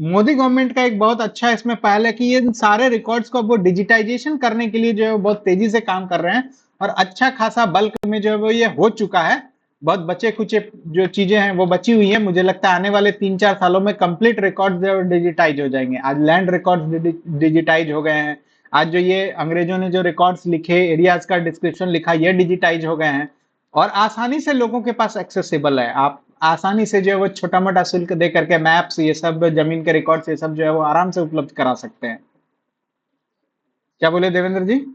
मोदी गवर्नमेंट का एक बहुत अच्छा इसमें पहल है कि ये सारे रिकॉर्ड्स को अब वो डिजिटाइजेशन करने के लिए जो है वो बहुत तेजी से काम कर रहे हैं, और अच्छा खासा बल्क में जो है वो ये हो चुका है। बहुत बचे कुचे जो चीजें हैं वो बची हुई हैं, मुझे लगता है आने वाले 3-4 सालों में कंप्लीट रिकॉर्ड जो डिजिटाइज हो जाएंगे। आज लैंड रिकॉर्ड डिजिटाइज हो गए हैं। आज जो ये अंग्रेजों ने जो रिकॉर्ड्स लिखे, एरियाज का डिस्क्रिप्शन लिखा, ये डिजिटाइज हो गए हैं, और आसानी से लोगों के पास एक्सेसिबल है। आप आसानी से जो है वो छोटा मोटा शुल्क दे करके मैप्स, ये सब जमीन के रिकॉर्ड्स, ये सब जो है वो आराम से उपलब्ध करा सकते हैं। क्या बोले देवेंद्र जी।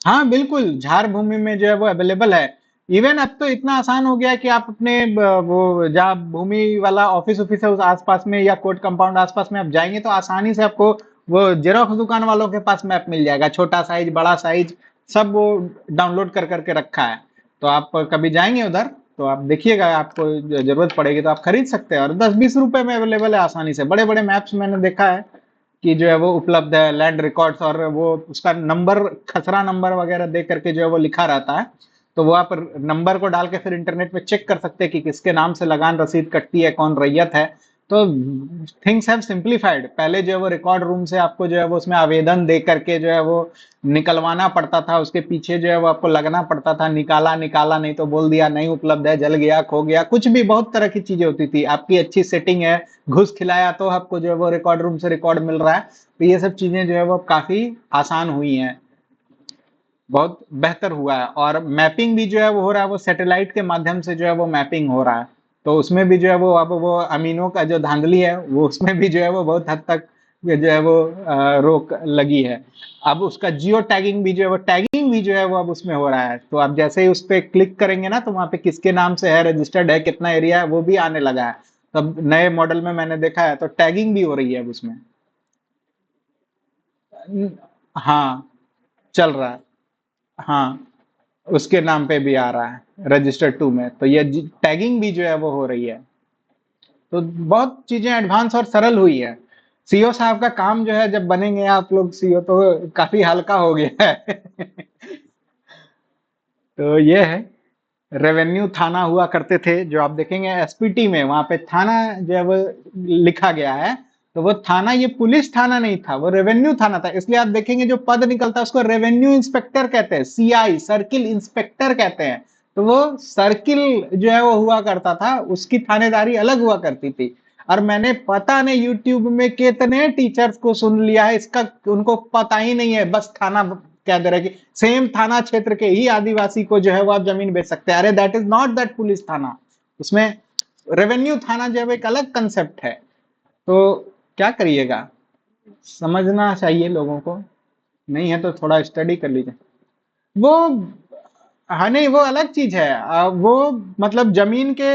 हाँ, बिल्कुल, झार भूमि में जो है वो अवेलेबल है। इवन अब तो इतना आसान हो गया है कि आप अपने वो जहाँ भूमि वाला ऑफिस ऑफिस है उस आसपास में, या कोर्ट कंपाउंड आसपास में आप जाएंगे तो आसानी से आपको वो जेरोक्स दुकान वालों के पास मैप मिल जाएगा, छोटा साइज बड़ा साइज, सब वो डाउनलोड कर करके रखा है। तो आप कभी जाएंगे उधर तो आप देखिएगा, आपको जरूरत पड़ेगी तो आप खरीद सकते हैं, और 10-20 रुपए में अवेलेबल है आसानी से। बड़े बड़े मैप्स मैंने देखा है कि जो है वो उपलब्ध है, लैंड रिकॉर्ड्स, और वो उसका नंबर, खसरा नंबर वगैरह दे करके जो है वो लिखा रहता है। तो वो आप नंबर को डाल के फिर इंटरनेट पे चेक कर सकते हैं कि किसके नाम से लगान रसीद कटती है, कौन रैयत है। तो थिंग्स हैव सिंप्लीफाइड। पहले जो है वो रिकॉर्ड रूम से आपको जो है वो उसमें आवेदन दे करके जो है वो निकलवाना पड़ता था, उसके पीछे जो है वो आपको लगना पड़ता था, निकाला निकाला, नहीं तो बोल दिया नहीं उपलब्ध है, जल गया, खो गया, कुछ भी, बहुत तरह की चीजें होती थी। आपकी अच्छी सेटिंग है, घुस खिलाया तो आपको जो है वो रिकॉर्ड रूम से रिकॉर्ड मिल रहा है। तो ये सब चीजें जो है वो काफी आसान हुई हैं, बहुत बेहतर हुआ है। और मैपिंग भी जो है वो हो रहा है, वो सैटेलाइट के माध्यम से जो है वो मैपिंग हो रहा है। तो उसमें भी जो है वो अब वो अमीनों का जो धांधली है वो उसमें भी जो है वो बहुत हद तक ये जो है वो रोक लगी है। अब उसका जियो टैगिंग भी जो है वो, टैगिंग भी जो है वो अब उसमें हो रहा है। तो आप जैसे ही उस पर क्लिक करेंगे ना, तो वहां पे किसके नाम से है, रजिस्टर्ड है, कितना एरिया है, वो भी आने लगा है। तब नए मॉडल में मैंने देखा है, तो टैगिंग भी हो रही है अब उसमें। हाँ, चल रहा है। हाँ, उसके नाम पे भी आ रहा है रजिस्टर 2 में, तो ये टैगिंग भी जो है वो हो रही है। तो बहुत चीजें एडवांस और सरल हुई है। सीओ साहब का काम जो है, जब बनेंगे आप लोग सीओ तो काफी हल्का हो गया है। तो ये है, रेवेन्यू थाना हुआ करते थे, जो आप देखेंगे एसपीटी में, वहां पे थाना जो है वो लिखा गया है। तो वो थाना, ये पुलिस थाना नहीं था, वो रेवेन्यू थाना था। इसलिए आप देखेंगे जो पद निकलता है उसको रेवेन्यू इंस्पेक्टर कहते हैं, सीआई, सर्किल इंस्पेक्टर कहते हैं। तो वो सर्किल जो है वो हुआ करता था, उसकी थानेदारी अलग हुआ करती थी। और मैंने पता नहीं यूट्यूब में कितने टीचर्स को सुन लिया है इसका, उनको पता ही नहीं है, बस थाना कह दे रहे कि सेम थाना क्षेत्र के ही आदिवासी को जो है वो आप जमीन बेच सकते हैं। अरे that is not that police थाना, उसमें रेवेन्यू थाना जो है वो एक अलग कंसेप्ट है। तो क्या करिएगा, समझना चाहिए लोगों को। नहीं है तो थोड़ा स्टडी कर लीजिए। वो, हाँ नहीं, वो अलग चीज है। वो मतलब जमीन के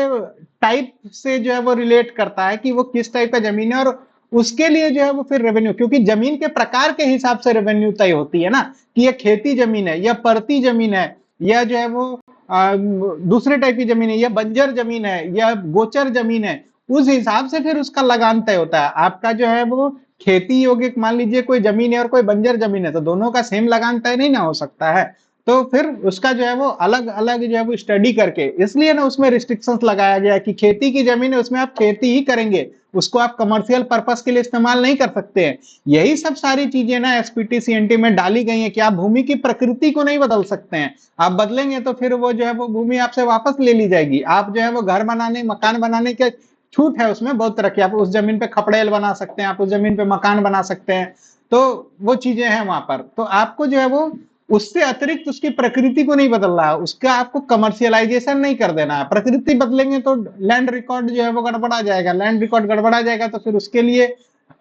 टाइप से जो है वो रिलेट करता है कि वो किस टाइप का जमीन है, और उसके लिए जो है वो फिर रेवेन्यू, क्योंकि जमीन के प्रकार के हिसाब से रेवेन्यू तय होती है ना, कि ये खेती जमीन है या परती जमीन है, या जो है वो दूसरे टाइप की जमीन है, या बंजर जमीन है या गोचर जमीन है। उस हिसाब से फिर उसका लगान तय होता है। आपका जो है वो खेती योग्य मान लीजिए कोई जमीन है और कोई बंजर जमीन है, तो दोनों का सेम लगान तय नहीं ना हो सकता है। तो फिर उसका जो है वो अलग अलग जो है वो स्टडी करके, इसलिए ना उसमें रिस्ट्रिक्शंस लगाया गया कि खेती की जमीन है उसमें आप खेती ही करेंगे, उसको आप कमर्शियल पर्पस के लिए इस्तेमाल नहीं कर सकते हैं। यही सब सारी चीजें ना एसपीटी सीएनटी में डाली गई हैं कि आप भूमि की प्रकृति को नहीं बदल सकते हैं। आप बदलेंगे तो फिर वो जो है वो भूमि आपसे वापस ले ली जाएगी। आप जो है वो घर बनाने, मकान बनाने के छूट है उसमें बहुत तरह की, आप उस जमीन पे खपड़ेल बना सकते हैं, आप उस जमीन पे मकान बना सकते हैं। तो वो चीजें हैं वहां पर। तो आपको जो है वो उससे अतिरिक्त उसकी प्रकृति को नहीं बदल रहा है, उसका आपको कमर्शियलाइजेशन नहीं कर देना है। प्रकृति बदलेंगे तो लैंड रिकॉर्ड जो है वो गड़बड़ा जाएगा, लैंड रिकॉर्ड गड़बड़ा जाएगा तो फिर उसके लिए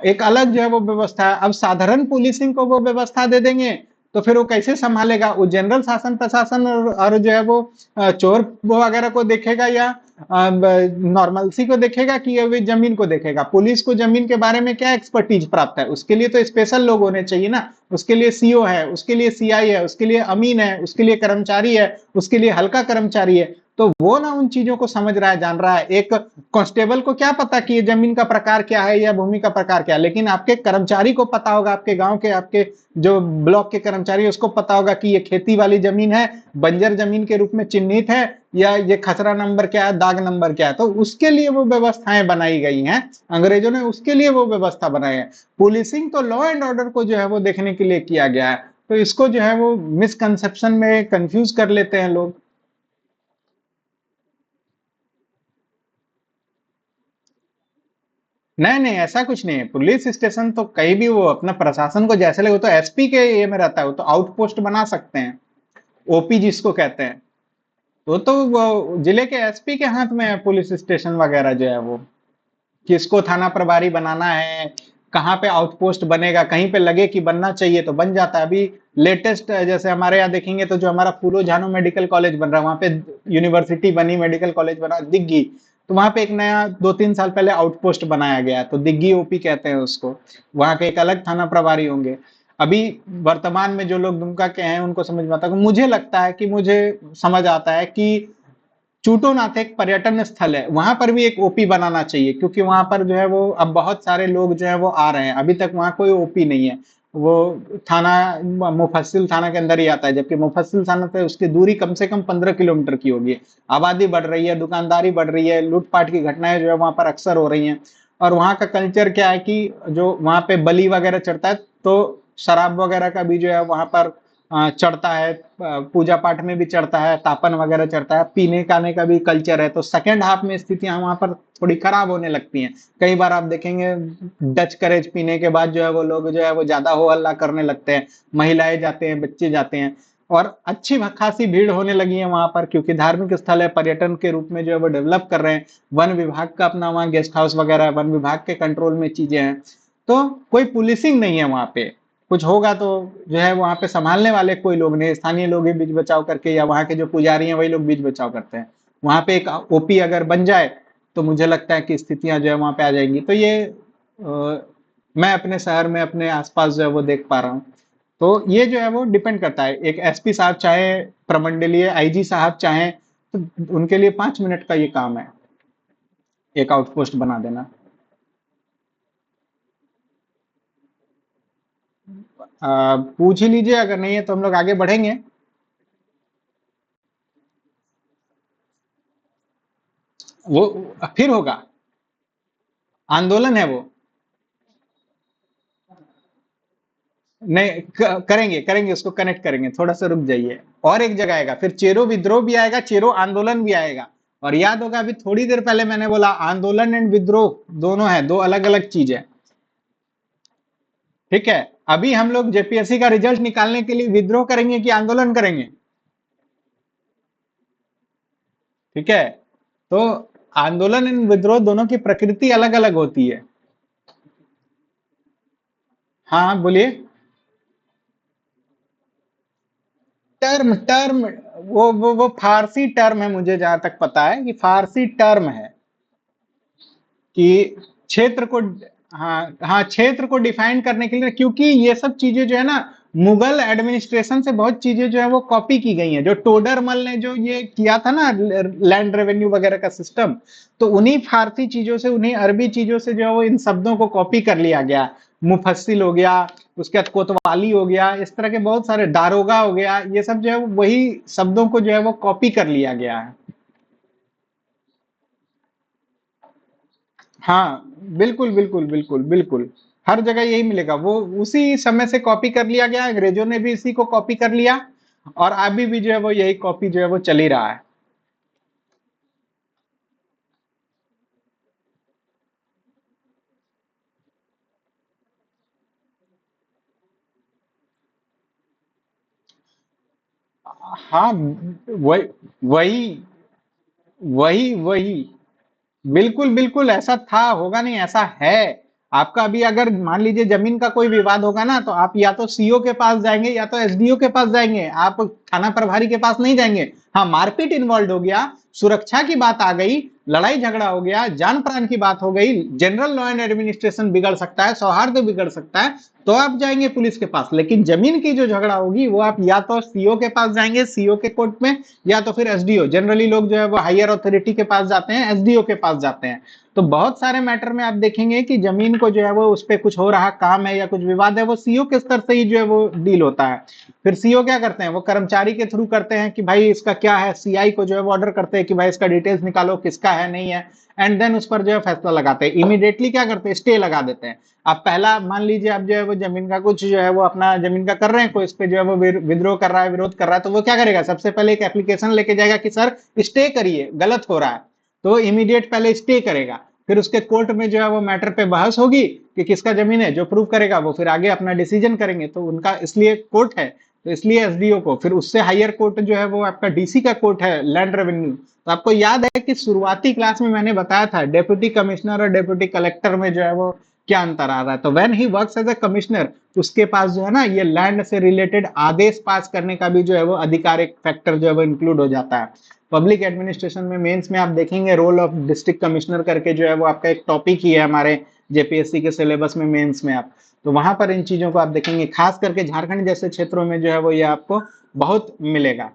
एक अलग जो है वो व्यवस्था है। अब साधारण पुलिसिंग को वो व्यवस्था दे देंगे तो फिर वो कैसे संभालेगा? वो जनरल शासन प्रशासन और जो है वो चोर वो वगैरह को देखेगा, या नॉर्मलसी को देखेगा, कि ये जमीन को देखेगा? पुलिस को जमीन के बारे में क्या एक्सपर्टीज प्राप्त है? उसके लिए तो स्पेशल लोग होने चाहिए ना। उसके लिए सीओ है, उसके लिए सीआई है, उसके लिए अमीन है, उसके लिए कर्मचारी है, उसके लिए हल्का कर्मचारी है। तो वो ना उन चीजों को समझ रहा है, जान रहा है। एक कांस्टेबल को क्या पता कि ये जमीन का प्रकार क्या है या भूमि का प्रकार क्या है, लेकिन आपके कर्मचारी को पता होगा, आपके गांव के, आपके जो ब्लॉक के कर्मचारी, उसको पता होगा कि ये खेती वाली जमीन है, बंजर जमीन के रूप में चिन्हित है, या ये खसरा नंबर क्या है, दाग नंबर क्या है। तो उसके लिए वो व्यवस्थाएं बनाई गई हैं, अंग्रेजों ने उसके लिए वो व्यवस्था बनाई है। पुलिसिंग तो लॉ एंड ऑर्डर को जो है वो देखने के लिए किया गया है। तो इसको जो है वो मिसकंसेप्शन में कंफ्यूज कर लेते हैं लोग। नहीं नहीं, ऐसा कुछ नहीं है। पुलिस स्टेशन तो कहीं भी वो अपना प्रशासन को जैसे लगे, वो तो एसपी के ये में रहता है, वो तो आउटपोस्ट बना सकते हैं, ओपी जिसको कहते हैं। वो जिले के एसपी के हाथ में है पुलिस स्टेशन वगैरह जो है वो, किसको थाना प्रभारी बनाना है, कहाँ पे आउटपोस्ट बनेगा, कहीं पे लगे कि बनना चाहिए तो बन जाता है। अभी लेटेस्ट जैसे हमारे यहाँ देखेंगे तो जो हमारा फूलो झानो मेडिकल कॉलेज बन रहा है, वहां पे यूनिवर्सिटी बनी, मेडिकल कॉलेज बना दिग्गी। तो वहां पे एक नया 2-3 साल पहले आउटपोस्ट बनाया गया है, तो दिग्गी ओपी कहते हैं उसको। वहां के एक अलग थाना प्रभारी होंगे। अभी वर्तमान में जो लोग दुमका के हैं उनको समझ में आता है, मुझे लगता है कि मुझे समझ आता है कि चूटोनाथ एक पर्यटन स्थल है, वहां पर भी एक ओपी बनाना चाहिए, क्योंकि वहां पर जो है वो अब बहुत सारे लोग जो है वो आ रहे हैं। अभी तक वहां कोई ओपी नहीं है। वो थाना मुफस्सिल थाना के अंदर ही आता है, जबकि मुफस्सिल थाना से उसकी दूरी कम से कम 15 किलोमीटर की होगी। आबादी बढ़ रही है, दुकानदारी बढ़ रही है, लूटपाट की घटनाएं जो है वहां पर अक्सर हो रही हैं। और वहां का कल्चर क्या है कि जो वहां पे बलि वगैरह चढ़ता है, तो शराब वगैरह का भी जो है वहां पर चढ़ता है, पूजा पाठ में भी चढ़ता है, तापन वगैरह चढ़ता है, पीने खाने का भी कल्चर है। तो सेकेंड हाफ में स्थितियां वहां पर थोड़ी खराब होने लगती हैं। कई बार आप देखेंगे डच करेज पीने के बाद जो है वो लोग जो है वो ज्यादा हो हल्ला करने लगते हैं, महिलाएं जाते हैं, बच्चे जाते हैं। और अच्छी खासी भीड़ होने लगी है वहां पर, क्योंकि धार्मिक स्थल है, पर्यटन के रूप में जो है वो डेवलप कर रहे हैं। वन विभाग का अपना वहाँ गेस्ट हाउस वगैरह है, वन विभाग के कंट्रोल में चीजें हैं। तो कोई पुलिसिंग नहीं है वहां पे। कुछ होगा तो जो है वहां पे संभालने वाले कोई लोग नहीं, स्थानीय लोग ही बीच बचाव करके, या वहां के जो पुजारी हैं वही लोग बीच बचाव करते हैं। वहां पे एक ओपी अगर बन जाए तो मुझे लगता है कि स्थितियां जो है वहां पे आ जाएंगी। तो ये मैं अपने शहर में अपने आसपास जो है वो देख पा रहा हूँ। तो ये जो है वो डिपेंड करता है, एक एसपी साहब चाहे, प्रमंडलीय आईजी साहब चाहे, तो उनके लिए 5 मिनट का ये काम है, एक आउटपोस्ट बना देना। पूछ ही लीजिए, अगर नहीं है तो हम लोग आगे बढ़ेंगे। वो फिर होगा, आंदोलन है वो। नहीं, करेंगे करेंगे, उसको कनेक्ट करेंगे, थोड़ा सा रुक जाइए। और एक जगह आएगा, फिर चेरो विद्रोह भी आएगा, चेरो आंदोलन भी आएगा। और याद होगा अभी थोड़ी देर पहले मैंने बोला आंदोलन एंड विद्रोह दोनों है, दो अलग अलग चीज है। ठीक है। अभी हम लोग जेपीएससी का रिजल्ट निकालने के लिए विद्रोह करेंगे कि आंदोलन करेंगे? ठीक है। तो आंदोलन एंड विद्रोह दोनों की प्रकृति अलग अलग होती है। हाँ बोलिए। टर्म टर्म, वो फारसी टर्म है, मुझे जहां तक पता है कि फारसी टर्म है कि क्षेत्र को, हाँ हाँ, क्षेत्र को डिफाइन करने के लिए, क्योंकि ये सब चीजें जो है ना, मुगल एडमिनिस्ट्रेशन से बहुत चीजें जो है वो कॉपी की गई हैं। जो टोडरमल ने जो ये किया था ना, लैंड रेवेन्यू वगैरह का सिस्टम, तो उन्हीं फारसी चीजों से, उन्हीं अरबी चीजों से जो है वो इन शब्दों को कॉपी कर लिया गया। मुफस्सिल हो गया, उसके बाद कोतवाली हो गया, इस तरह के बहुत सारे, दारोगा हो गया, ये सब जो है वही शब्दों को जो है वो कॉपी कर लिया गया है। हाँ, बिल्कुल बिल्कुल बिल्कुल बिल्कुल। हर जगह यही मिलेगा, वो उसी समय से कॉपी कर लिया गया, अंग्रेजों ने भी इसी को कॉपी कर लिया। और अभी भी जो है वो यही कॉपी जो है वो चल ही रहा है। हाँ, वही वही वही वही, बिल्कुल बिल्कुल, ऐसा था, होगा नहीं, ऐसा है। आपका अभी अगर मान लीजिए जमीन का कोई विवाद होगा ना, तो आप या तो सीओ के पास जाएंगे या तो एसडीओ के पास जाएंगे, आप थाना प्रभारी के पास नहीं जाएंगे। हाँ, मारपीट इन्वॉल्व हो गया, सुरक्षा की बात आ गई, लड़ाई झगड़ा हो गया, जान प्राण की बात हो गई, जनरल लॉ एंड एडमिनिस्ट्रेशन बिगड़ सकता है, सौहार्द बिगड़ सकता है, तो आप जाएंगे पुलिस के पास। लेकिन जमीन की जो झगड़ा होगी वो आप या तो सीओ के पास जाएंगे, सीओ के कोर्ट में, या तो फिर एसडीओ, जनरली लोग जो है वो हायर अथॉरिटी के पास जाते हैं, एसडीओ के पास जाते हैं। तो बहुत सारे मैटर में आप देखेंगे कि जमीन को जो है वो, उस पर कुछ हो रहा काम है या कुछ विवाद है, वो सीओ के स्तर से ही जो है वो डील होता है। फिर सीओ क्या करते हैं, वो कर्मचारी के थ्रू करते हैं कि भाई इसका क्या है, सीआई को जो है वो ऑर्डर करते हैं कि भाई इसका डिटेल्स निकालो, किसका है नहीं है। एंड देन उस पर जो है फैसला लगाते हैं, इमीडिएटली क्या करते हैं, स्टे लगा देते हैं। आप पहला मान लीजिए, आप जो है वो जमीन का कुछ जो है वो अपना जमीन का कर रहे हैं, कोई इस पे जो है वो विद्रोह कर रहा है, विरोध कर रहा है, तो वो क्या करेगा, सबसे पहले एक एप्लीकेशन लेके जाएगा कि सर स्टे करिए, गलत हो रहा है। तो इमीडिएट पहले स्टे करेगा। फिर उसके कोर्ट में जो है वो मैटर पे बहस होगी कि किसका जमीन है, जो प्रूव करेगा वो फिर आगे अपना डिसीजन करेंगे। तो उनका इसलिए कोर्ट है, तो इसलिए एसडीओ को, फिर उससे हायर कोर्ट जो है वो आपका डीसी का कोर्ट है, लैंड रेवेन्यू। तो आपको याद है कि शुरुआती क्लास में मैंने बताया था डेप्यूटी कमिश्नर और डेप्यूटी कलेक्टर में जो है वो क्या अंतर आ रहा है। तो when he works as a commissioner, उसके पास जो है ना ये लैंड से रिलेटेड आदेश पास करने का भी जो है वो अधिकार, एक फैक्टर जो है वो इंक्लूड हो जाता है। पब्लिक एडमिनिस्ट्रेशन में मेंस में आप देखेंगे रोल ऑफ डिस्ट्रिक्ट कमिश्नर करके जो है वो आपका एक टॉपिक ही है हमारे जेपीएससी के सिलेबस में, मेंस में आप, तो वहां पर इन चीजों को आप देखेंगे, खास करके झारखंड जैसे क्षेत्रों में जो है वो ये आपको बहुत मिलेगा।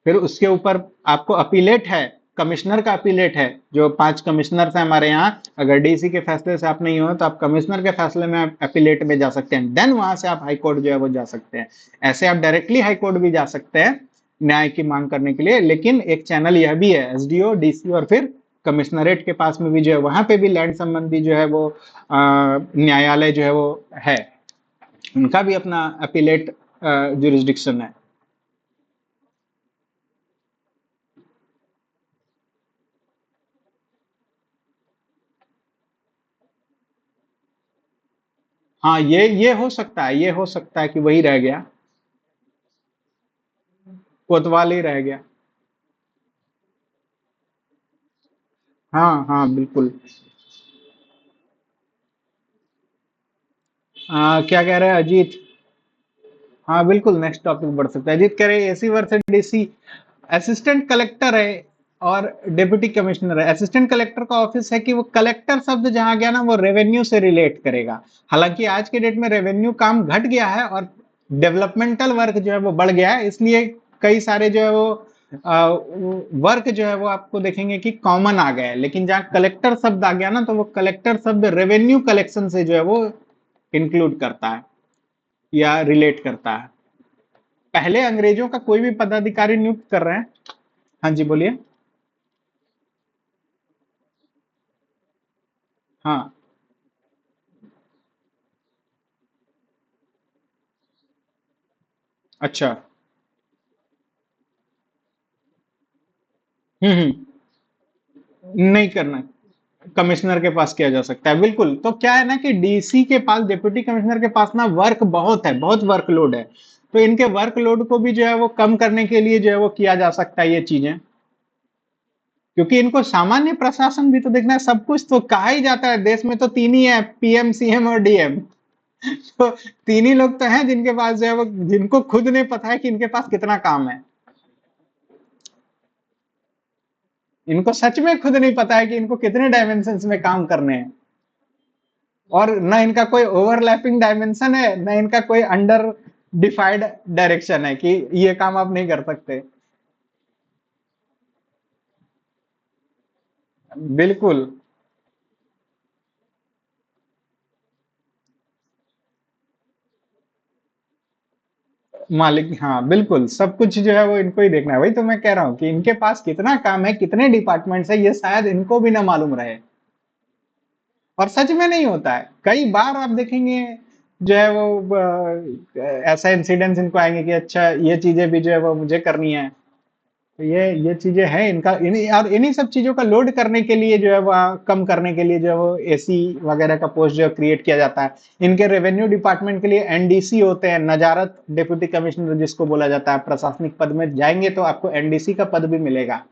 फिर उसके ऊपर आपको अपीलेट है, कमिश्नर का अपीलेट है, जो 5 कमिश्नर है हमारे यहाँ, अगर डीसी के फैसले से आप नहीं हो तो आप कमिश्नर के फैसले में अपीलेट में जा सकते हैं, देन वहां से आप हाई कोर्ट जो है वो जा सकते हैं। ऐसे आप डायरेक्टली हाई कोर्ट भी जा सकते हैं न्याय की मांग करने के लिए, लेकिन एक चैनल यह भी है, एसडीओ, डीसी और फिर कमिश्नरेट के पास में भी जो है, वहां पे भी लैंड संबंधी जो है वो न्यायालय जो है वो है, उनका भी अपना अपीलेट जुरिस्डिक्शन है। हाँ, ये हो सकता है, ये हो सकता है कि वही रह गया, कोतवाल ही रह गया। हाँ हाँ बिल्कुल। क्या कह रहे हैं अजीत? हाँ बिल्कुल, नेक्स्ट टॉपिक बढ़ सकता है। अजीत कह रहे हैं AC versus DC, assistant collector है और डिप्टी कमिश्नर है। असिस्टेंट कलेक्टर का ऑफिस है कि वो कलेक्टर शब्द जहां गया ना, वो रेवेन्यू से रिलेट करेगा। हालांकि आज के डेट में रेवेन्यू काम घट गया है और डेवलपमेंटल वर्क जो है वो बढ़ गया है, इसलिए कई सारे जो है वो वर्क जो है वो आपको देखेंगे कि कॉमन आ गए हैं। लेकिन जहाँ कलेक्टर शब्द आ गया ना, तो वो कलेक्टर शब्द रेवेन्यू कलेक्शन से जो है वो इंक्लूड करता है। या रिलेट करता है। पहले अंग्रेजों का कोई भी पदाधिकारी नियुक्त कर रहे हैं। हाँ जी, बोलिए। हाँ। अच्छा। नहीं करना है। कमिश्नर के पास किया जा सकता है, बिल्कुल। तो क्या है ना कि डीसी के पास, डिप्यूटी कमिश्नर के पास ना वर्क बहुत है, बहुत वर्कलोड है। तो इनके वर्कलोड को भी जो है वो कम करने के लिए जो है वो किया जा सकता है ये चीजें। क्योंकि इनको सामान्य प्रशासन भी तो देखना है, सब कुछ तो कहा ही जाता है देश में तो तीन ही है, पीएम, सीएम और डीएम। तो तीन ही लोग तो हैं जिनके पास जो है वो, जिनको खुद नहीं पता है कि इनके पास कितना काम है। इनको सच में खुद नहीं पता है कि इनको कितने डायमेंशन में काम करने हैं। और न इनका कोई ओवरलैपिंग डायमेंशन है, न इनका कोई अंडर डिफाइड डायरेक्शन है कि ये काम आप नहीं कर सकते। बिल्कुल। मालिक, हाँ बिल्कुल, सब कुछ जो है वो इनको ही देखना है। वही तो मैं कह रहा हूँ कि इनके पास कितना काम है, कितने डिपार्टमेंट्स है, ये शायद इनको भी ना मालूम रहे। और सच में नहीं होता है, कई बार आप देखेंगे जो है वो ऐसा इंसिडेंट्स इनको आएंगे कि अच्छा ये चीजें भी जो है वो मुझे करनी है। तो ये चीजें हैं इनका, और इन्हीं सब चीजों का लोड करने के लिए जो है वो कम करने के लिए जो है वो एसी वगैरह का पोस्ट जो है क्रिएट किया जाता है। इनके रेवेन्यू डिपार्टमेंट के लिए एनडीसी होते हैं, नजारत डिप्यूटी कमिश्नर जिसको बोला जाता है। प्रशासनिक पद में जाएंगे तो आपको एनडीसी का पद भी मिलेगा।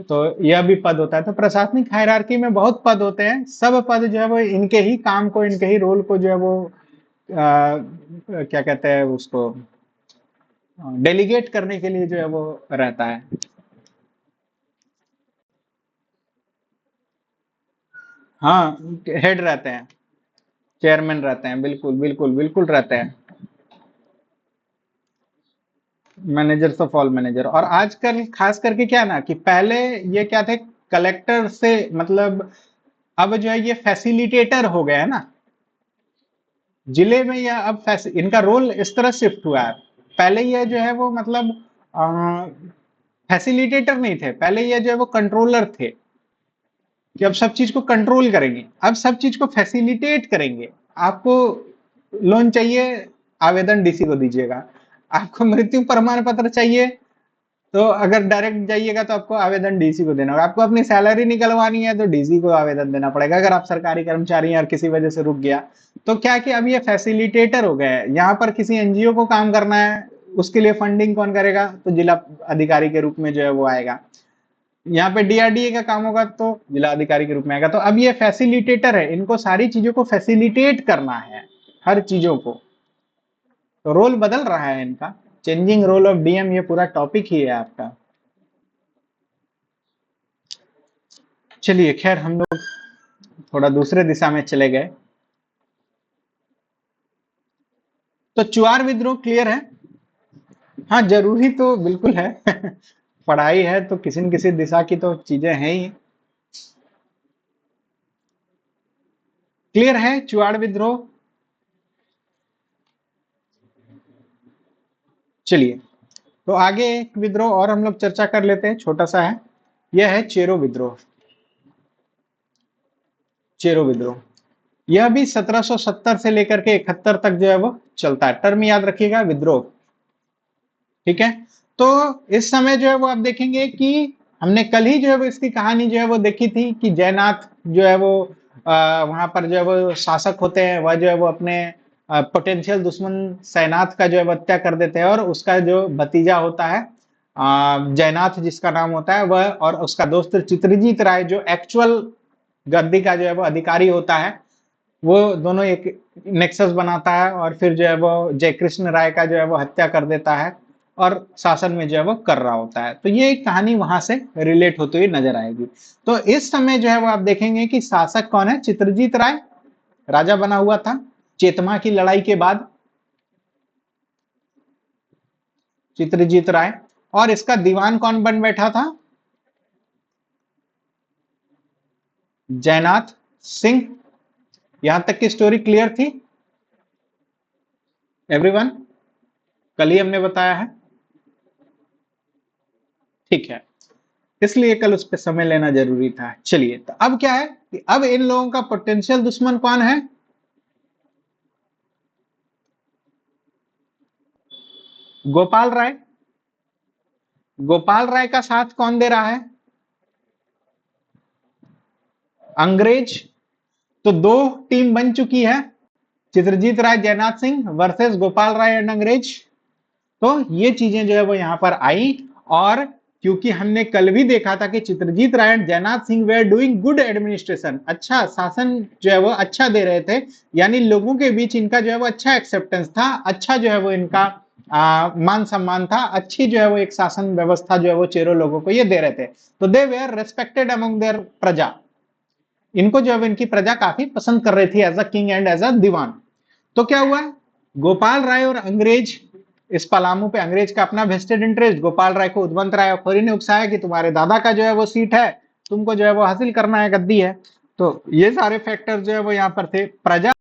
तो यह भी पद होता है। तो प्रशासनिक हायरार्की में बहुत पद होते हैं, सब पद जो है वो इनके ही काम को, इनके ही रोल को जो है वो क्या कहते हैं उसको, डेलीगेट करने के लिए जो है वो रहता है। हाँ, हेड रहते हैं, चेयरमैन रहते हैं, बिल्कुल बिल्कुल बिल्कुल रहते हैं। Managers of all manager. और आजकल खास करके क्या है ना कि पहले ये क्या थे, कलेक्टर से मतलब, अब जो है ये फैसिलिटेटर हो गया है ना जिले में, या अब इनका रोल इस तरह शिफ्ट हुआ है। पहले ये जो है वो मतलब फैसिलिटेटर नहीं थे, पहले ये जो है वो कंट्रोलर थे, कि अब सब चीज को कंट्रोल करेंगे, अब सब चीज को फैसिलिटेट करेंगे। आपको लोन चाहिए, आवेदन डीसी को दीजिएगा। आपको मृत्यु प्रमाण पत्र चाहिए, तो अगर डायरेक्ट जाइएगा तो आपको आवेदन डीसी को देना होगा। आपको अपनी सैलरी निकलवानी है तो डीसी को आवेदन देना पड़ेगा, अगर आप सरकारी कर्मचारी हैं और किसी वजह से रुक गया। तो क्या कि अब ये फैसिलिटेटर हो गए हैं। यहाँ पर किसी एनजीओ को काम करना है, उसके लिए फंडिंग कौन करेगा, तो जिला अधिकारी के रूप में जो है वो आएगा। यहाँ पे डीआरडीए का काम होगा तो जिला अधिकारी के रूप में आएगा। तो अब ये फैसिलिटेटर है, इनको सारी चीजों को फैसिलिटेट करना है, हर चीजों को। तो रोल बदल रहा है इनका। चेंजिंग रोल ऑफ डीएम, ये पूरा टॉपिक ही है आपका। चलिए खैर, हम लोग थोड़ा दूसरे दिशा में चले गए। तो चुआर विद्रोह क्लियर है। हाँ, जरूरी तो बिल्कुल है। पढ़ाई है तो किसी न किसी दिशा की तो चीजें हैं ही। क्लियर है चुआड़ विद्रोह। चलिए, तो आगे एक विद्रोह और हम लोग चर्चा कर लेते हैं, छोटा सा है। यह है चेरो विद्रोह। चेरो विद्रोह, यह भी 1770 से लेकर के 71 तक जो है वो चलता है। टर्म याद रखिएगा, विद्रोह। ठीक है। तो इस समय जो है वो आप देखेंगे कि हमने कल ही जो है वो इसकी कहानी जो है वो देखी थी कि जयनाथ जो है वो वहां पर जो है वो शासक होते हैं, वह जो है वो अपने पोटेंशियल दुश्मन सैनाथ का जो है वो हत्या कर देते हैं। और उसका जो भतीजा होता है जयनाथ जिसका नाम होता है, वह और उसका दोस्त चित्रजीत राय जो एक्चुअल गद्दी का जो है वो अधिकारी होता है, वो दोनों एक नेक्सस बनाता है और फिर जो है वो जयकृष्ण राय का जो है वो हत्या कर देता है और शासन में जो है वो कर रहा होता है। तो ये एक कहानी वहां से रिलेट होती हुई नजर आएगी। तो इस समय जो है वो आप देखेंगे कि शासक कौन है, चित्रजीत राय राजा बना हुआ था चेतमा की लड़ाई के बाद। चित्रजीत राय। और इसका दीवान कौन बन बैठा था, जयनाथ सिंह। यहां तक की स्टोरी क्लियर थी। एवरीवन, कल ही हमने बताया है, ठीक है, इसलिए कल उस पर समय लेना जरूरी था। चलिए, तो अब क्या है कि अब इन लोगों का पोटेंशियल दुश्मन कौन है? गोपाल राय। गोपाल राय का साथ कौन दे रहा है? अंग्रेज। तो दो टीम बन चुकी है, चित्रजीत राय जयनाथ सिंह वर्सेस गोपाल राय एंड अंग्रेज। तो ये चीजें जो है वो यहां पर आई। और क्योंकि हमने कल भी देखा था कि Chitrajit Rai and Jainath Singh they are doing good administration, अच्छा शासन जो है वो अच्छा दे रहे थे, यानी लोगों के बीच इनका जो है वो अच्छा एक्सेप्टेंस था, अच्छा जो है वो इनका मान सम्मान था, अच्छी जो है वो एक शासन व्यवस्था जो है वो चेरो लोगों को ये दे रहे थे। तो दे वेयर रेस्पेक्टेड अमंग देयर प्रजा, इनको जो है इनकी प्रजा काफी पसंद कर रही थी as a king and as a dewan. तो क्या हुआ, गोपाल राय और अंग्रेज, इस पलामू पे अंग्रेज का अपना वेस्टेड इंटरेस्ट, गोपाल राय को उद्वंत राय और खोरी ने उकसाया कि तुम्हारे दादा का जो है वो सीट है, तुमको जो है वो हासिल करना है, गद्दी है। तो ये सारे फैक्टर जो है वो यहाँ पर थे। प्रजा